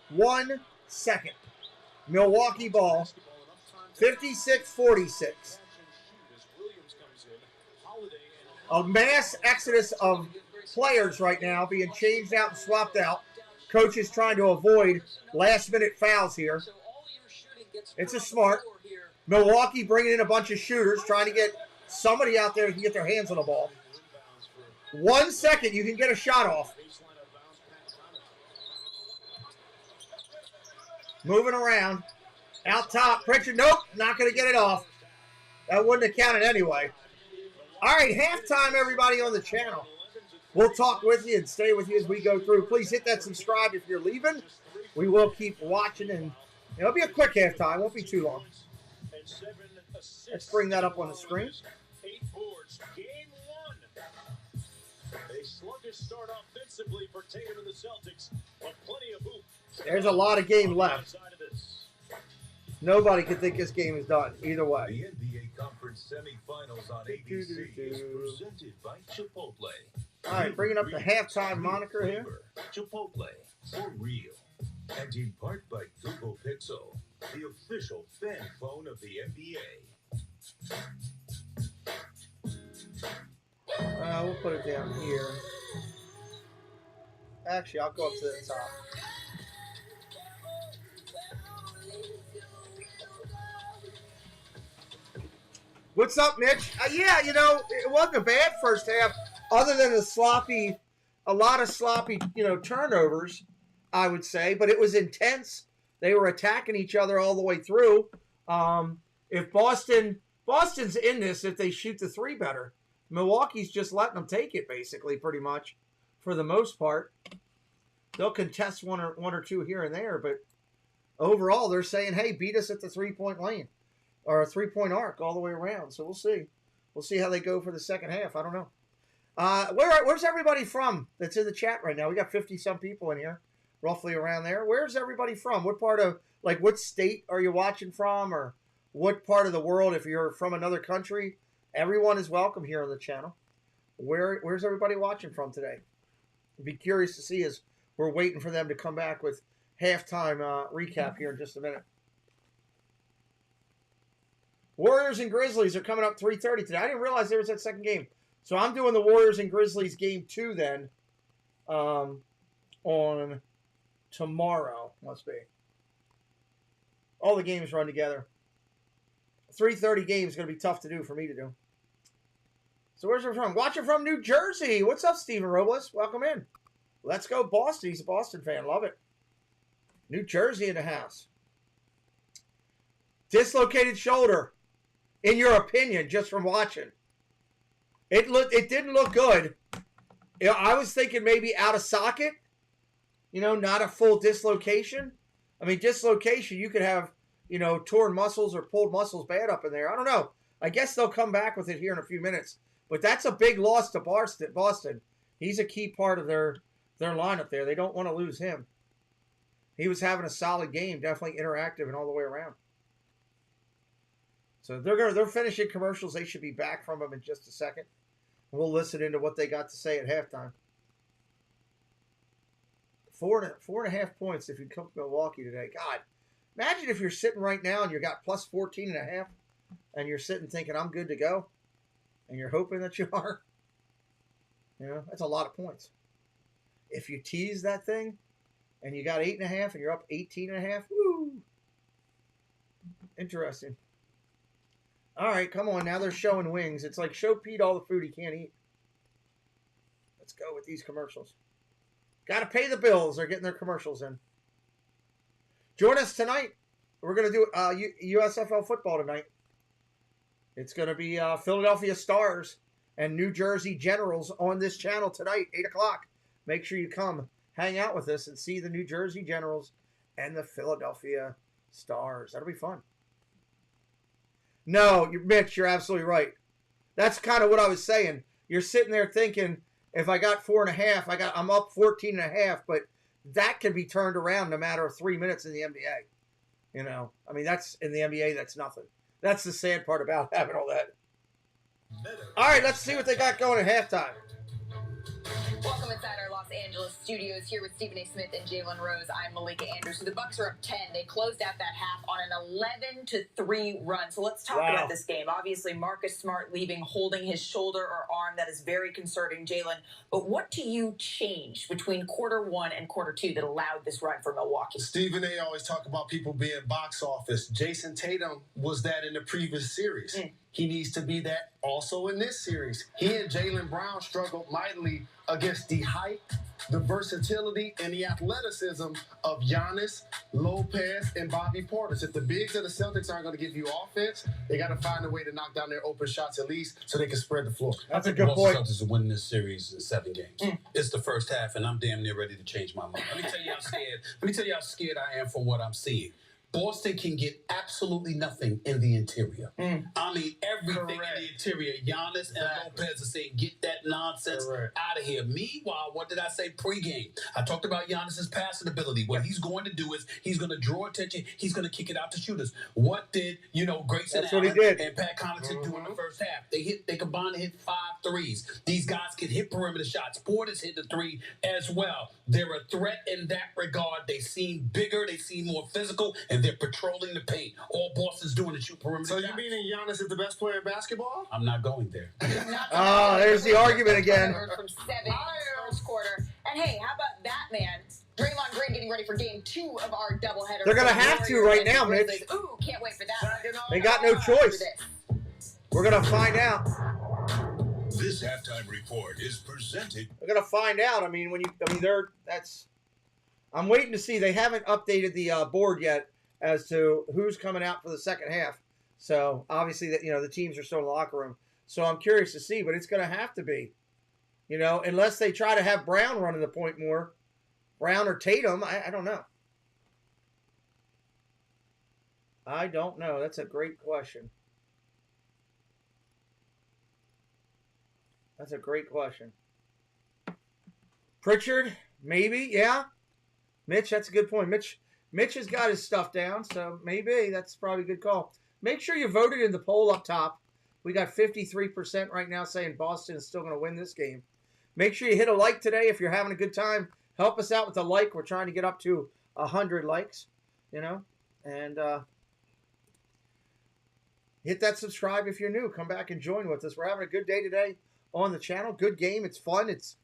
1 second. Milwaukee ball, 56-46. A mass exodus of players right now being changed out and swapped out. Coaches trying to avoid last-minute fouls here. It's a smart. Milwaukee bringing in a bunch of shooters, trying to get somebody out there who can get their hands on the ball. 1 second, you can get a shot off. Moving around. Out top, Pritchard, nope, not going to get it off. That wouldn't have counted anyway. All right, halftime, everybody on the channel. We'll talk with you and stay with you as we go through. Please hit that subscribe if you're leaving. We will keep watching, and it'll be a quick halftime. It won't be too long. Let's bring that up on the screen. 8 boards, game 1. A sluggish start offensively for Tatum and the Celtics, but plenty of hoop. There's a lot of game left. Nobody could think this game is done, either way. The NBA Conference semifinals on ABC is presented by Chipotle. All right, bringing up the halftime moniker here. Chipotle, for real. And in part by Google Pixel, the official fan phone of the NBA. We'll put it down here. Actually, I'll go up to the top. What's up, Mitch? Yeah, you know, it wasn't a bad first half, other than a lot of sloppy, turnovers, I would say. But it was intense. They were attacking each other all the way through. If Boston's in this, if they shoot the three better, Milwaukee's just letting them take it, basically, pretty much, for the most part. They'll contest one or two here and there, but overall, they're saying, hey, beat us at the three-point lane. Or a three-point arc all the way around. So we'll see. We'll see how they go for the second half. I don't know. Where's everybody from that's in the chat right now? We got 50-some people in here, roughly around there. Where's everybody from? What part of, what state are you watching from? Or what part of the world, if you're from another country? Everyone is welcome here on the channel. Where's everybody watching from today? I'd be curious to see as we're waiting for them to come back with halftime recap here in just a minute. Warriors and Grizzlies are coming up 3:30 today. I didn't realize there was that second game. So I'm doing the Warriors and Grizzlies game 2 then on tomorrow, must be. All the games run together. 3:30 game is going to be tough to do for me to do. So where's it from? Watching from New Jersey. What's up, Steven Robles? Welcome in. Let's go Boston. He's a Boston fan. Love it. New Jersey in the house. Dislocated shoulder. In your opinion, just from watching. It didn't look good. I was thinking maybe out of socket. Not a full dislocation. I mean, dislocation, you could have, torn muscles or pulled muscles bad up in there. I don't know. I guess they'll come back with it here in a few minutes. But that's a big loss to Boston. He's a key part of their lineup there. They don't want to lose him. He was having a solid game, definitely interactive and all the way around. So they're finishing commercials. They should be back from them in just a second. We'll listen into what they got to say at halftime. 4.5 points if you took Milwaukee today. God, imagine if you're sitting right now and you got plus 14.5, and you're sitting thinking I'm good to go, and you're hoping that you are. That's a lot of points. If you tease that thing, and you got 8.5, and you're up 18.5, woo! Interesting. All right, come on. Now they're showing wings. It's like show Pete all the food he can't eat. Let's go with these commercials. Got to pay the bills. They're getting their commercials in. Join us tonight. We're going to do USFL football tonight. It's going to be Philadelphia Stars and New Jersey Generals on this channel tonight, 8 o'clock. Make sure you come hang out with us and see the New Jersey Generals and the Philadelphia Stars. That'll be fun. No, Mitch, you're absolutely right. That's kind of what I was saying. You're sitting there thinking, if I got 4.5, I'm up 14.5, but that can be turned around in a matter of 3 minutes in the NBA. I mean, that's in the NBA, that's nothing. That's the sad part about having all that. All right, let's see what they got going at halftime. Welcome inside our Los Angeles studios here with Stephen A. Smith and Jalen Rose. I'm Malika Andrews. So the Bucks are up 10. They closed out that half on an 11-3 run. So let's talk about this game. Obviously, Marcus Smart leaving, holding his shoulder or arm. That is very concerning, Jalen. But what do you change between quarter one and quarter two that allowed this run for Milwaukee? Stephen A. always talk about people being box office. Jason Tatum was that in the previous series. He needs to be that also in this series. He and Jaylen Brown struggled mightily against the height, the versatility, and the athleticism of Giannis, Lopez, and Bobby Portis. If the bigs of the Celtics aren't going to give you offense, they got to find a way to knock down their open shots at least so they can spread the floor. That's a good point. The Celtics are winning this series in 7 games. It's the first half, and I'm damn near ready to change my mind. Let me tell you how scared. Let me tell you how scared I am for what I'm seeing. Boston can get absolutely nothing in the interior. I mean, everything in the interior. Giannis and Lopez are saying, get that nonsense out of here. Meanwhile, what did I say pregame? I talked about Giannis's passing ability. What he's going to do is he's going to draw attention. He's going to kick it out to shooters. What did, Grayson Allen and Pat Connaughton do in the first half? They combined to hit 5 threes. These guys can hit perimeter shots. Portis hit the 3 as well. They're a threat in that regard. They seem bigger. They seem more physical. And they're patrolling the paint. All Boston's doing is shoot perimeter shots. So you meaning Giannis is the best player in basketball? I'm not going there. Oh, there's the argument again. From 7 in the first quarter. And hey, how about that, man? Draymond Green getting ready for game 2 of our doubleheader. They're going to have to right now, Mitch. Ooh, can't wait for that. They got no choice. We're going to find out. This halftime report is presented. We're going to find out. I'm waiting to see. They haven't updated the board yet as to who's coming out for the second half. So obviously that the teams are still in the locker room. So I'm curious to see, but it's going to have to be, unless they try to have Brown running the point more, Brown or Tatum. I don't know. I don't know. That's a great question. That's a great question. Pritchard, maybe, yeah. Mitch, that's a good point. Mitch has got his stuff down, so maybe that's probably a good call. Make sure you voted in the poll up top. We got 53% right now saying Boston is still going to win this game. Make sure you hit a like today if you're having a good time. Help us out with a like. We're trying to get up to 100 likes, and hit that subscribe if you're new. Come back and join with us. We're having a good day today on the channel. Good game. It's fun. It's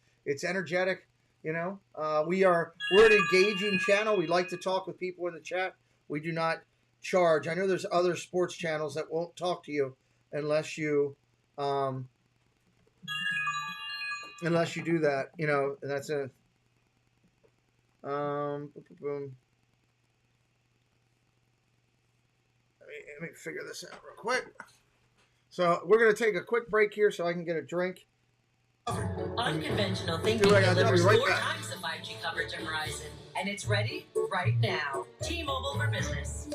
energetic. We're an engaging channel. We like to talk with people in the chat. We do not charge. I know there's other sports channels that won't talk to you unless you do that. And that's a boom. Let me figure this out real quick. So we're gonna take a quick break here so I can get a drink. Unconventional thinking delivers 4 times the 5G coverage of Verizon. And it's ready right now. T-Mobile for Business.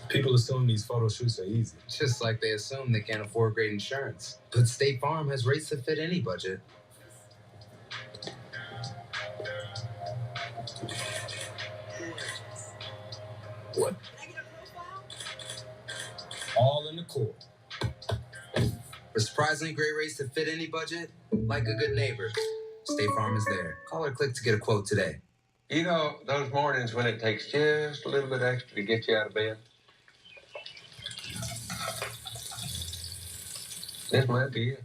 People assume these photo shoots are easy. Just like they assume they can't afford great insurance. But State Farm has rates that fit any budget. What? All in the court. For surprisingly great rates that fit any budget, like a good neighbor, State Farm is there. Call or click to get a quote today. Those mornings when it takes just a little bit extra to get you out of bed? This might be it.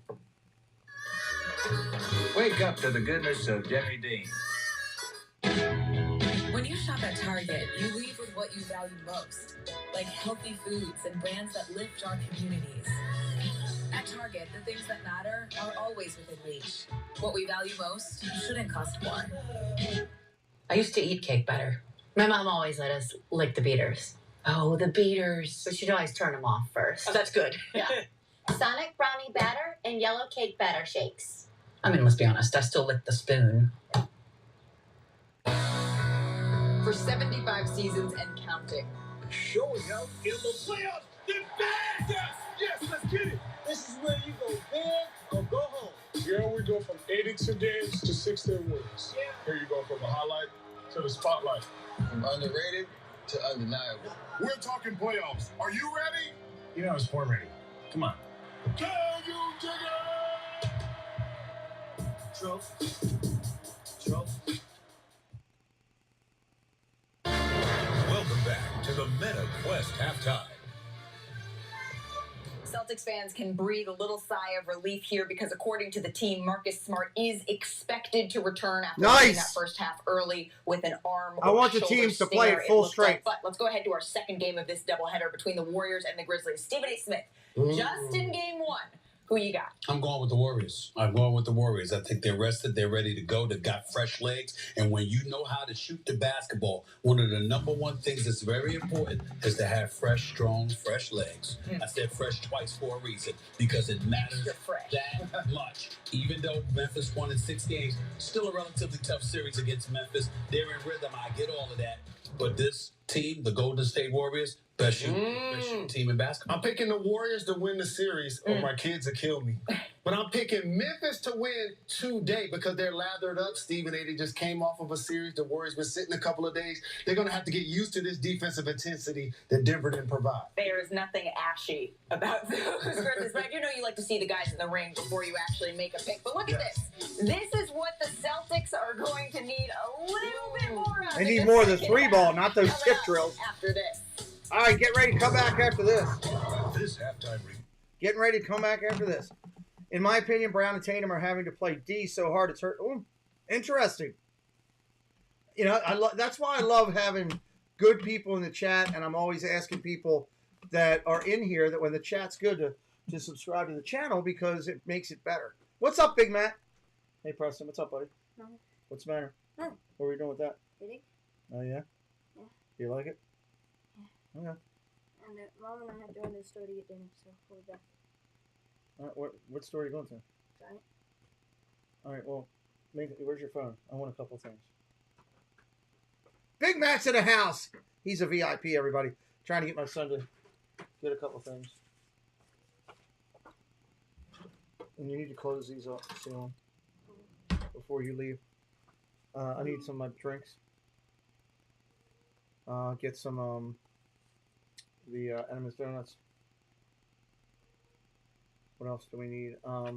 Wake up to the goodness of Jimmy Dean. When you shop at Target, you leave with what you value most, like healthy foods and brands that lift our communities. At Target, the things that matter are always within reach. What we value most shouldn't cost more. I used to eat cake batter. My mom always let us lick the beaters. Oh, the beaters. But she'd always turn them off first. Oh, that's good. Yeah. Sonic brownie batter and yellow cake batter shakes. I mean, let's be honest, I still lick the spoon. For 75 seasons and counting. Showing up in the playoffs. They're back! Yes, let's get it. This is where you go big or go home. Yeah, we go from 82 games to 16 wins. Yeah. Here you go from the highlight to the spotlight. From underrated to undeniable. We're talking playoffs. Are you ready? I was born ready. Come on. Can you dig it? Trophy. Welcome back to the Meta Quest halftime. Celtics fans can breathe a little sigh of relief here because according to the team, Marcus Smart is expected to return after leaving that first half early with an arm I want the shoulder teams to stinger, play at full strength. But let's go ahead to our second game of this doubleheader between the Warriors and the Grizzlies. Stephen A. Smith, just in game one, who you got? I'm going with the Warriors. I think they're rested. They're ready to go. They've got fresh legs. And when you know how to shoot the basketball, one of the number one things that's very important is to have fresh, strong, fresh legs. I said fresh twice for a reason because it matters that much. Even though Memphis won in 6 games, still a relatively tough series against Memphis. They're in rhythm. I get all of that. But this team, the Golden State Warriors, best shooting team in basketball. I'm picking the Warriors to win the series, or my kids will kill me. But I'm picking Memphis to win today because they're lathered up. Stephen A. They just came off of a series. The Warriors been sitting a couple of days. They're going to have to get used to this defensive intensity that Denver didn't provide. There is nothing ashy about those Grizzlies, but I do know you like to see the guys in the ring before you actually make a pick. But look at this. This is what the Celtics are going to need a little bit more of. They need more of the 3-ball, not those tip drills. After this. All right, get ready to come back after this. This halftime Getting ready to come back after this. In my opinion, Brown and Tatum are having to play D so hard it's hurt. Ooh, interesting. You know, that's why I love having good people in the chat, and I'm always asking people that are in here that when the chat's good to subscribe to the channel because it makes it better. What's up, Big Matt? Hey, Preston, what's up, buddy? No. What's the matter? No. What are we doing with that? Eating? Oh, yeah? Yeah. Do you like it? Yeah. Okay. And Mom and I have to go to the store to get dinner, so we'll be back. All right, what store are you going to? Giant. All right, well, where's your phone? I want a couple things. Big Matt's in the house. He's a VIP, everybody. Trying to get my son to get a couple things. And you need to close these up, seal them, before you leave. I need some of my drinks. Get some the Enemies Donuts. What else do we need? I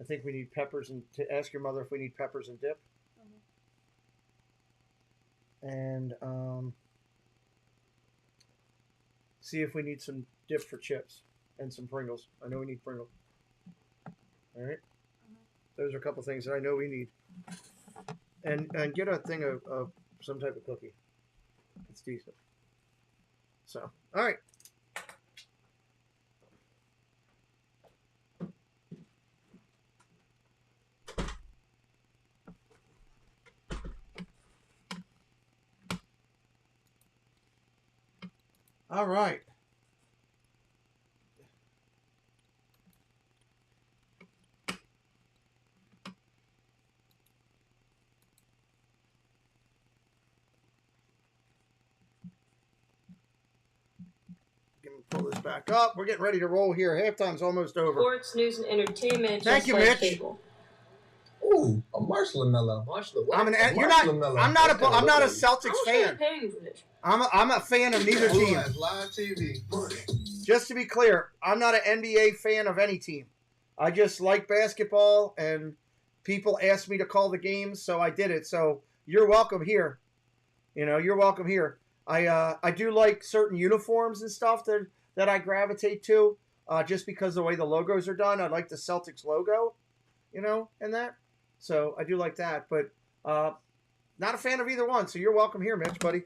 think we need peppers and to ask your mother if we need peppers and dip. And see if we need some dip for chips and some Pringles. I know we need Pringles. All right. Those are a couple things that I know we need. And get a thing of some type of cookie. It's decent. So, all right. All right. Pull this back up. We're getting ready to roll here. Halftime's almost over. Sports, news, and entertainment. Thank you, Mitch. Cable. Ooh, a marshmallow. I'm not a Celtics fan. I'm a fan of neither team. Live TV. Just to be clear, I'm not an NBA fan of any team. I just like basketball, and people asked me to call the games, so I did it. So you're welcome here. You know, you're welcome here. I do like certain uniforms and stuff that I gravitate to, just because of the way the logos are done. I like the Celtics logo, you know, and that. So I do like that, but not a fan of either one. So you're welcome here, Mitch, buddy.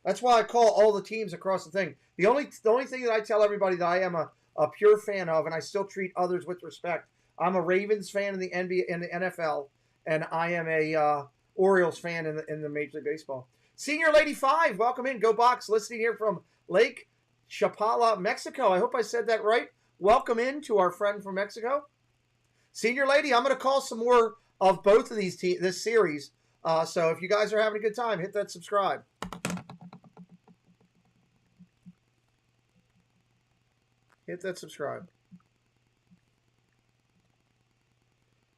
That's why I call all the teams across the thing. The only thing that I tell everybody that I am a pure fan of, and I still treat others with respect. I'm a Ravens fan in the NBA, in the NFL, and I am a Orioles fan in the Major League Baseball. Senior Lady 5, welcome in. Go Box, listening here from Lake Chapala, Mexico. I hope I said that right. Welcome in to our friend from Mexico. Senior Lady, I'm going to call some more of both of these this series. So if you guys are having a good time, hit that subscribe. Hit that subscribe.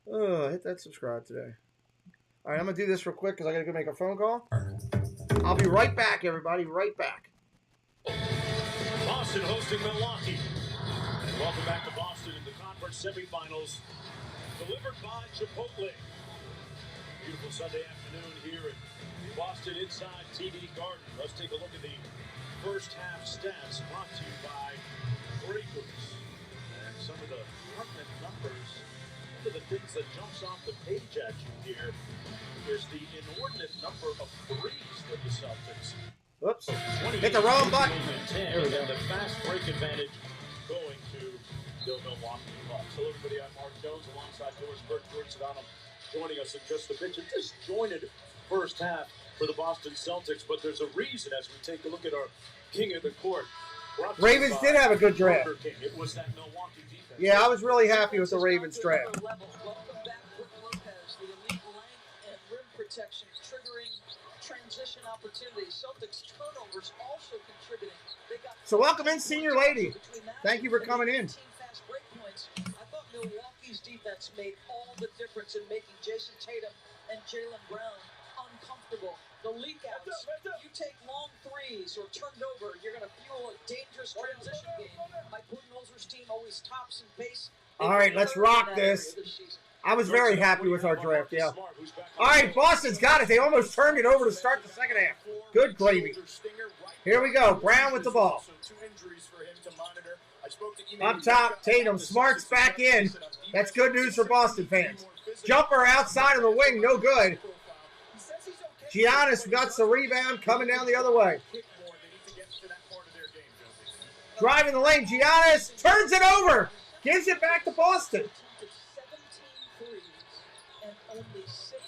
Hit that subscribe today. All right, I'm going to do this real quick because I got to go make a phone call. I'll be right back, everybody. Right back. Boston hosting Milwaukee. Welcome back to Boston in the conference semifinals, delivered by Chipotle. Beautiful Sunday afternoon here at Boston inside TD Garden. Let's take a look at the first half stats brought to you by Breakers. And some of the pertinent numbers, one of the things that jumps off the page at you here is the inordinate number of threes that the Celtics. Whoops. Hit the wrong button. There we go. The fast break advantage going to the Milwaukee Bucks. Hello, everybody. I'm Mark Jones alongside George Burke, George Sedano, joining us in just a bit. A disjointed first half for the Boston Celtics, but there's a reason as we take a look at our king of the court. Ravens did have a good draft. It was that Milwaukee defense. Yeah, I was really happy with the Ravens draft. Welcome back, Brook Lopez, the elite length and rim protection, triggering transition opportunities. Celtics turnovers also contributing. So welcome in, senior lady. Thank you for coming in. Fast break points. I thought Milwaukee's defense made all the difference in making Jason Tatum and Jaylen Brown uncomfortable. The leak outs, you take long threes or turned over, you're going to fuel a dangerous transition game. Mike Budenholzer's team always tops in pace. All right, let's rock this. I was very happy with our draft, yeah. All right, Boston's got it. They almost turned it over to start the second half. Good gravy. Here we go. Brown with the ball. Up top, Tatum. Smart's back in. That's good news for Boston fans. Jumper outside of the wing, no good. Giannis got the rebound coming down the other way. Driving the lane, Giannis turns it over. Gives it back to Boston.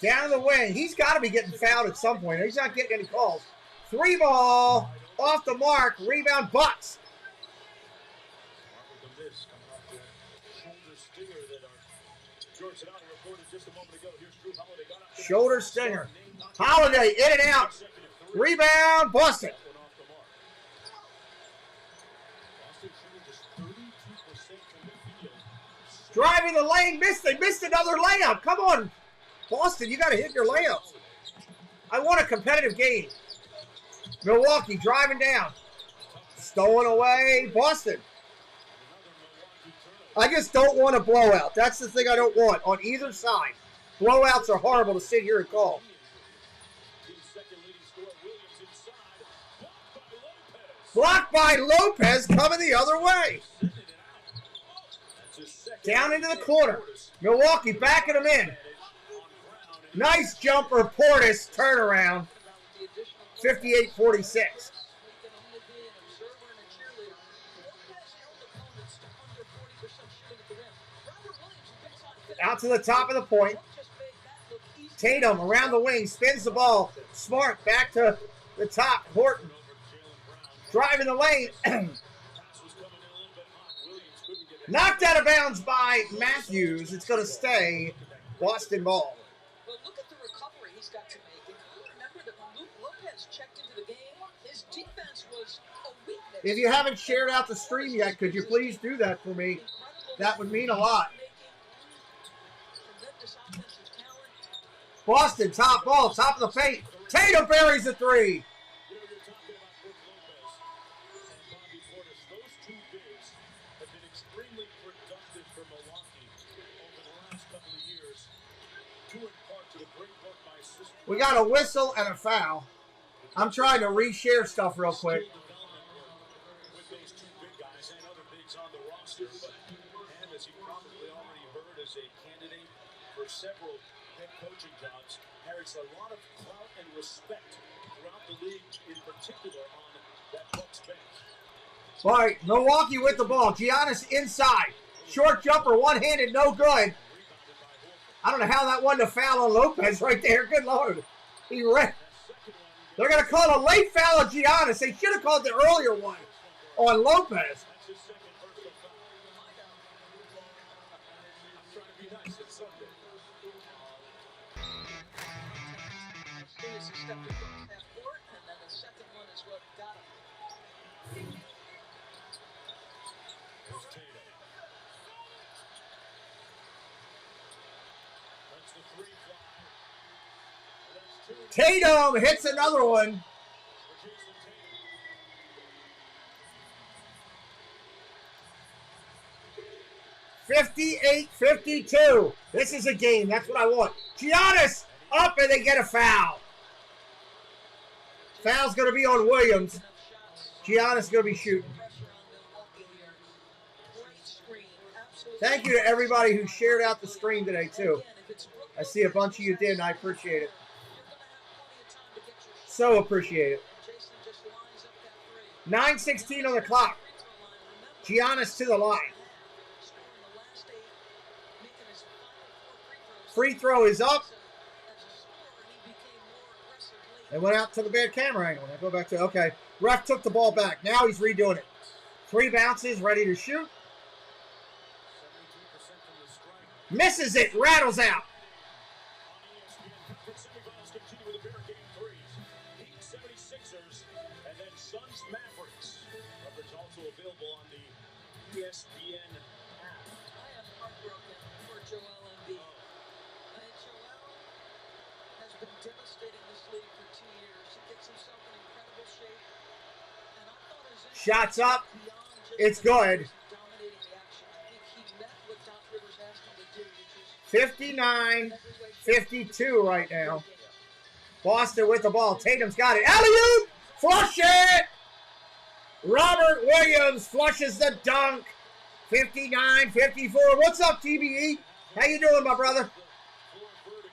Down the wing. He's got to be getting fouled at some point. He's not getting any calls. 3 ball. Off the mark. Rebound Bucks. Shoulder stinger. Holiday in and out. Rebound Boston. Driving the lane. Missed. They missed another layup. Come on, Boston. You got to hit your layups. I want a competitive game. Milwaukee driving down. Stolen away. Boston. I just don't want a blowout. That's the thing I don't want on either side. Blowouts are horrible to sit here and call. Blocked by Lopez coming the other way. Down into the corner. Milwaukee backing them in. Nice jumper. Portis turnaround. 58-46. Out to the top of the point. Tatum around the wing. Spins the ball. Smart back to the top. Horton. Driving the lane. Knocked out of bounds by Matthews. It's going to stay Boston ball. But look at the recovery he's got to make. And remember that when Lopez checked into the game, his defense was a weakness. If you haven't shared out the stream yet, could you please do that for me? That would mean a lot. Boston, top ball, top of the paint. Tatum buries the 3. We got a whistle and a foul. I'm trying to reshare stuff real quick. With those 2 big guys and other bigs on the roster, but and as you probably already heard, as a candidate for several head coaching jobs, carries a lot of clout and respect throughout the league, in particular on that Bucks bench. All right, Milwaukee with the ball. Giannis inside. Short jumper, one-handed, no good. I don't know how that wasn't a foul on Lopez right there. Good Lord. He ran. They're going to call a late foul on Giannis. They should have called the earlier one on Lopez. Tatum hits another one. 58-52. This is a game. That's what I want. Giannis up, and they get a foul. Foul's going to be on Williams. Giannis going to be shooting. Thank you to everybody who shared out the stream today, too. I see a bunch of you did, and I appreciate it. So appreciate it. 9:16 on the clock. Giannis to the line. Free throw is up. They went out to the bad camera angle. I go back to, okay. Ref took the ball back. Now he's redoing it. 3 bounces, ready to shoot. Misses it, rattles out. And then Suns Mavericks. Coverage also available on the ESPN app. I am heartbroken for Joel Embiid. Joel has been devastating this league for 2 years. He gets himself in incredible shape. And I thought his Shots up. It's good. dominating the action. I think he met what Doc Rivers asked him to do, which is 59-52 right now. Boston with the ball. Tatum's got it. Alley-oop! Flush it! Robert Williams flushes the dunk. 59-54. What's up, TBE? How you doing, my brother?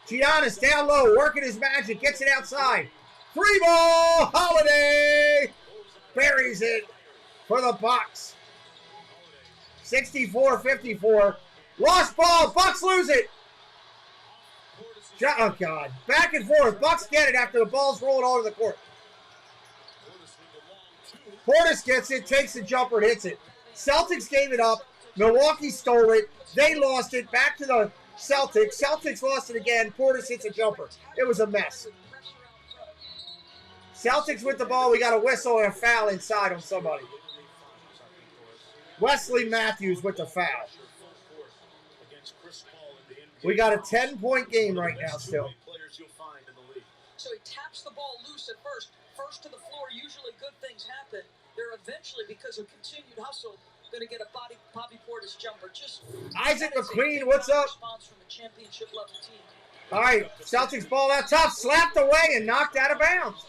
Giannis down low, working his magic. Gets it outside. Free ball! Holiday! Buries it for the Bucks. 64-54. Lost ball. Bucks lose it. Oh, God. Back and forth. Bucks get it after the ball's rolling all over the court. Portis gets it, takes the jumper, and hits it. Celtics gave it up. Milwaukee stole it. They lost it. Back to the Celtics. Celtics lost it again. Portis hits a jumper. It was a mess. Celtics with the ball. We got a whistle and a foul inside on somebody. Wesley Matthews with the foul. We got a 10-point game right now still. So he taps the ball loose at first. First to the floor, usually good things happen. They're eventually, because of continued hustle, going to get a Bobby Portis jumper. Just Isaac McQueen, what's up? Response from a championship level team. All right, Celtics ball out top, slapped away and knocked out of bounds.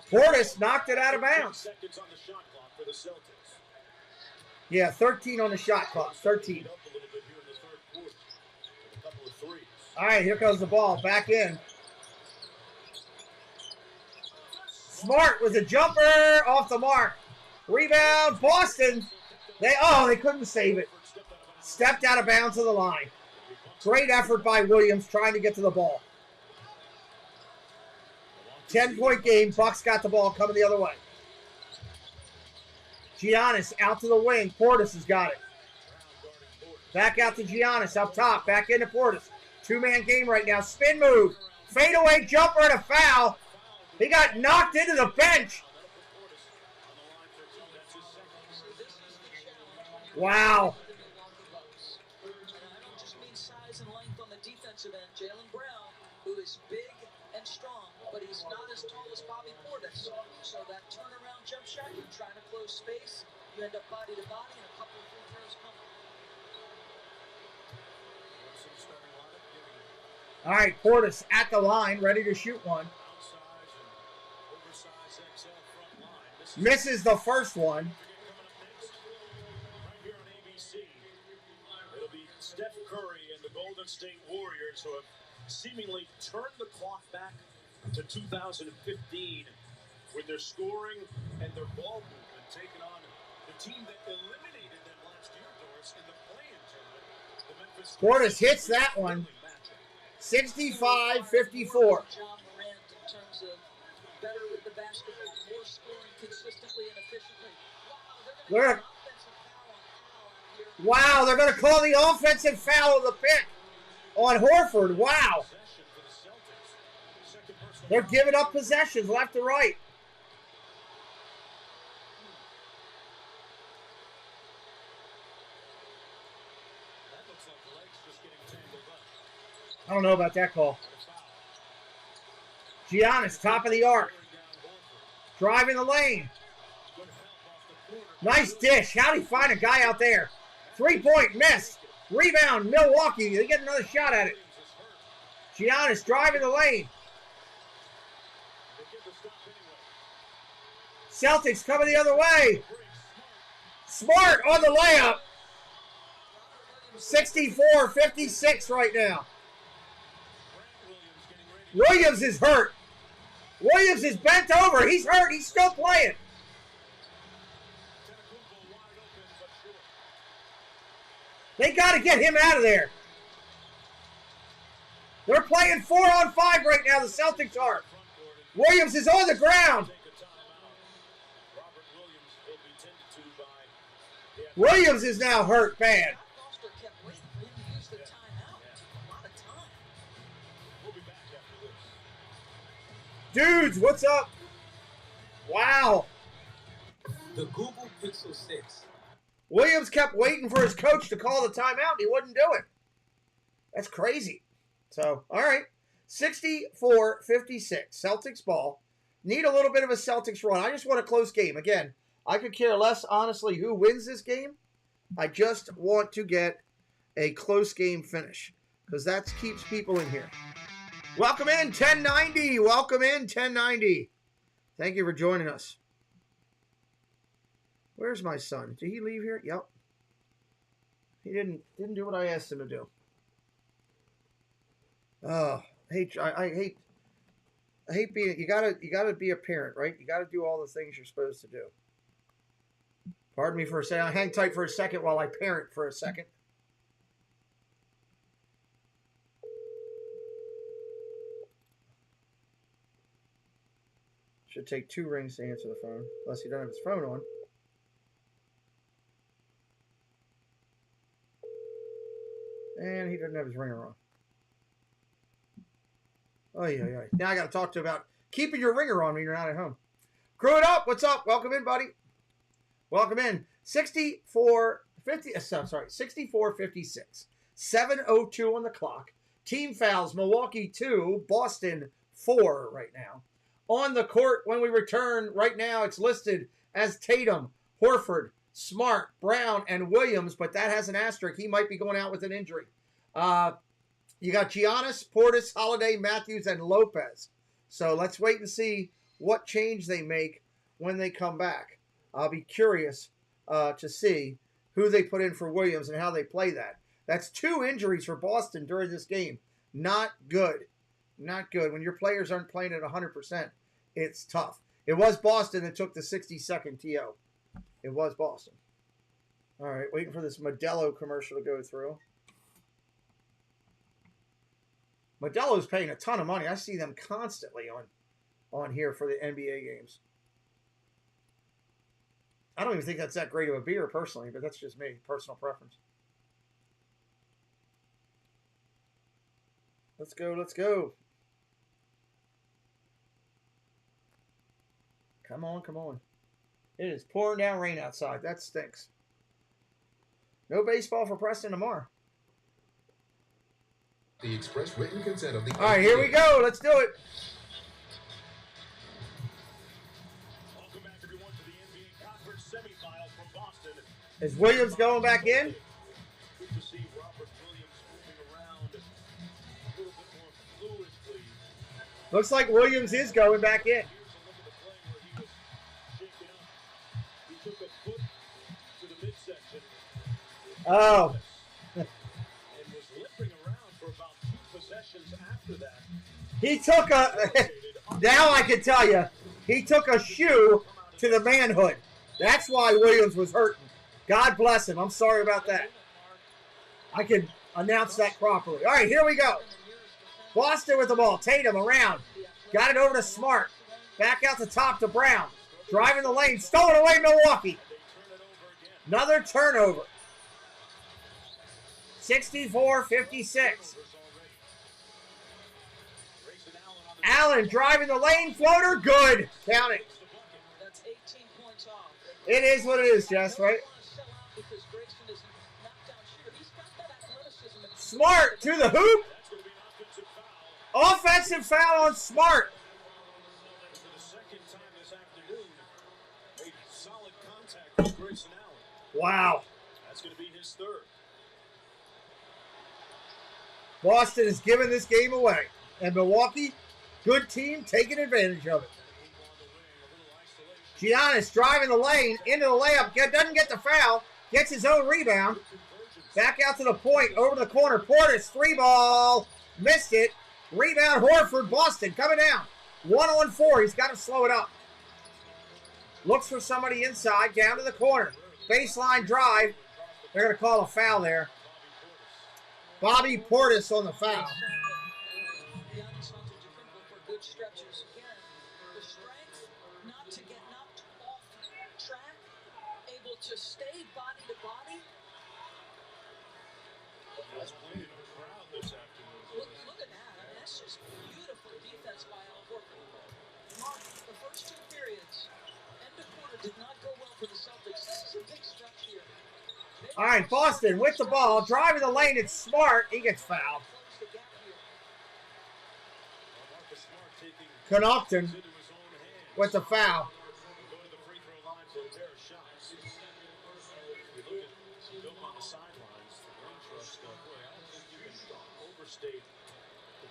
Portis knocked it out of bounds. Yeah, 13 on the shot clock, 13. All right, here comes the ball, back in. Smart with a jumper off the mark. Rebound, Boston. They couldn't save it. Stepped out of bounds to the line. Great effort by Williams trying to get to the ball. 10-point game. Bucks got the ball coming the other way. Giannis out to the wing. Portis has got it. Back out to Giannis up top. Back into Portis. 2-man game right now. Spin move. Fadeaway jumper and a foul. He got knocked into the bench. Wow. And I don't just mean size and length on the defensive end. Jaylen Brown, who is big and strong, but he's not as tall as Bobby Portis. So that turnaround jump shot, you're trying to close space, you end up body to body, and a couple of free throws come. All right, Portis at the line, ready to shoot one. Misses the first one. It'll be Steph Curry and the Golden State Warriors who have seemingly turned the clock back to 2015 with their scoring and their ball movement, taking on the team that eliminated them last year, Doris, in the play-in tournament. The Memphis Portis hits that one. 65-54. John Morant in terms of better with the basketball, more scoring consistently and efficiently. Wow, they're going to call the offensive foul of the pick on Horford. Wow. They're giving up possessions left to right. I don't know about that call. Giannis, top of the arc. Driving the lane. Nice dish. How'd he find a guy out there? 3-point miss. Rebound, Milwaukee. They get another shot at it. Giannis driving the lane. Celtics coming the other way. Smart on the layup. 64-56 right now. Williams is hurt. Williams is bent over. He's hurt. He's still playing. They got to get him out of there. They're playing 4-on-5 right now, the Celtics are. Williams is on the ground. Williams is now hurt bad. Dudes, what's up? Wow. The Google Pixel 6. Williams kept waiting for his coach to call the timeout, and he wouldn't do it. That's crazy. So, all right. 64-56. Celtics ball. Need a little bit of a Celtics run. I just want a close game. Again, I could care less, honestly, who wins this game. I just want to get a close game finish because that keeps people in here. Welcome in, 1090. Welcome in, 1090. Thank you for joining us. Where's my son? Did he leave here? Yep. He didn't do what I asked him to do. Oh, I hate being. You gotta be a parent, right? You gotta do all the things you're supposed to do. Pardon me for a second. I'll hang tight for a second while I parent for a second. Should take 2 rings to answer the phone, unless he doesn't have his phone on. And he doesn't have his ringer on. Oh, yeah. Now I got to talk to him about keeping your ringer on when you're not at home. Crew it up. What's up? Welcome in, buddy. Welcome in. 64-56. 7:02 on the clock. Team fouls. Milwaukee 2, Boston 4 right now. On the court when we return right now, it's listed as Tatum, Horford, Smart, Brown, and Williams, but that has an asterisk. He might be going out with an injury. You got Giannis, Portis, Holiday, Matthews, and Lopez. So let's wait and see what change they make when they come back. I'll be curious to see who they put in for Williams and how they play that. That's 2 injuries for Boston during this game. Not good. Not good. When your players aren't playing at 100%, it's tough. It was Boston that took the 60-second TO. It was Boston. All right, waiting for this Modelo commercial to go through. Modelo's paying a ton of money. I see them constantly on here for the NBA games. I don't even think that's that great of a beer personally, but that's just me, personal preference. Let's go, let's go. Come on, come on. It is pouring down rain outside. That stinks. No baseball for Preston tomorrow. The express written consent of the All right, here we go. Let's do it. Welcome back, everyone, to the NBA Conference semifinals from Boston. Is Williams going back in? Good to see Robert Williams moving around a little bit more fluidly. Looks like Williams is going back in. He took a foot to the midsection. Oh. And was limping around for about 2 possessions after that. He took a, now I can tell you, he took a shoe to the manhood. That's why Williams was hurting. God bless him. I'm sorry about that. I can announce that properly. All right, here we go. Boston with the ball. Tatum around. Got it over to Smart. Back out the top to Brown. Driving the lane. Stolen away, Milwaukee. Another turnover. 64-56. Allen driving the lane. Floater. Good. Count it. It is what it is, Jess, right? Smart to the hoop. Offensive foul on Smart. Wow. That's going to be his third. Boston is giving this game away. And Milwaukee, good team, taking advantage of it. Giannis driving the lane into the layup. Doesn't get the foul. Gets his own rebound. Back out to the point. Over to the corner. Portis, 3-ball. Missed it. Rebound Horford. Boston coming down. 1-on-4. He's got to slow it up. Looks for somebody inside. Down to the corner. Baseline drive. They're going to call a foul there. Bobby Portis on the foul. Giannis hunted defender for good stretches. Again, the strength not to get knocked off track, able to stay body to body. That's plenty of a crowd this afternoon. Look at that. I mean, that's just beautiful defense by Al Horford. Mark, the first 2 periods, end of quarter did not go well for the Celtics. This is a big stretch here. All right, Boston with the ball. Driving the lane. It's Smart. He gets fouled. Connaughton with the foul.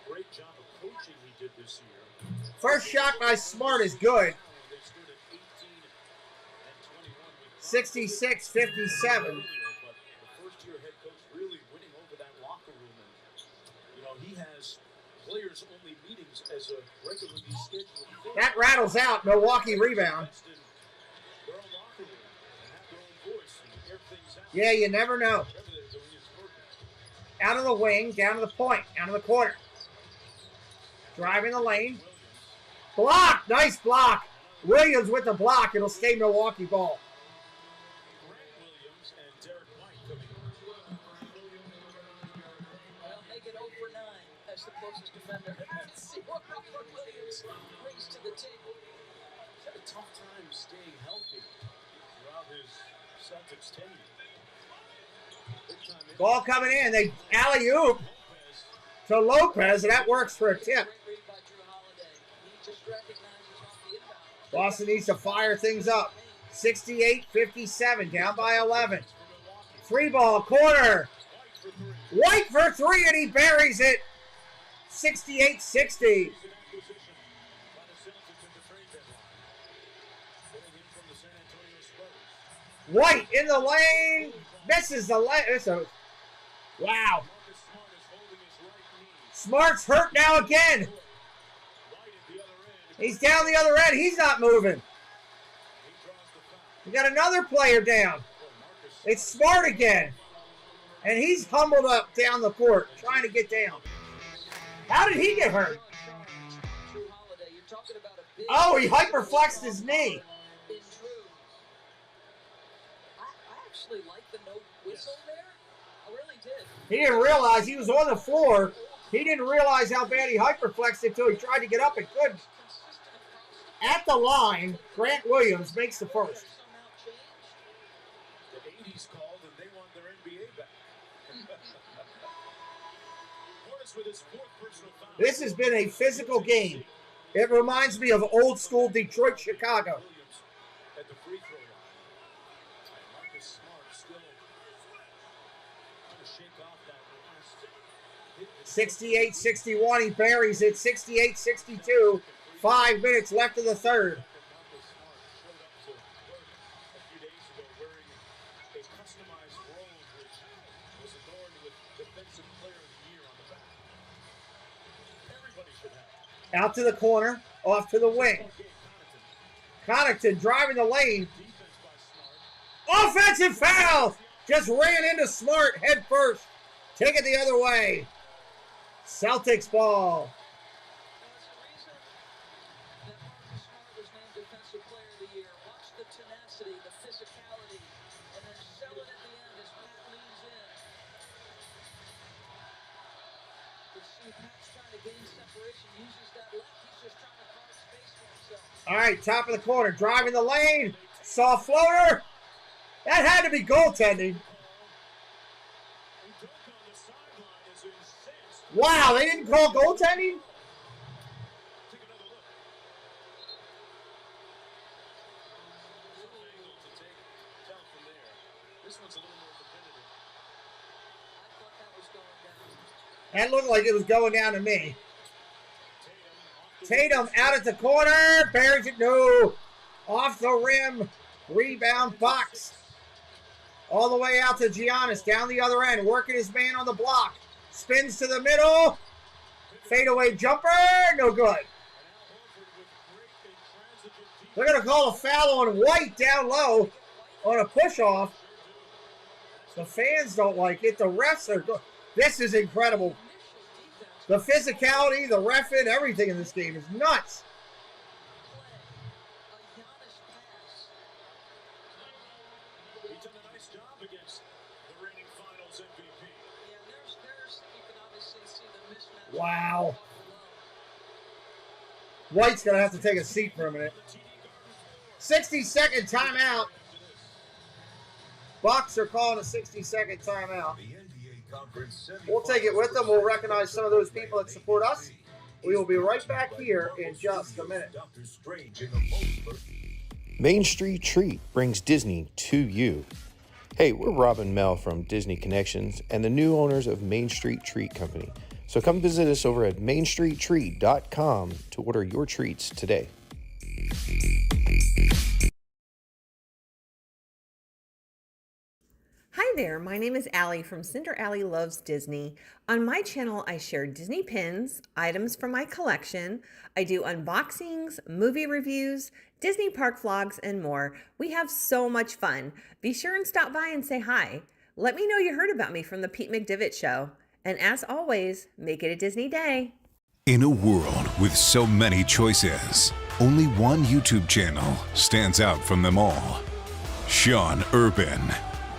Great job of coaching he did this year. First shot by Smart is good. 66-57. But the first-year head coach really winning over that locker room. And, you know, he has players-only meetings as a regularly scheduled thing. That rattles out. Milwaukee rebound. Their own locker room and have their own voice and air things out. Yeah, you never know. Whatever they're doing is working. Out of the wing, down to the point, down to the corner. Driving the lane. Block! Nice block. Williams with the block. It'll stay Milwaukee ball. Williams and Derek White coming in. Well, make it 0 for 9 as the closest defender. Let's see what Robert Williams brings to the table. He's had a tough time staying healthy throughout his Celtics tenure. Ball coming in. They alley-oop to Lopez, and that works for a tip. Boston needs to fire things up. 68-57, down by 11. 3-ball, corner. White for 3, and he buries it. 68-60. White in the lane. Misses the lane. Wow. Smart's hurt now again. He's down the other end. He's not moving. We got another player down. It's Smart again. And he's humbled up down the court, trying to get down. How did he get hurt? Oh, he hyperflexed his knee. I actually like the no whistle there. I really did. He didn't realize he was on the floor. He didn't realize how bad he hyperflexed until he tried to get up and couldn't. At the line, Grant Williams makes the first. The 80s called and they want their NBA back. Portis with his 4th personal foul. This has been a physical game. It reminds me of old school Detroit, Chicago. At the free throw line. Marcus Smart still trying to shake off that last hit. 68-61, he buries it. 68-62. 5 minutes left in the third. Marcus Smart showed up to work a few days ago wearing a customized robe which was adorned with Defensive Player of the Year on the back. Everybody should have it. Out to the corner, off to the wing. Connaughton driving the lane. Offensive foul! Just ran into Smart head first. Take it the other way. Celtics ball. Defensive Player of the Year. Watch the tenacity, the physicality, and then sell it at the end as Pat leans in. You see Pat's trying to gain separation, uses that left. He's just trying to carve space for himself. All right, top of the corner, driving the lane. Soft floater. That had to be goaltending. Wow, they didn't call goaltending? This one's a little more definitive. That looked like it was going down to me. Tatum out at the corner. Buries it. No. Off the rim. Rebound Bucks. All the way out to Giannis. Down the other end. Working his man on the block. Spins to the middle. Fadeaway jumper. No good. They're going to call a foul on White down low on a push-off. The fans don't like it. The refs are good. This is incredible. The physicality, the reffing, everything in this game is nuts. He did a nice job against the reigning Finals MVP. Yeah, you can obviously see the mismatch. Wow. White's going to have to take a seat for a minute. 60-second timeout. Bucks are calling a 60-second timeout. We'll take it with them. We'll recognize some of those people that support us. We will be right back here in just a minute. Main Street Treat brings Disney to you. Hey, we're Rob and Mel from Disney Connections and the new owners of Main Street Treat Company. So come visit us over at mainstreettreat.com to order your treats today. Hi there, my name is Allie from Cinder Allie Loves Disney. On my channel, I share Disney pins, items from my collection. I do unboxings, movie reviews, Disney park vlogs, and more. We have so much fun. Be sure and stop by and say hi. Let me know you heard about me from the Pete McDivitt Show. And as always, make it a Disney day. In a world with so many choices, only one YouTube channel stands out from them all. Sean Urban.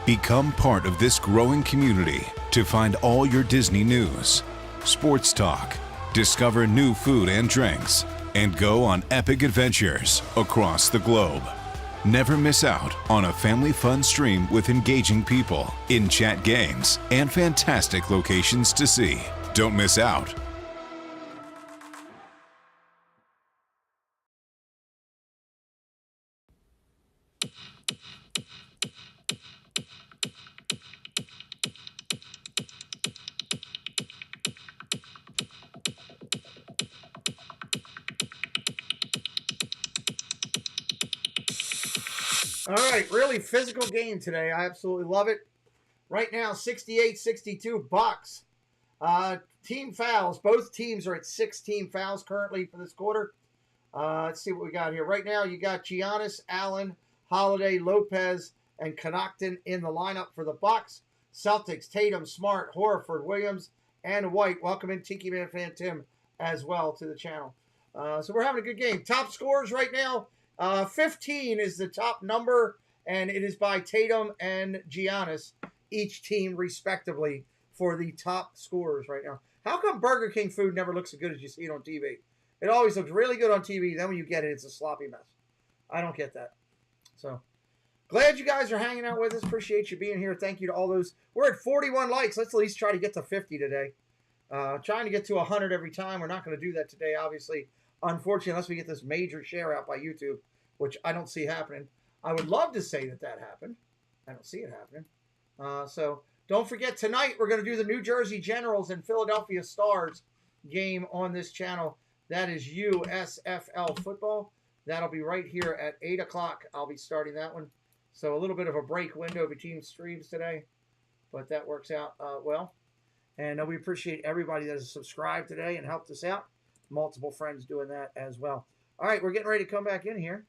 Become part of this growing community to find all your Disney news, sports talk, discover new food and drinks, and go on epic adventures across the globe. Never miss out on a family fun stream with engaging people, in-chat games, and fantastic locations to see. Don't miss out. All right, really physical game today. I absolutely love it. Right now, 68-62 Bucks. Team fouls. Both teams are at 6 team fouls currently for this quarter. Let's see what we got here. Right now, you got Giannis, Allen, Holiday, Lopez, and Connaughton in the lineup for the Bucks. Celtics, Tatum, Smart, Horford, Williams, and White. Welcome in Tiki Man Fan Tim as well to the channel. So we're having a good game. Top scorers right now. 15 is the top number, and it is by Tatum and Giannis, each team respectively, for the top scorers right now. How come Burger King food never looks as good as you see it on TV? It always looks really good on TV. Then when you get it, it's a sloppy mess. I don't get that. So, glad you guys are hanging out with us. Appreciate you being here. Thank you to all those. We're at 41 likes. Let's at least try to get to 50 today. Trying to get to 100 every time. We're not going to do that today, obviously. Unfortunately, unless we get this major share out by YouTube, which I don't see happening. I would love to say that happened. I don't see it happening. So don't forget, tonight we're going to do the New Jersey Generals and Philadelphia Stars game on this channel. That is USFL football. That'll be right here at 8 o'clock. I'll be starting that one. So a little bit of a break window between streams today, but that works out well. And we appreciate everybody that has subscribed today and helped us out. Multiple friends doing that as well. All right, we're getting ready to come back in here.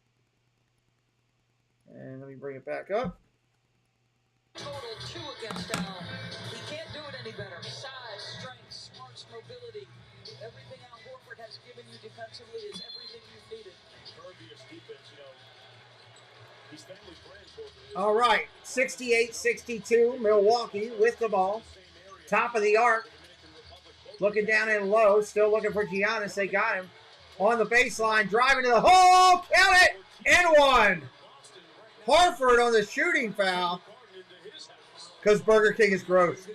And let me bring it back up. Total 2 against Allen. He can't do it any better. Size, strength, smarts, mobility. Everything Al Horford has given you defensively is everything you've needed. Impervious defense, you know. These family friends. All right, 68-62, Milwaukee with the ball. Top of the arc. Looking down in low, still looking for Giannis. They got him. On the baseline, driving to the hole. Count it! And one. Horford on the shooting foul because Burger King is gross.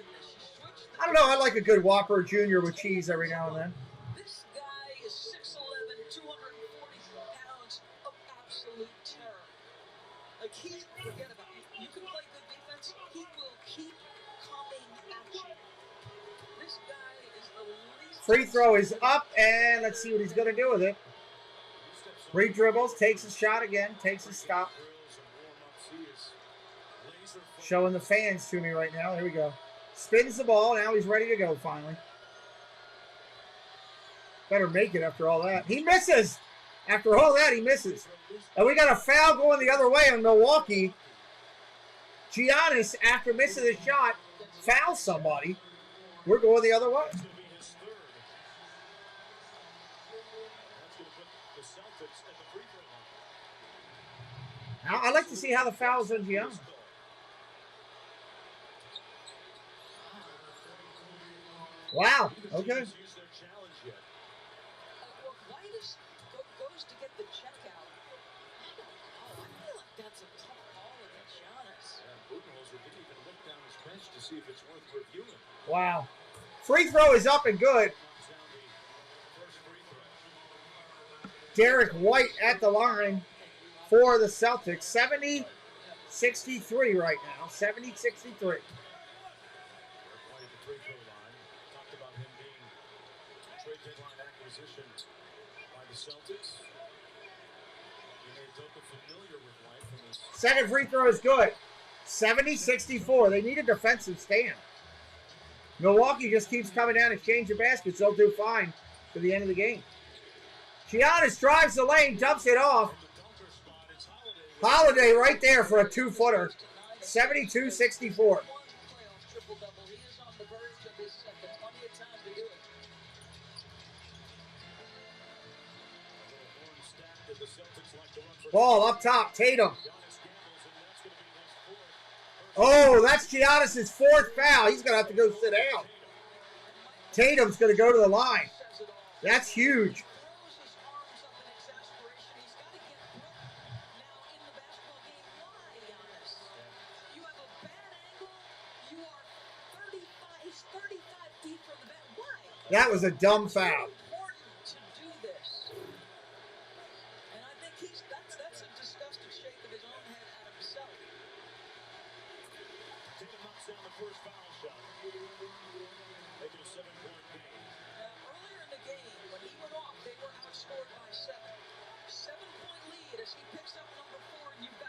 I don't know. I like a good Whopper Jr. with cheese every now and then. This guy is 6'11", 240 pounds of absolute terror. Like, forget about it. You can play good defense, he will keep coming at you. This guy is Free throw is up, and let's see what he's going to do with it. 3 dribbles, takes his shot again, takes his stop. Showing the fans to me right now. There we go. Spins the ball. Now he's ready to go finally. Better make it after all that. He misses. After all that, he misses. And we got a foul going the other way on Milwaukee. Giannis, after missing the shot, fouls somebody. We're going the other way. Now, I'd like to see how the foul's on Giannis. Wow. Okay. Wow. Free throw is up and good. Derek White at the line for the Celtics. 70-63 right now. 70-63. Second free throw is good. 70-64. They need a defensive stand. Milwaukee just keeps coming down and changing baskets. They'll do fine to the end of the game. Giannis drives the lane, dumps it off. Holiday right there for a 2-footer. 72-64. Ball up top, Tatum. Oh, that's Giannis' 4th foul. He's going to have to go sit down. Tatum's going to go to the line. That's huge. That was a dumb foul.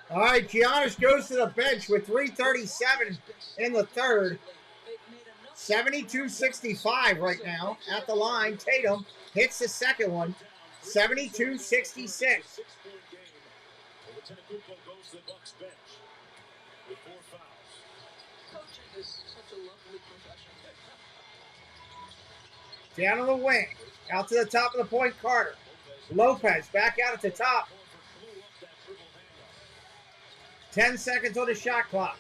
All right, Giannis goes to the bench with 3:37 in the third. 72-65 right now at the line. Tatum hits the second one. 72-66. Down on the wing. Out to the top of the point, Carter. Lopez back out at the top. 10 seconds on the shot clock.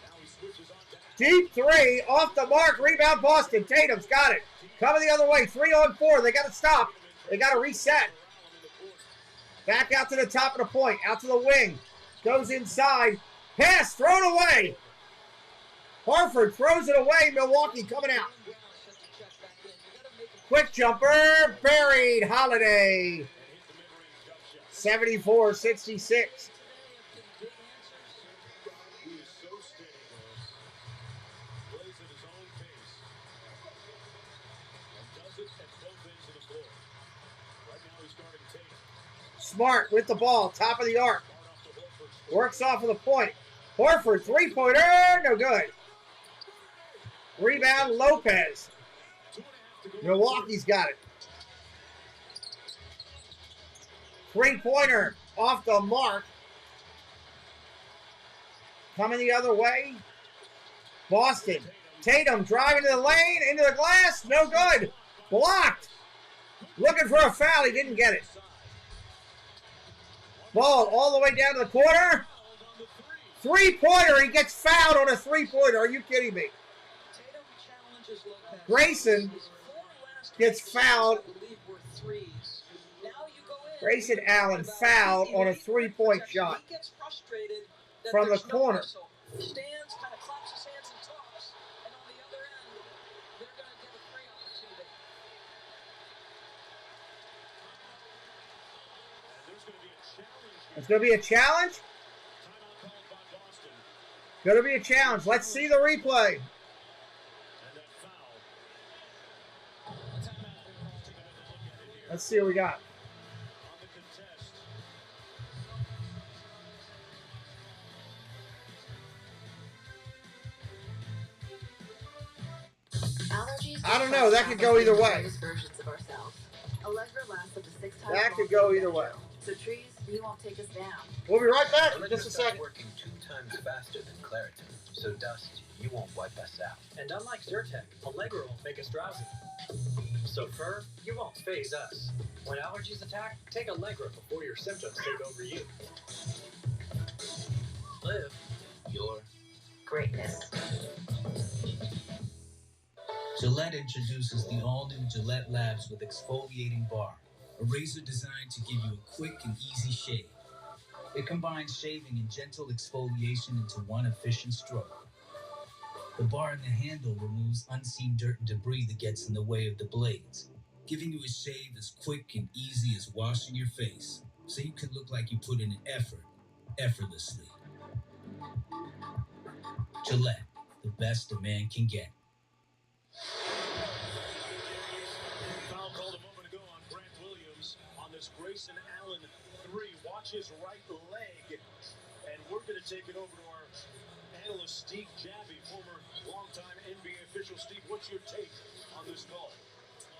Deep 3, off the mark, rebound Boston. Tatum's got it. Coming the other way, 3 on 4. They got to stop. They got to reset. Back out to the top of the point, out to the wing. Goes inside. Pass, thrown away. Horford throws it away. Milwaukee coming out. Quick jumper, buried. Holiday. 74-66. Smart with the ball, top of the arc. Works off of the point. Horford, 3-pointer, no good. Rebound, Lopez. Milwaukee's got it. 3-pointer, off the mark. Coming the other way. Boston. Tatum driving to the lane, into the glass, no good. Blocked. Looking for a foul, he didn't get it. Ball all the way down to the corner. 3-pointer. He gets fouled on a 3-pointer. Are you kidding me? Grayson gets fouled. Grayson Allen fouled on a 3-point shot from the corner. It's going to be a challenge? Going to be a challenge. Let's see the replay. Let's see what we got. I don't know. That could go either way. That could go either way. So trees, you won't take us down. We'll be right back in just a second. Working 2 times faster than Claritin, so dust, you won't wipe us out. And unlike Zyrtec, Allegra won't make us drowsy. So fur, you won't phase us. When allergies attack, take Allegra before your symptoms take over you. Live your greatness. Gillette introduces the all-new Gillette Labs with exfoliating bar, a razor designed to give you a quick and easy shave. It combines shaving and gentle exfoliation into one efficient stroke. The bar and the handle removes unseen dirt and debris that gets in the way of the blades, giving you a shave as quick and easy as washing your face, so you can look like you put in an effort, effortlessly. Gillette, the best a man can get. Foul called a moment ago on Grant Williams on this Grayson Allen 3. Watch his right leg. And we're going to take it over to our analyst, Steve Javie, former longtime NBA official. Steve, what's your take on this call?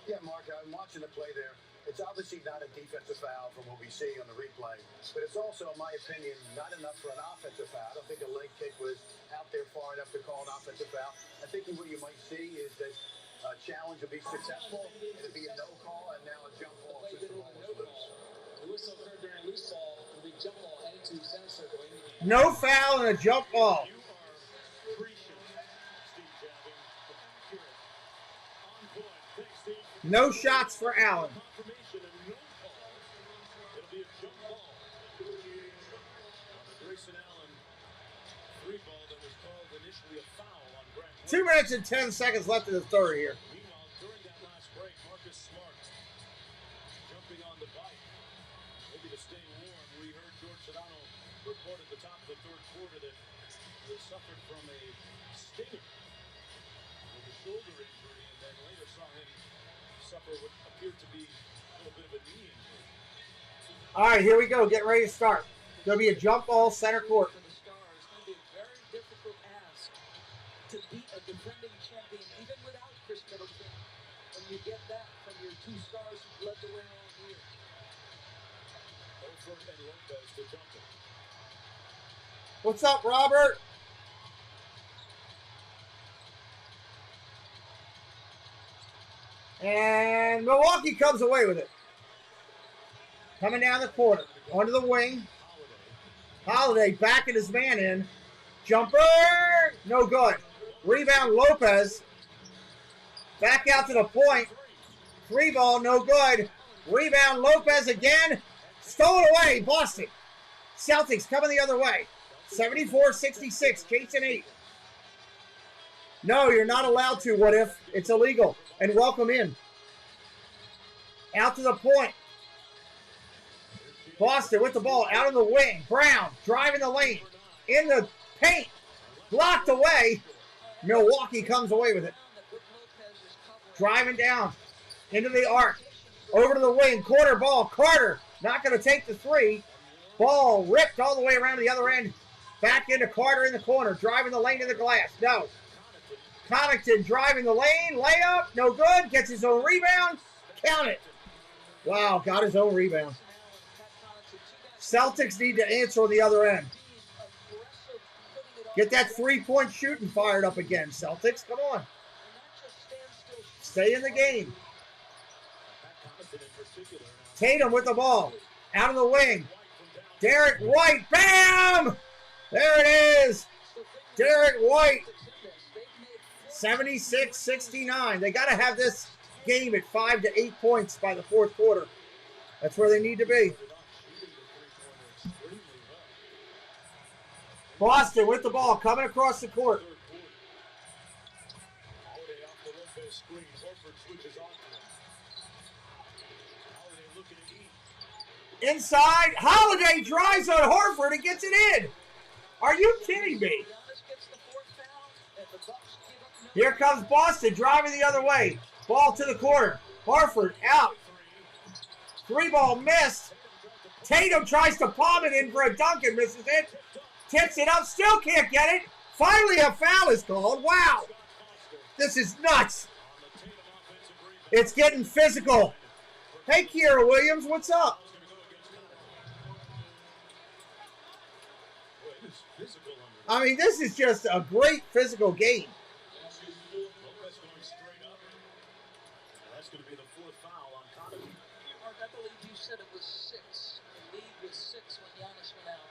Yeah, Mark, I'm watching the play there. It's obviously not a defensive foul from what we see on the replay, but it's also, in my opinion, not enough for an offensive foul. I don't think a leg kick was out there far enough to call an offensive foul. I think what you might see is that a challenge will be successful, it'll be a no call, and now a jump ball since the ball was loose. The whistle heard during a loose ball will be jump ball heading to center circle. No foul and a jump ball. No shots for Allen. Grayson Allen 3 ball that was called initially a foul on Grant. 2 minutes and 10 seconds left in the third here. Meanwhile, during that last break, Marcus Smart jumping on the bike. Maybe to stay warm. We heard George Sedano report at the top of the third quarter that he suffered from a stinger with a shoulder injury, and then later saw him suffer what appeared to be a little bit of a knee injury. All right, here we go. Get ready to start. There'll be a jump ball center court. For the Stars, it's going to be a very difficult ask to beat a defending champion, even without Chris Middleton. When you get that from your 2 stars who led the way all year. Over and Lopez to jump it. What's up, Robert? And Milwaukee comes away with it. Coming down the court, onto the wing. Holiday backing his man in. Jumper, no good. Rebound, Lopez. Back out to the point. 3 ball, no good. Rebound, Lopez again. Stolen away, Boston. Celtics coming the other way. 74-66, Jason 8. No, you're not allowed to, what if? It's illegal. And welcome in. Out to the point. Boston with the ball out of the wing. Brown driving the lane. In the paint. Blocked away. Milwaukee comes away with it. Driving down. Into the arc. Over to the wing. Quarter ball. Carter not going to take the 3. Ball ripped all the way around the other end. Back into Carter in the corner. Driving the lane to the glass. No. Connaughton driving the lane. Layup. No good. Gets his own rebound. Count it. Wow. Got his own rebound. Celtics need to answer on the other end. Get that 3-point shooting fired up again, Celtics. Come on. Stay in the game. Tatum with the ball. Out of the wing. Derek White. Bam! There it is. Derek White. 76-69. They got to have this game at 5 to 8 points by the fourth quarter. That's where they need to be. Boston with the ball, coming across the court. Inside, Holiday drives on Horford and gets it in. Are you kidding me? Here comes Boston driving the other way. Ball to the corner. Horford out. 3-ball missed. Tatum tries to palm it in for a dunk and misses it. Tips it up, still can't get it. Finally a foul is called. Wow. This is nuts. It's getting physical. Hey, Kiera Williams, what's up? I mean, this is just a great physical game. That's going to be the fourth foul on Conley. Mark, I believe you said it was 6. The lead was 6 when Giannis went out.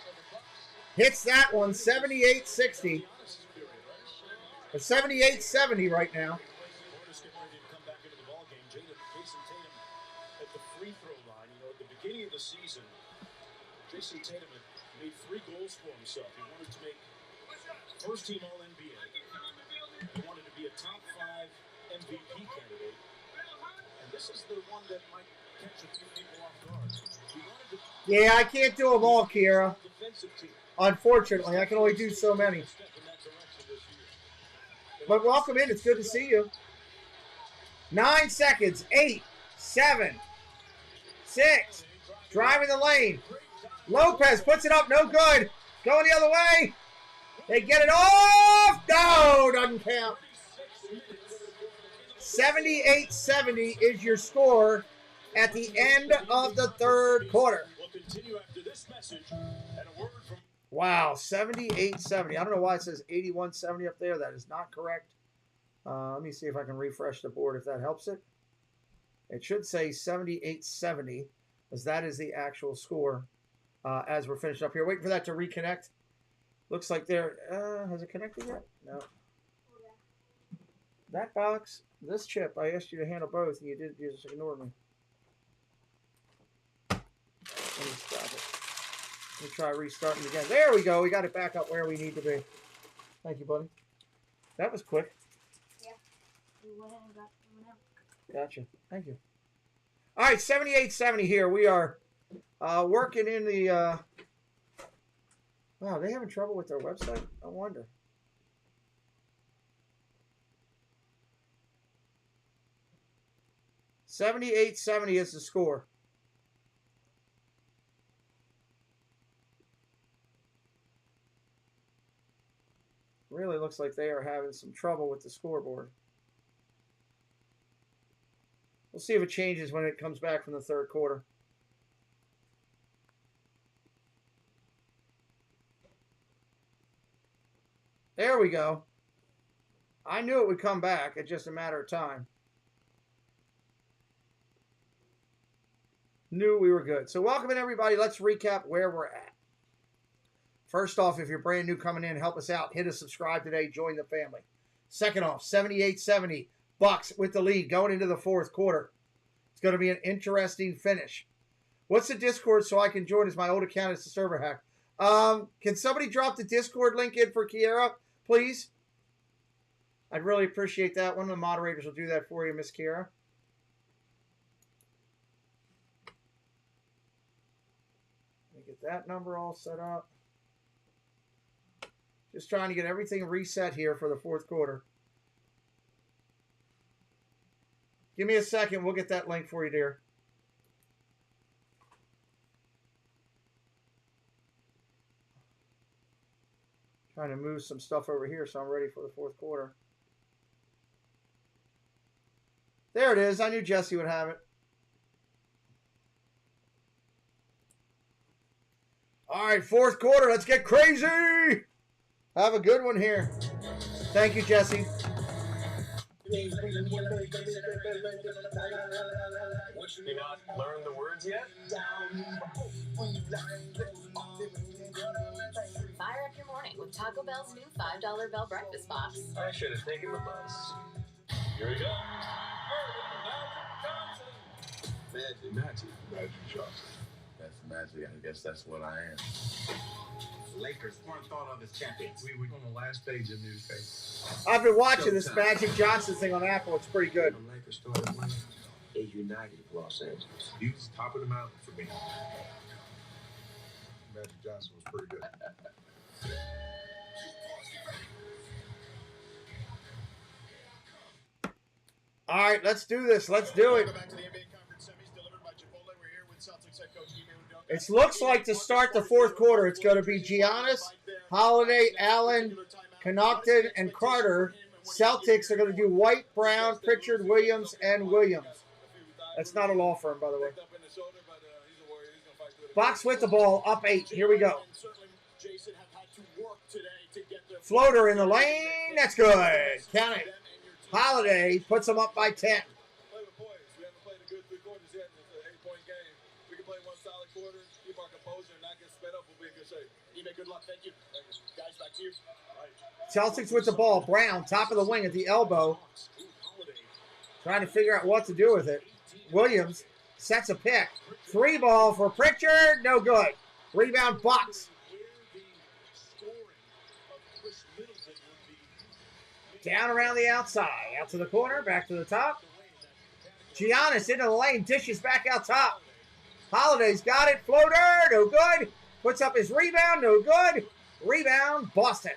So the Bucks Hits that one, 78-60. Or 78-70 right now. Warriors getting ready to come back into the ballgame. Jason Tatum at the free throw line. You know, at the beginning of the season, Jason Tatum had made 3 goals for himself. He wanted to make first-team All-NBA. He wanted to be a top 5 MVP candidate. And this is the one that might catch a few people off guard. He wanted to Yeah, I can't do them all, Kiera. defensive team. Unfortunately, I can only do so many. But welcome in. It's good to see you. 9 seconds. 8, 7, 6. Driving the lane. Lopez puts it up. No good. Going the other way. They get it off. No, doesn't count. 78-70 is your score at the end of the third quarter. We'll continue after this message and a word from Wow, 78-70. I don't know why it says 81-70 up there. That is not correct. Let me see if I can refresh the board if that helps it. It should say 78-70, as that is the actual score as we're finished up here. Waiting for that to reconnect. Looks like there. Has it connected yet? No. That box, this chip, I asked you to handle both, and you just ignored me. Let me stop it. Let me try restarting again. There we go. We got it back up where we need to be. Thank you, buddy. That was quick. Yeah. We went in and got someone else. Gotcha. Thank you. All right, 78-70 here. We are working in the... Wow, they having trouble with their website? I wonder. $78-70 is the score. Really looks like they are having some trouble with the scoreboard. We'll see if it changes when it comes back from the third quarter. There we go. I knew it would come back. It's just a matter of time. Knew we were good. So welcome in, everybody. Let's recap where we're at. First off, if you're brand new coming in, help us out. Hit a subscribe today. Join the family. Second off, 78-70. Bucks with the lead going into the fourth quarter. It's going to be an interesting finish. What's the Discord so I can join as my old account is the server hack? Can somebody drop the Discord link in for Kiera, please? I'd really appreciate that. One of the moderators will do that for you, Miss Kiera. Let me get that number all set up. Just trying to get everything reset here for the fourth quarter. Give me a second. We'll get that link for you, dear. Trying to move some stuff over here so I'm ready for the fourth quarter. There it is. I knew Jesse would have it. All right, fourth quarter. Let's get crazy. Have a good one here. Thank you, Jesse. You not learned the words yet? Fire up your morning with Taco Bell's new $5 Bell Breakfast Box. I should have taken the bus. Here we go. Magic Johnson. That's magic. I guess that's what I am. Lakers weren't thought of as champions. We were on the last page of newspaper. I've been watching this Magic Johnson thing on Apple. It's pretty good. When the Lakers started winning, they united Los Angeles. He was top of the mountain for me. Magic Johnson was pretty good. All right, let's do this. Let's do it. It looks like to start the fourth quarter, it's going to be Giannis, Holiday, Allen, Connaughton, and Carter. Celtics are going to do White, Brown, Pritchard, Williams, and Williams. That's not a law firm, by the way. Bucks with the ball, up 8. Here we go. Floater in the lane. That's good. Count it. Holiday puts them up by 10. Celtics with the ball. Brown, top of the wing at the elbow. Trying to figure out what to do with it. Williams sets a pick. 3 ball for Pritchard. No good. Rebound Bucks. Down around the outside. Out to the corner. Back to the top. Giannis into the lane. Dishes back out top. Holiday's got it. Floater. No good. Puts up his rebound. No good. Rebound Boston.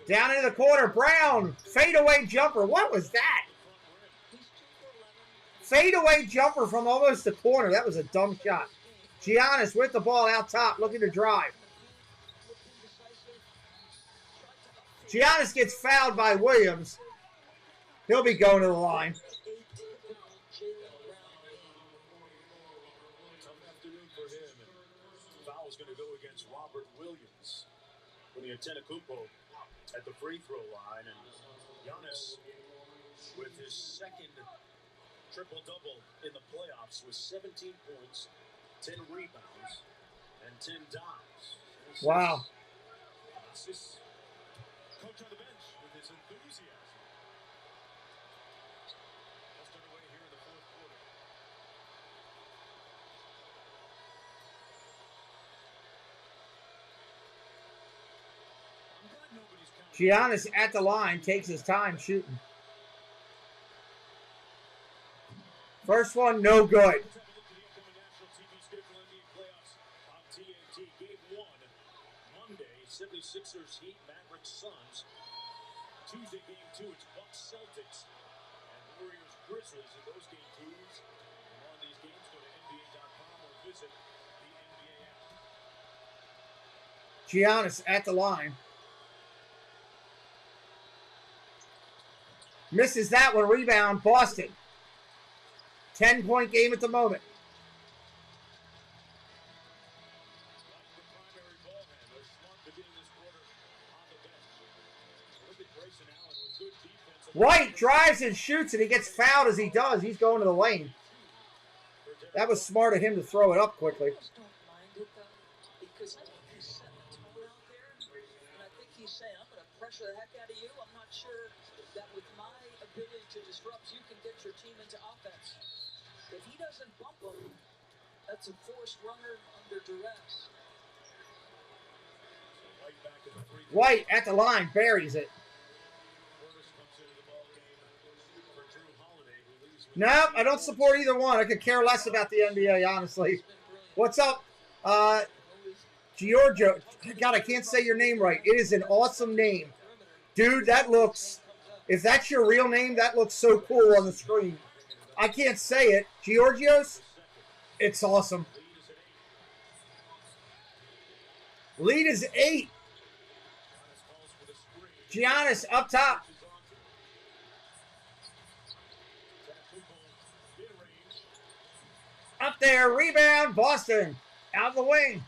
Down into the corner. Brown. Fadeaway jumper. What was that? Fadeaway jumper from almost the corner. That was a dumb shot. Giannis with the ball out top, looking to drive. Giannis gets fouled by Williams. He'll be going to the line. Foul's going to go against Robert Williams when the Antetokounmpo at the free throw line, and Giannis with his second triple-double in the playoffs with 17 points, 10 rebounds, and 10 dimes. Wow. This coach on the bench with his enthusiasm. Just underway here in the fourth quarter. I'm glad nobody's counting. Giannis at the line, takes his time shooting. First one, no good. Sixers, Heat, Mavericks, Suns. Tuesday, game 2, it's Bucks, Celtics, and Warriors-Grizzlies. And those game 2s, and on these games, go to NBA.com or visit the NBA app. Giannis at the line. Misses that one. Rebound, Boston. 10-point game at the moment. White drives and shoots, and he gets fouled as he does. He's going to the lane. That was smart of him to throw it up quickly. Because he's setting the tone out there, and I think he's saying, I'm going to pressure the heck out of you. I'm not sure that with my ability to disrupt, you can get your team into offense. If he doesn't bump him, that's a forced runner under duress. White at the line, buries it. No, I don't support either one. I could care less about the NBA, honestly. What's up, Giorgio? God, I can't say your name right. It is an awesome name. Dude, that looks, if that's your real name, that looks so cool on the screen. I can't say it. Giorgios? It's awesome. Lead is 8. Giannis up top. Up there, rebound, Boston, out of the wing.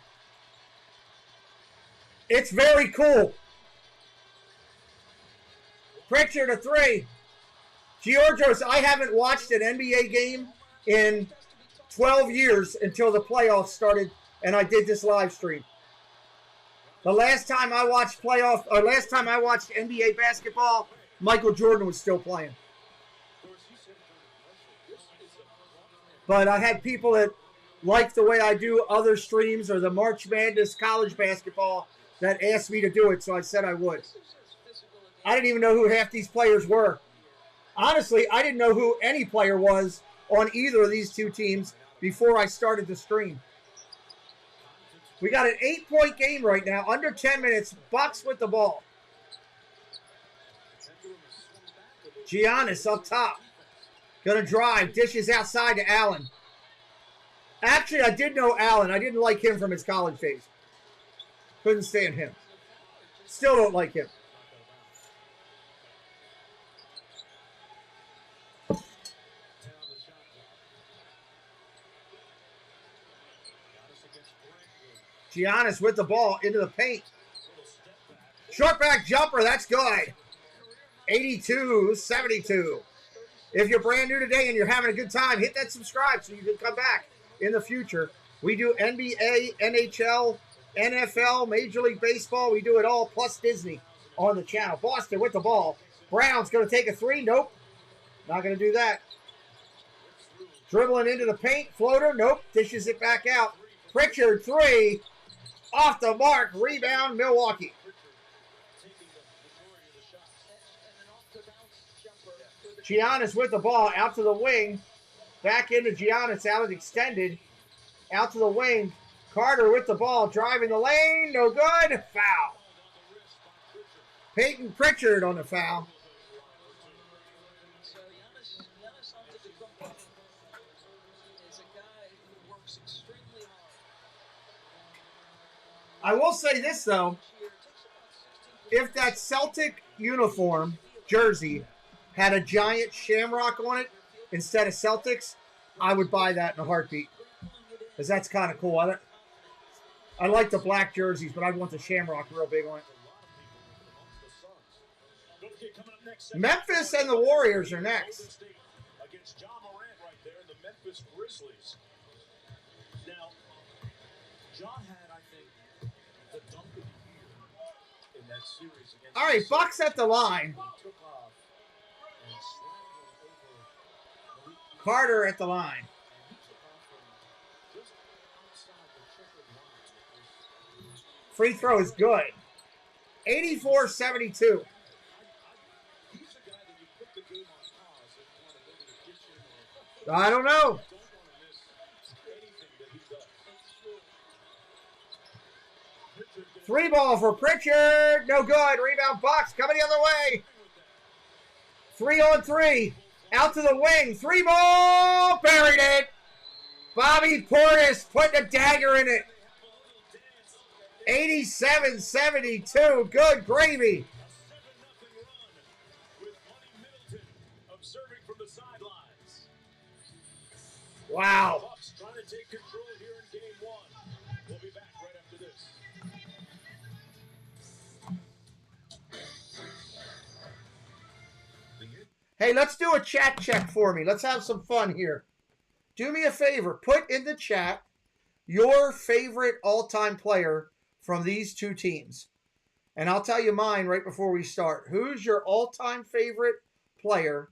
It's very cool. Pritchard a 3. Giorgios, I haven't watched an NBA game in 12 years until the playoffs started, and I did this live stream. The last time I watched NBA basketball, Michael Jordan was still playing. But I had people that like the way I do other streams or the March Madness college basketball that asked me to do it, so I said I would. I didn't even know who half these players were. Honestly, I didn't know who any player was on either of these two teams before I started the stream. We got an 8-point game right now, under 10 minutes. Bucks with the ball. Giannis up top. Gonna drive. Dishes outside to Allen. Actually, I did know Allen. I didn't like him from his college days. Couldn't stand him. Still don't like him. Giannis with the ball into the paint. Short back jumper, that's good. 82-72. If you're brand new today and you're having a good time, hit that subscribe so you can come back in the future. We do NBA, NHL, NFL, Major League Baseball. We do it all, plus Disney on the channel. Boston with the ball. Brown's going to take a three. Nope. Not going to do that. Dribbling into the paint. Floater. Nope. Dishes it back out. Pritchard, three. Off the mark. Rebound, Milwaukee. Giannis with the ball. Out to the wing. Back into Giannis. Out extended. Out to the wing. Carter with the ball. Driving the lane. No good. Foul. Peyton Pritchard on the foul. I will say this, though. If that Celtic uniform, jersey, had a giant shamrock on it instead of Celtics, I would buy that in a heartbeat. Because that's kind of cool. I like the black jerseys, but I'd want the shamrock real big on it. Memphis and the Warriors are next. Against John Morant right there, the Memphis Grizzlies. Now, John had, I think, the dunk of the year in that series against. All right, Bucks at the line. Carter at the line. Free throw is good. 84-72. I don't know. Three ball for Pritchard. No good. Rebound Bucks. Coming the other way. 3-on-3. Out to the wing. Three ball. Buried it. Bobby Portis putting a dagger in it. 87-72. Good gravy. Wow. Bucks trying to take control here in game one. We'll be back right after this. Hey, let's do a chat check for me. Let's have some fun here. Do me a favor. Put in the chat your favorite all-time player from these two teams. And I'll tell you mine right before we start. Who's your all-time favorite player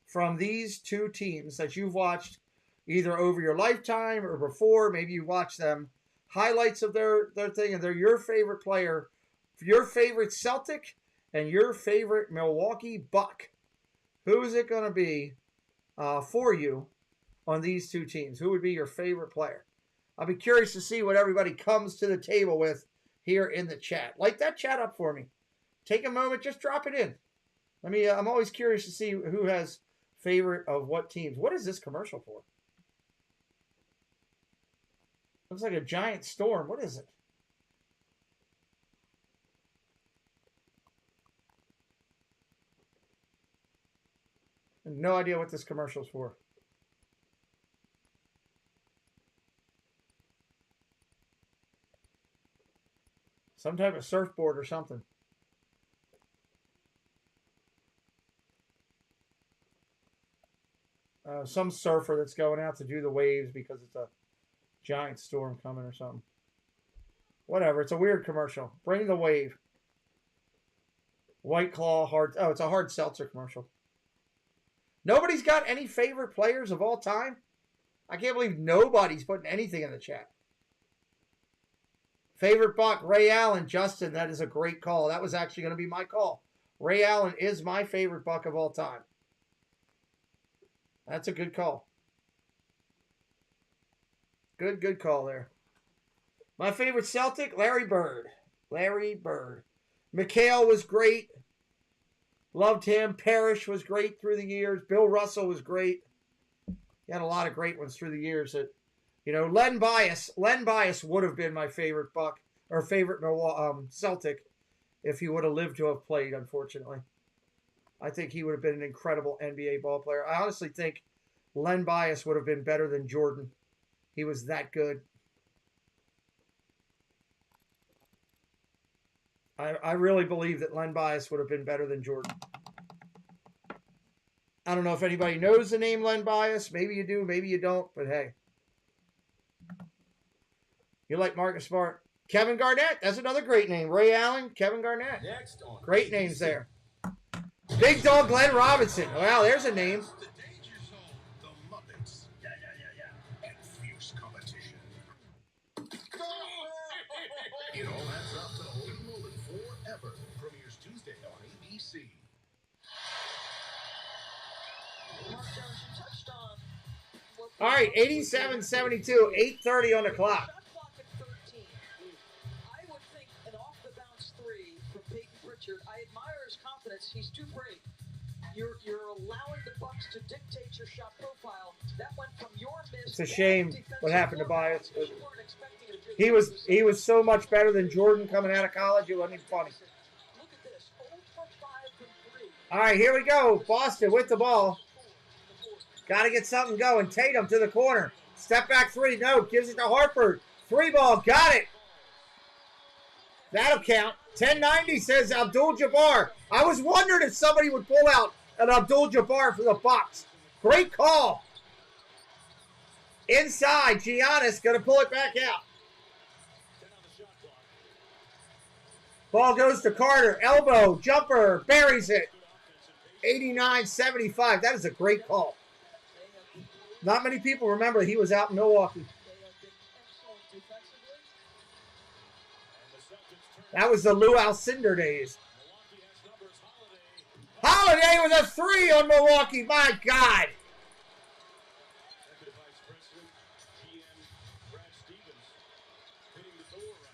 from these two teams that you've watched either over your lifetime or before? Maybe you watch them highlights of their thing, and they're your favorite player, your favorite Celtic, and your favorite Milwaukee Buck. Who is it going to be for you on these two teams? Who would be your favorite player? I'll be curious to see what everybody comes to the table with here in the chat. Light that chat up for me. Take a moment, just drop it in. I'm always curious to see who has favorite of what teams. What is this commercial for? Looks like a giant storm. What is it? I have no idea what this commercial is for. Some type of surfboard or something. Some surfer that's going out to do the waves because it's a giant storm coming or something. Whatever. It's a weird commercial. Bring the wave. White Claw hard. Oh, it's a hard seltzer commercial. Nobody's got any favorite players of all time? I can't believe nobody's putting anything in the chat. Favorite Buck, Ray Allen. Justin, that is a great call. That was actually going to be my call. Ray Allen is my favorite Buck of all time. That's a good call. Good call there. My favorite Celtic, Larry Bird. Larry Bird. McHale was great. Loved him. Parrish was great through the years. Bill Russell was great. He had a lot of great ones through the years. That, you know, Len Bias would have been my favorite Buck or favorite Celtic if he would have lived to have played. Unfortunately, I think he would have been an incredible NBA ball player. I honestly think Len Bias would have been better than Jordan. He was that good. I really believe that Len Bias would have been better than Jordan. I don't know if anybody knows the name Len Bias. Maybe you do, maybe you don't, but hey. You like Marcus Smart. Kevin Garnett, that's another great name. Ray Allen, Kevin Garnett. Great names there. Big Dog Glenn Robinson. Wow, there's a name. It all adds up to Holy Moly Forever. Premieres Tuesday on ABC. All right, 87-72, 8:30 on the clock. I would think an off-the-bounce three from Peyton Pritchard. I admire his confidence. He's too brave. You're allowing the Bucks to dictate your shot profile. That went from your miss. It's a shame what happened to Bias. He was so much better than Jordan coming out of college. It wasn't even funny. All right, here we go. Boston with the ball. Got to get something going. Tatum to the corner. Step back three. No, gives it to Harper. Three ball. Got it. That'll count. 10-90 says Abdul-Jabbar. I was wondering if somebody would pull out an Abdul-Jabbar for the Bucks. Great call. Inside, Giannis going to pull it back out. Ball goes to Carter. Elbow, jumper, buries it. 89-75. That is a great call. Not many people remember he was out in Milwaukee. That was the Lou Alcindor days. Holiday with a three on Milwaukee. My God.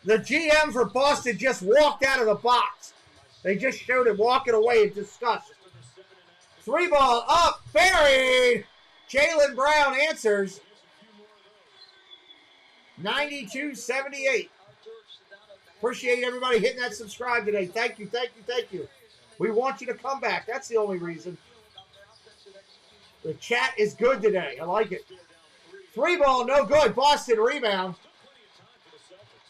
The GM for Boston just walked out of the box. They just showed him walking away in disgust. Three ball up, buried. Jaylen Brown answers. 92-78. Appreciate everybody hitting that subscribe today. Thank you, thank you, thank you. We want you to come back. That's the only reason. The chat is good today. I like it. Three ball, no good. Boston rebound.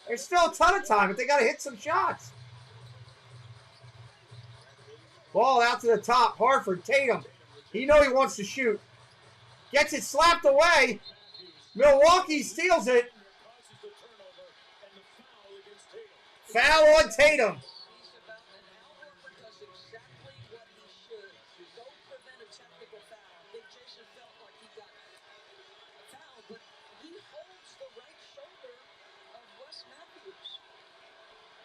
There's still a ton of time, but they got to hit some shots. Ball out to the top. Harford, Tatum. He knows he wants to shoot. Gets it slapped away. Milwaukee steals it. Foul on Tatum.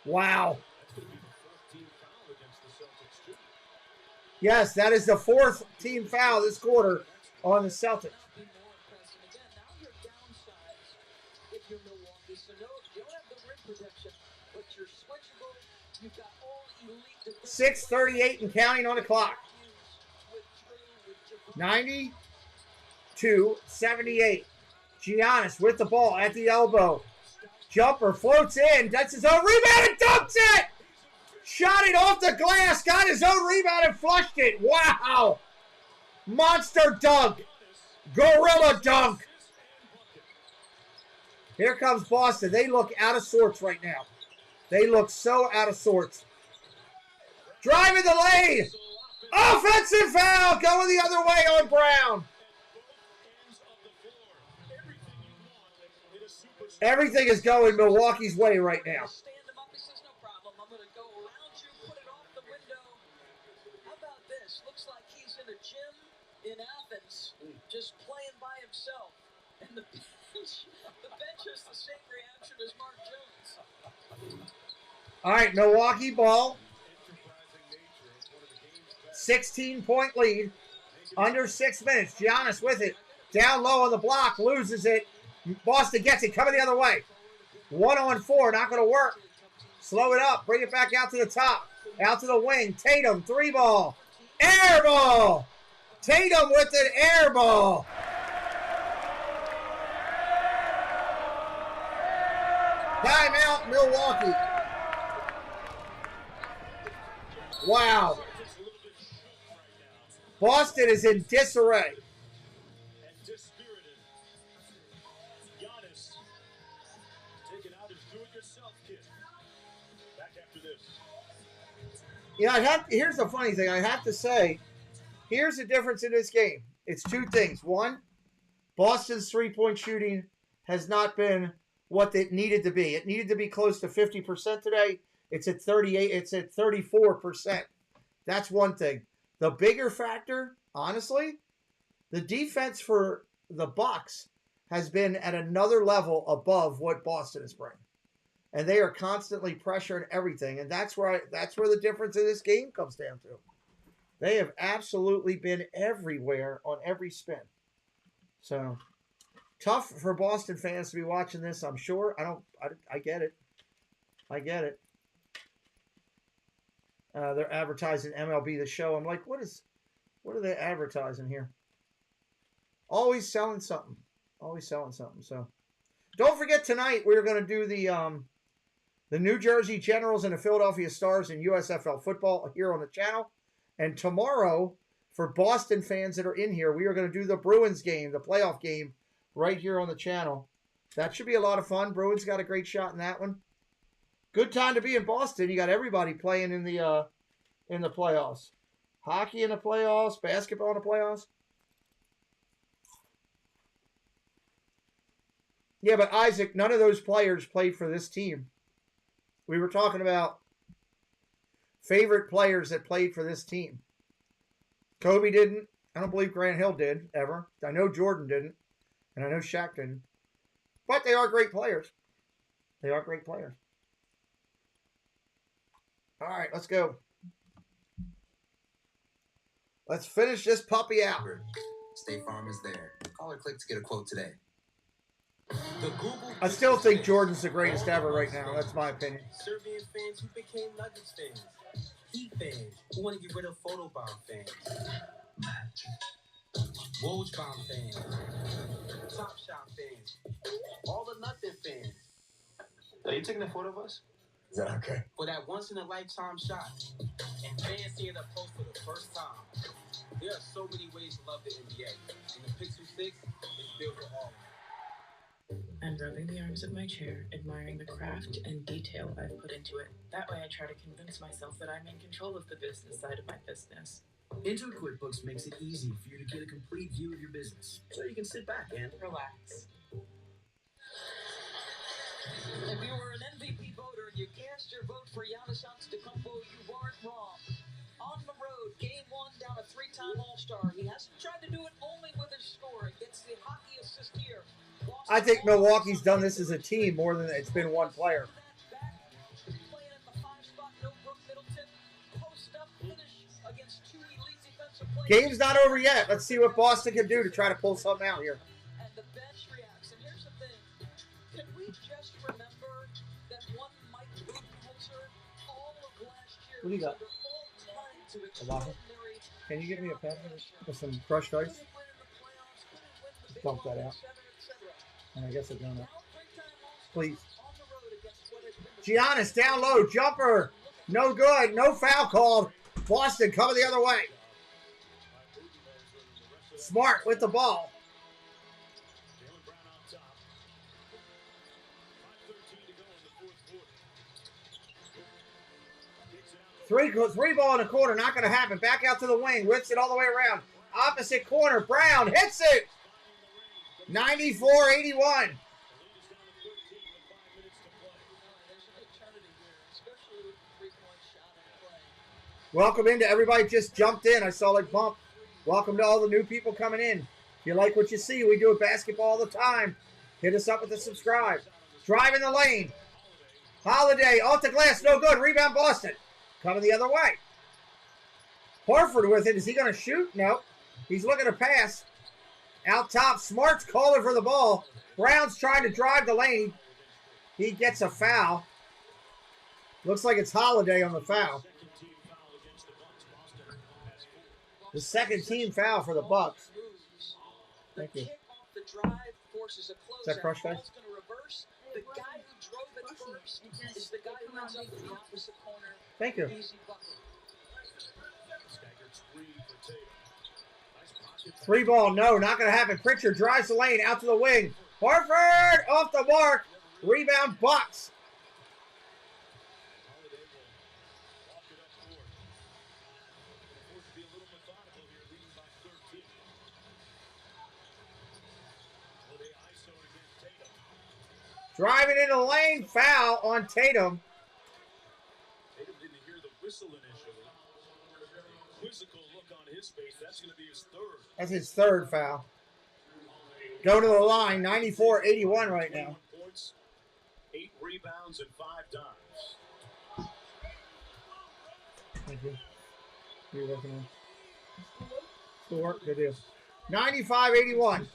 Wow. Yes, that is the fourth team foul this quarter on the Celtics. 6:38 and counting on the clock. 92-78. Giannis with the ball at the elbow. Jumper floats in. That's his own rebound and dunks it! Shot it off the glass. Got his own rebound and flushed it. Wow! Monster dunk. Gorilla dunk. Here comes Boston. They look out of sorts right now. They look so out of sorts. Driving the lane. Offensive foul. Going the other way on Brown. Everything is going Milwaukee's way right now. In Athens, just playing by himself, and the bench is the same reaction as Mark Jones. All right, Milwaukee ball. 16-point lead. Under 6 minutes. Giannis with it. Down low on the block. Loses it. Boston gets it. Coming the other way. 1-on-4, not going to work. Slow it up. Bring it back out to the top. Out to the wing. Tatum, 3-ball. Air ball. Tatum with an air ball. Timeout, Milwaukee. Wow. Boston is in disarray. And dispirited. Giannis taking out his do-it-yourself kit. Back after this. You know, here's the funny thing. I have to say, here's the difference in this game. It's two things. One, Boston's three-point shooting has not been what it needed to be. It needed to be close to 50% today. It's at 38. It's at 34%. That's one thing. The bigger factor, honestly, the defense for the Bucks has been at another level above what Boston is bringing. And they are constantly pressuring everything. And that's where the difference in this game comes down to. They have absolutely been everywhere on every spin. So, tough for Boston fans to be watching this, I'm sure. I get it. I get it. They're advertising MLB The Show. I'm like, what are they advertising here? Always selling something. Always selling something. So, don't forget tonight we're going to do the New Jersey Generals and the Philadelphia Stars in USFL football here on the channel. And tomorrow, for Boston fans that are in here, we are going to do the Bruins game, the playoff game, right here on the channel. That should be a lot of fun. Bruins got a great shot in that one. Good time to be in Boston. You got everybody playing in the playoffs. Hockey in the playoffs, basketball in the playoffs. Yeah, but Isaac, none of those players played for this team. We were talking about favorite players that played for this team. Kobe didn't. I don't believe Grant Hill did, ever. I know Jordan didn't. And I know Shaq didn't. But they are great players. They are great players. All right, let's go. Let's finish this puppy out. State Farm is there. Call or click to get a quote today. I still think Jordan's the greatest ever right now. That's my opinion. Serbian fans who became Nuggets fans. Heat fans who want to get rid of photobomb fans. Woj bomb fans. Top Shot fans. All the nothing fans. Are you taking a photo of us? Is that okay? For that once-in-a-lifetime shot. And fans seeing up close for the first time. There are so many ways to love the NBA. And the Pixel 6 is built for all. I'm rubbing the arms of my chair, admiring the craft and detail I've put into it. That way I try to convince myself that I'm in control of the business side of my business. Intuit QuickBooks makes it easy for you to get a complete view of your business, so you can sit back and relax. If you were an MVP voter and you cast your vote for Giannis Antetokounmpo, you weren't wrong. On the road, Game 1 down a 3-time All-Star. He hasn't tried to do it only with his scoring. Gets the hockey assist here. I think Milwaukee's done this as a team more than it's been one player. Game's not over yet. Let's see what Boston can do to try to pull something out here. And the bench reacts. And here's the thing. Can we just remember that one Mike Budenholzer all of last year What do you got? A waffle? Can you give me a pen with some crushed ice? Dump that out. And I guess I've done it. Please. Giannis down low. Jumper. No good. No foul called. Boston coming the other way. Smart with the ball. Three ball in the corner. Not going to happen. Back out to the wing. Whips it all the way around. Opposite corner. Brown hits it. 94-81. Welcome into everybody just jumped in. I saw it bump. Welcome to all the new people coming in. If you like what you see, we do basketball all the time. Hit us up with a subscribe. Driving the lane. Holiday off the glass. No good. Rebound Boston. Coming the other way. Horford with it. Is he going to shoot? No. He's looking to pass. Out top, Smart's calling for the ball. Brown's trying to drive the lane. He gets a foul. Looks like it's Holiday on the foul. The second team foul for the Bucks. Thank you. Is that Crush Guy? The guy who drove it first is the guy who ends up in the opposite corner. Thank you. Three ball, no, not going to happen. Pritchard drives the lane out to the wing. Horford off the mark. Rebound, Bucks. Driving into the lane, foul on Tatum. Tatum didn't hear the whistle initially. Quizzical look on his face. That's going to be his third. That's his third foul. Go to the line, 94-81 right now. 8 rebounds and 5 dimes. Thank you. You're working on schoolwork. Good deal. 95-81.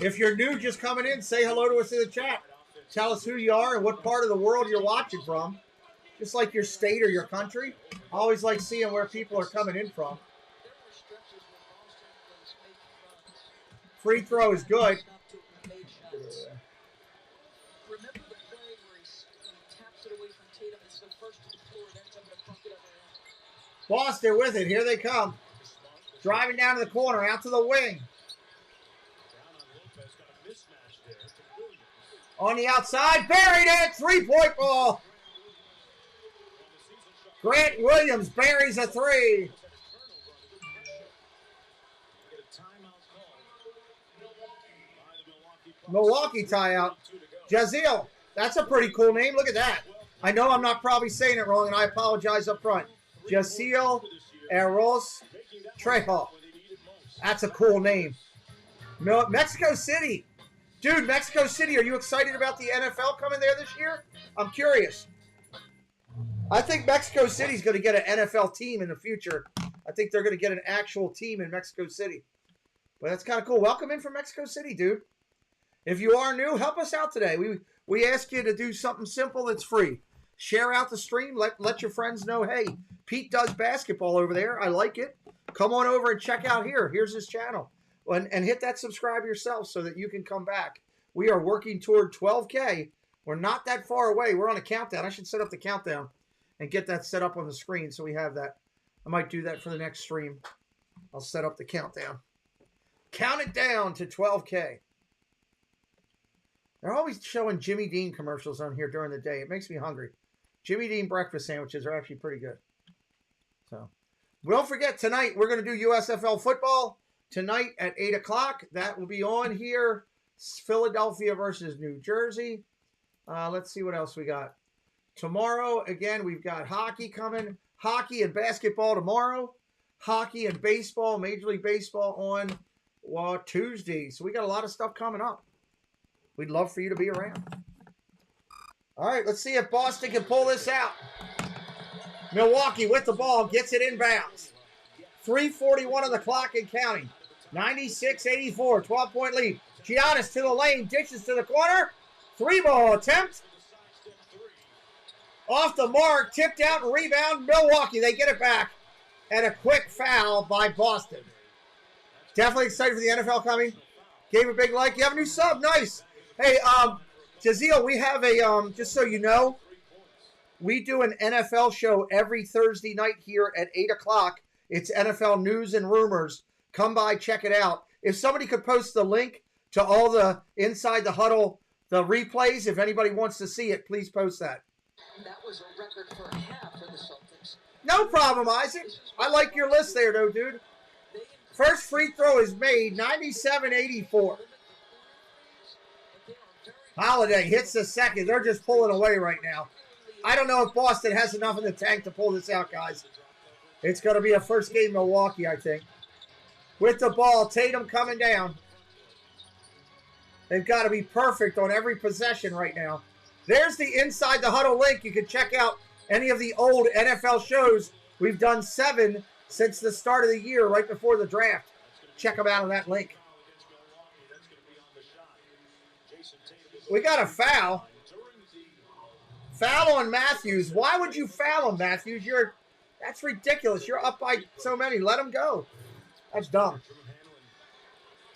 If you're new just coming in, say hello to us in the chat. Tell us who you are and what part of the world you're watching from. Just like your state or your country. I always like seeing where people are coming in from. Free throw is good. Boston with it. Here they come. Driving down to the corner, out to the wing. On the outside, buried it. 3-point ball. Grant Williams buries a 3. Milwaukee tie-out. Jazeel. That's a pretty cool name. Look at that. I know I'm not probably saying it wrong, and I apologize up front. Jazeel Eros Trejo. That's a cool name. Mexico City. Dude, Mexico City, are you excited about the NFL coming there this year? I'm curious. I think Mexico City's going to get an NFL team in the future. I think they're going to get an actual team in Mexico City. But that's kind of cool. Welcome in from Mexico City, dude. If you are new, help us out today. We ask you to do something simple that's free. Share out the stream. Let your friends know, hey, Pete does basketball over there. I like it. Come on over and check out here. Here's his channel. And hit that subscribe yourself so that you can come back. We are working toward 12K. We're not that far away. We're on a countdown. I should set up the countdown and get that set up on the screen so we have that. I might do that for the next stream. I'll set up the countdown. Count it down to 12K. They're always showing Jimmy Dean commercials on here during the day. It makes me hungry. Jimmy Dean breakfast sandwiches are actually pretty good. So, don't forget, tonight we're going to do USFL football. Tonight at 8 o'clock. That will be on here. Philadelphia versus New Jersey. Let's see what else we got. Tomorrow, again, we've got hockey coming. Hockey and basketball tomorrow. Hockey and baseball, Major League Baseball on Tuesday. So we got a lot of stuff coming up. We'd love for you to be around. All right, let's see if Boston can pull this out. Milwaukee with the ball, gets it inbounds. 3:41 on the clock and counting. 96-84, 12-point lead. Giannis to the lane, dishes to the corner. 3-ball attempt. Off the mark, tipped out and rebound. Milwaukee, they get it back. And a quick foul by Boston. Definitely excited for the NFL coming. Gave a big like. You have a new sub, nice. Hey, Jazeel, we have a, just so you know, we do an NFL show every Thursday night here at 8 o'clock. It's NFL News and Rumors. Come by, check it out. If somebody could post the link to all the Inside the Huddle, the replays, if anybody wants to see it, please post that. That was a record for a half for the Celtics. No problem, Isaac. I like your list there, though, dude. First free throw is made, 97-84. Holiday hits the second. They're just pulling away right now. I don't know if Boston has enough in the tank to pull this out, guys. It's going to be a first game Milwaukee, I think. With the ball, Tatum coming down. They've got to be perfect on every possession right now. There's the Inside the Huddle link. You can check out any of the old NFL shows. We've done 7 since the start of the year, right before the draft. Check them out on that link. We got a foul. Foul on Matthews. Why would you foul him, Matthews? That's ridiculous. You're up by so many. Let him go. That's dumb.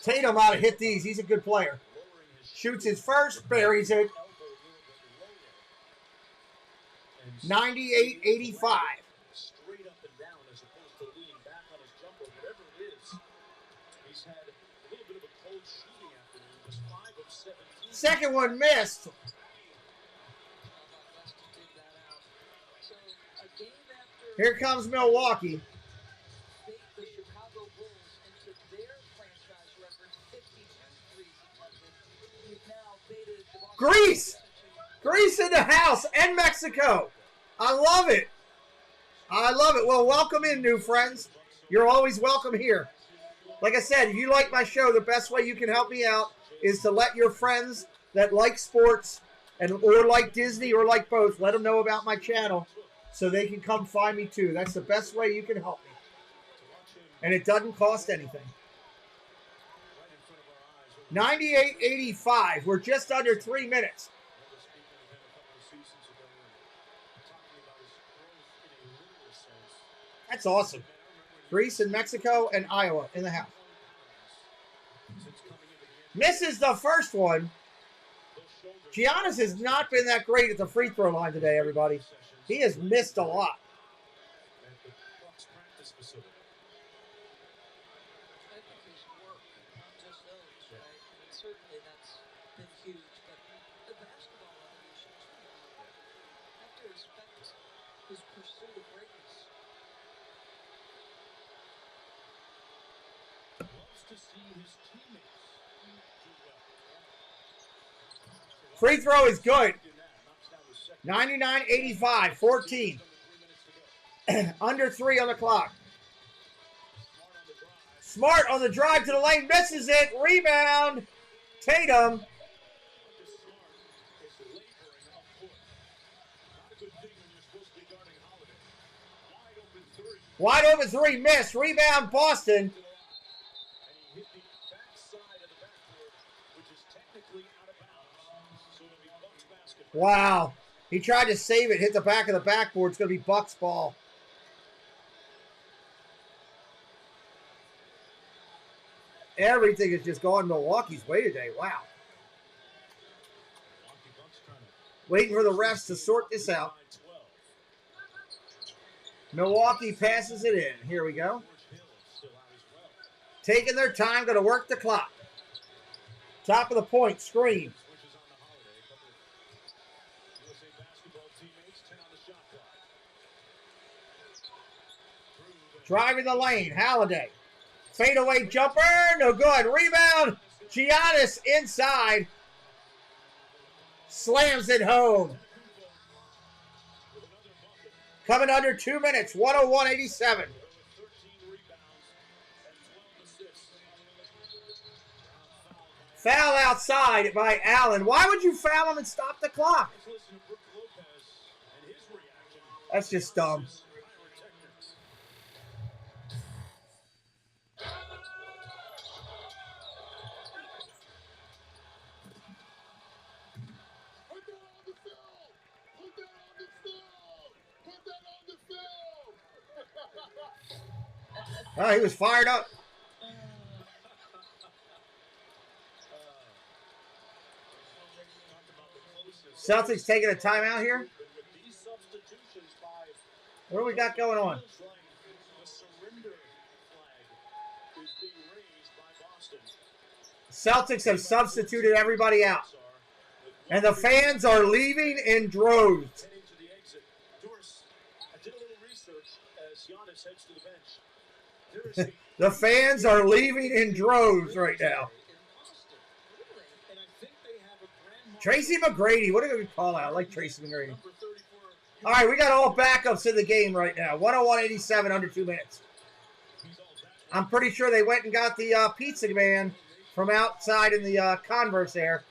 Tatum ought to hit these. He's a good player. Shoots his first, buries it. 98-85. Second one missed. Here comes Milwaukee. Greece in the house, and Mexico. I love it. I love it. Well, welcome in, new friends. You're always welcome here. Like I said, if you like my show, the best way you can help me out is to let your friends that like sports or like Disney or like both, let them know about my channel so they can come find me too. That's the best way you can help me. And it doesn't cost anything. 98-85. We're just under 3 minutes. That's awesome. Greece and Mexico and Iowa in the house. Misses the first one. Giannis has not been that great at the free throw line today, everybody. He has missed a lot. Free throw is good. 99-85, 14. Under 3 on the clock. Smart on the drive to the lane, misses it. Rebound. Tatum. Wide open 3, miss. Rebound, Boston. Wow. He tried to save it, hit the back of the backboard. It's going to be Bucks ball. Everything is just going Milwaukee's way today. Wow. Waiting for the refs to sort this out. Milwaukee passes it in. Here we go. Taking their time, going to work the clock. Top of the point, screen. Driving the lane, Halliday. Fadeaway jumper, no good. Rebound, Giannis inside. Slams it home. Coming under 2 minutes, 101-87. Foul outside by Allen. Why would you foul him and stop the clock? That's just dumb. Oh, he was fired up. Celtics taking a timeout here. What do we got going on? Celtics have substituted everybody out. And the fans are leaving in droves. The fans are leaving in droves right now. Tracy McGrady. What do we call that? I like Tracy McGrady. All right, we got all backups in the game right now. 101-87, under 2 minutes. I'm pretty sure they went and got the pizza man from outside in the Converse there.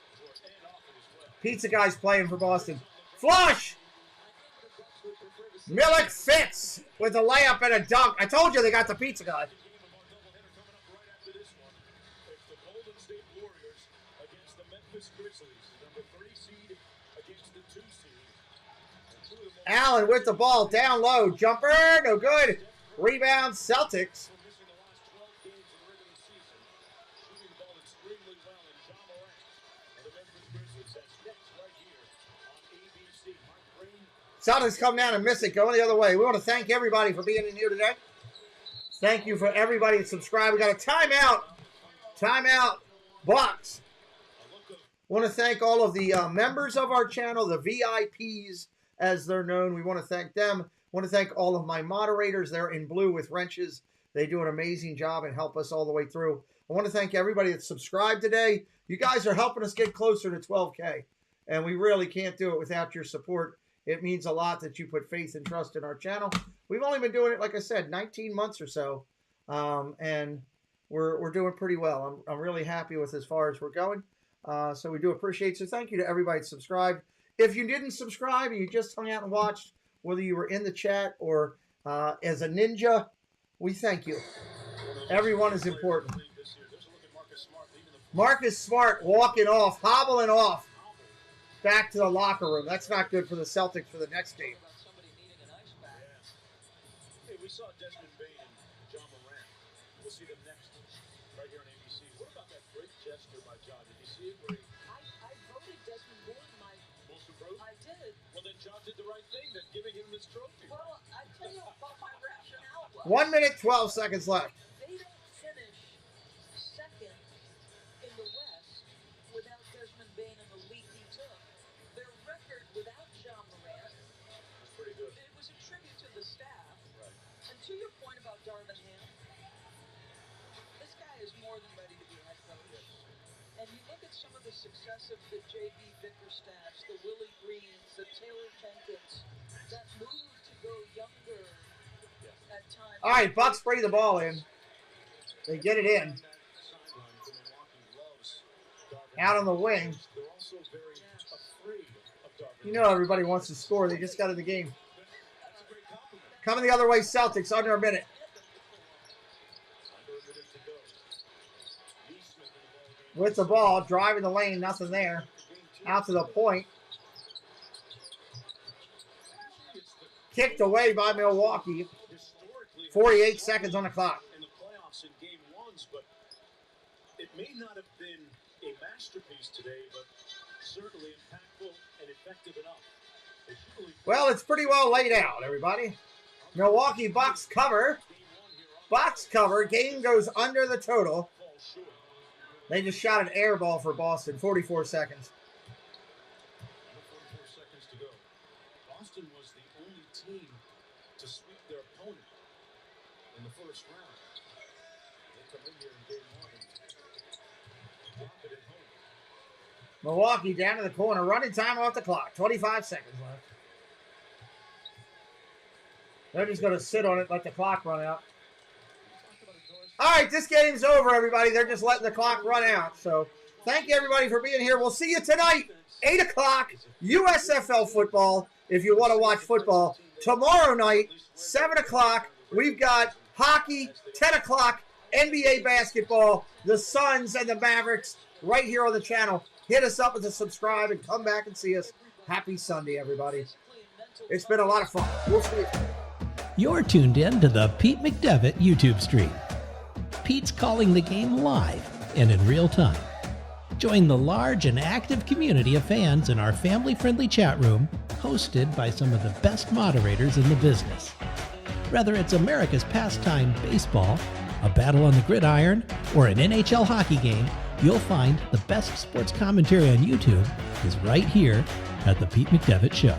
Pizza guy's playing for Boston. Flush! Milik Fitz with a layup and a dunk. I told you they got the pizza guy. It's the Golden State Warriors against the Memphis Grizzlies. Number 3 seed against the 2 seed. Allen with the ball down low. Jumper, no good. Rebound, Celtics. Celtics come down and miss it, going the other way. We want to thank everybody for being in here today. Thank you for everybody that subscribed. We got a timeout. Timeout box. Want to thank all of the members of our channel, the VIPs as they're known. We want to thank them. Want to thank all of my moderators. They're in blue with wrenches. They do an amazing job and help us all the way through. I want to thank everybody that subscribed today. You guys are helping us get closer to 12K, and we really can't do it without your support. It means a lot that you put faith and trust in our channel. We've only been doing it, like I said, 19 months or so, and we're doing pretty well. I'm really happy with as far as we're going, so we do appreciate it. So thank you to everybody that subscribed. If you didn't subscribe and you just hung out and watched, whether you were in the chat or as a ninja, we thank you. Everyone is important. Marcus Smart walking off, hobbling off. Back to the locker room. That's not good for the Celtics for the next game. Hey, we saw Desmond Bain and John Morant. We'll see them next, right here on ABC. What about that great gesture by John? Did you see it? Where I voted Desmond Bain my most improved? I did. Well, then John did the right thing, then giving him this trophy. Well, I tell you what my rationale was. 1 minute, 12 seconds left. They don't finish second in the West without Desmond Bain and the lead he took. Their record without John Morant was pretty good. It was a tribute to the staff. Right. And to your point about Darvin Ham, this guy is more than ready to be head coach. Yes. And you look at some of the success of the J.B. Bickerstaffs, the Willie Greens, the Taylor Jenkins, that move to go younger at times. All right, Bucks bring the ball in. They get it in. Out on the wing. You know everybody wants to score. They just got in the game. Coming the other way, Celtics, under a minute. With the ball, driving the lane, nothing there. Out to the point. Kicked away by Milwaukee. 48 seconds on the clock. In the playoffs in game ones, but it may not have been a masterpiece today, but certainly impactful and effective enough. Well, it's pretty well laid out, everybody. Milwaukee Bucks cover. Bucks cover. Game goes under the total. They just shot an air ball for Boston. 44 seconds. 44 seconds to go. Boston was the only team to sweep their opponent in the first round. They come in here in game one and drop it at home. Milwaukee down to the corner. Running time off the clock. 25 seconds left. They're just going to sit on it, let the clock run out. All right, this game's over, everybody. They're just letting the clock run out. So thank you, everybody, for being here. We'll see you tonight, 8 o'clock, USFL football, if you want to watch football. Tomorrow night, 7 o'clock, we've got hockey, 10 o'clock, NBA basketball, the Suns and the Mavericks right here on the channel. Hit us up with a subscribe and come back and see us. Happy Sunday, everybody. It's been a lot of fun. We'll see you. You're tuned in to the Pete McDevitt YouTube stream. Pete's calling the game live and in real time. Join the large and active community of fans in our family-friendly chat room, hosted by some of the best moderators in the business. Whether it's America's pastime baseball, a battle on the gridiron, or an NHL hockey game, you'll find the best sports commentary on YouTube is right here at the Pete McDevitt Show.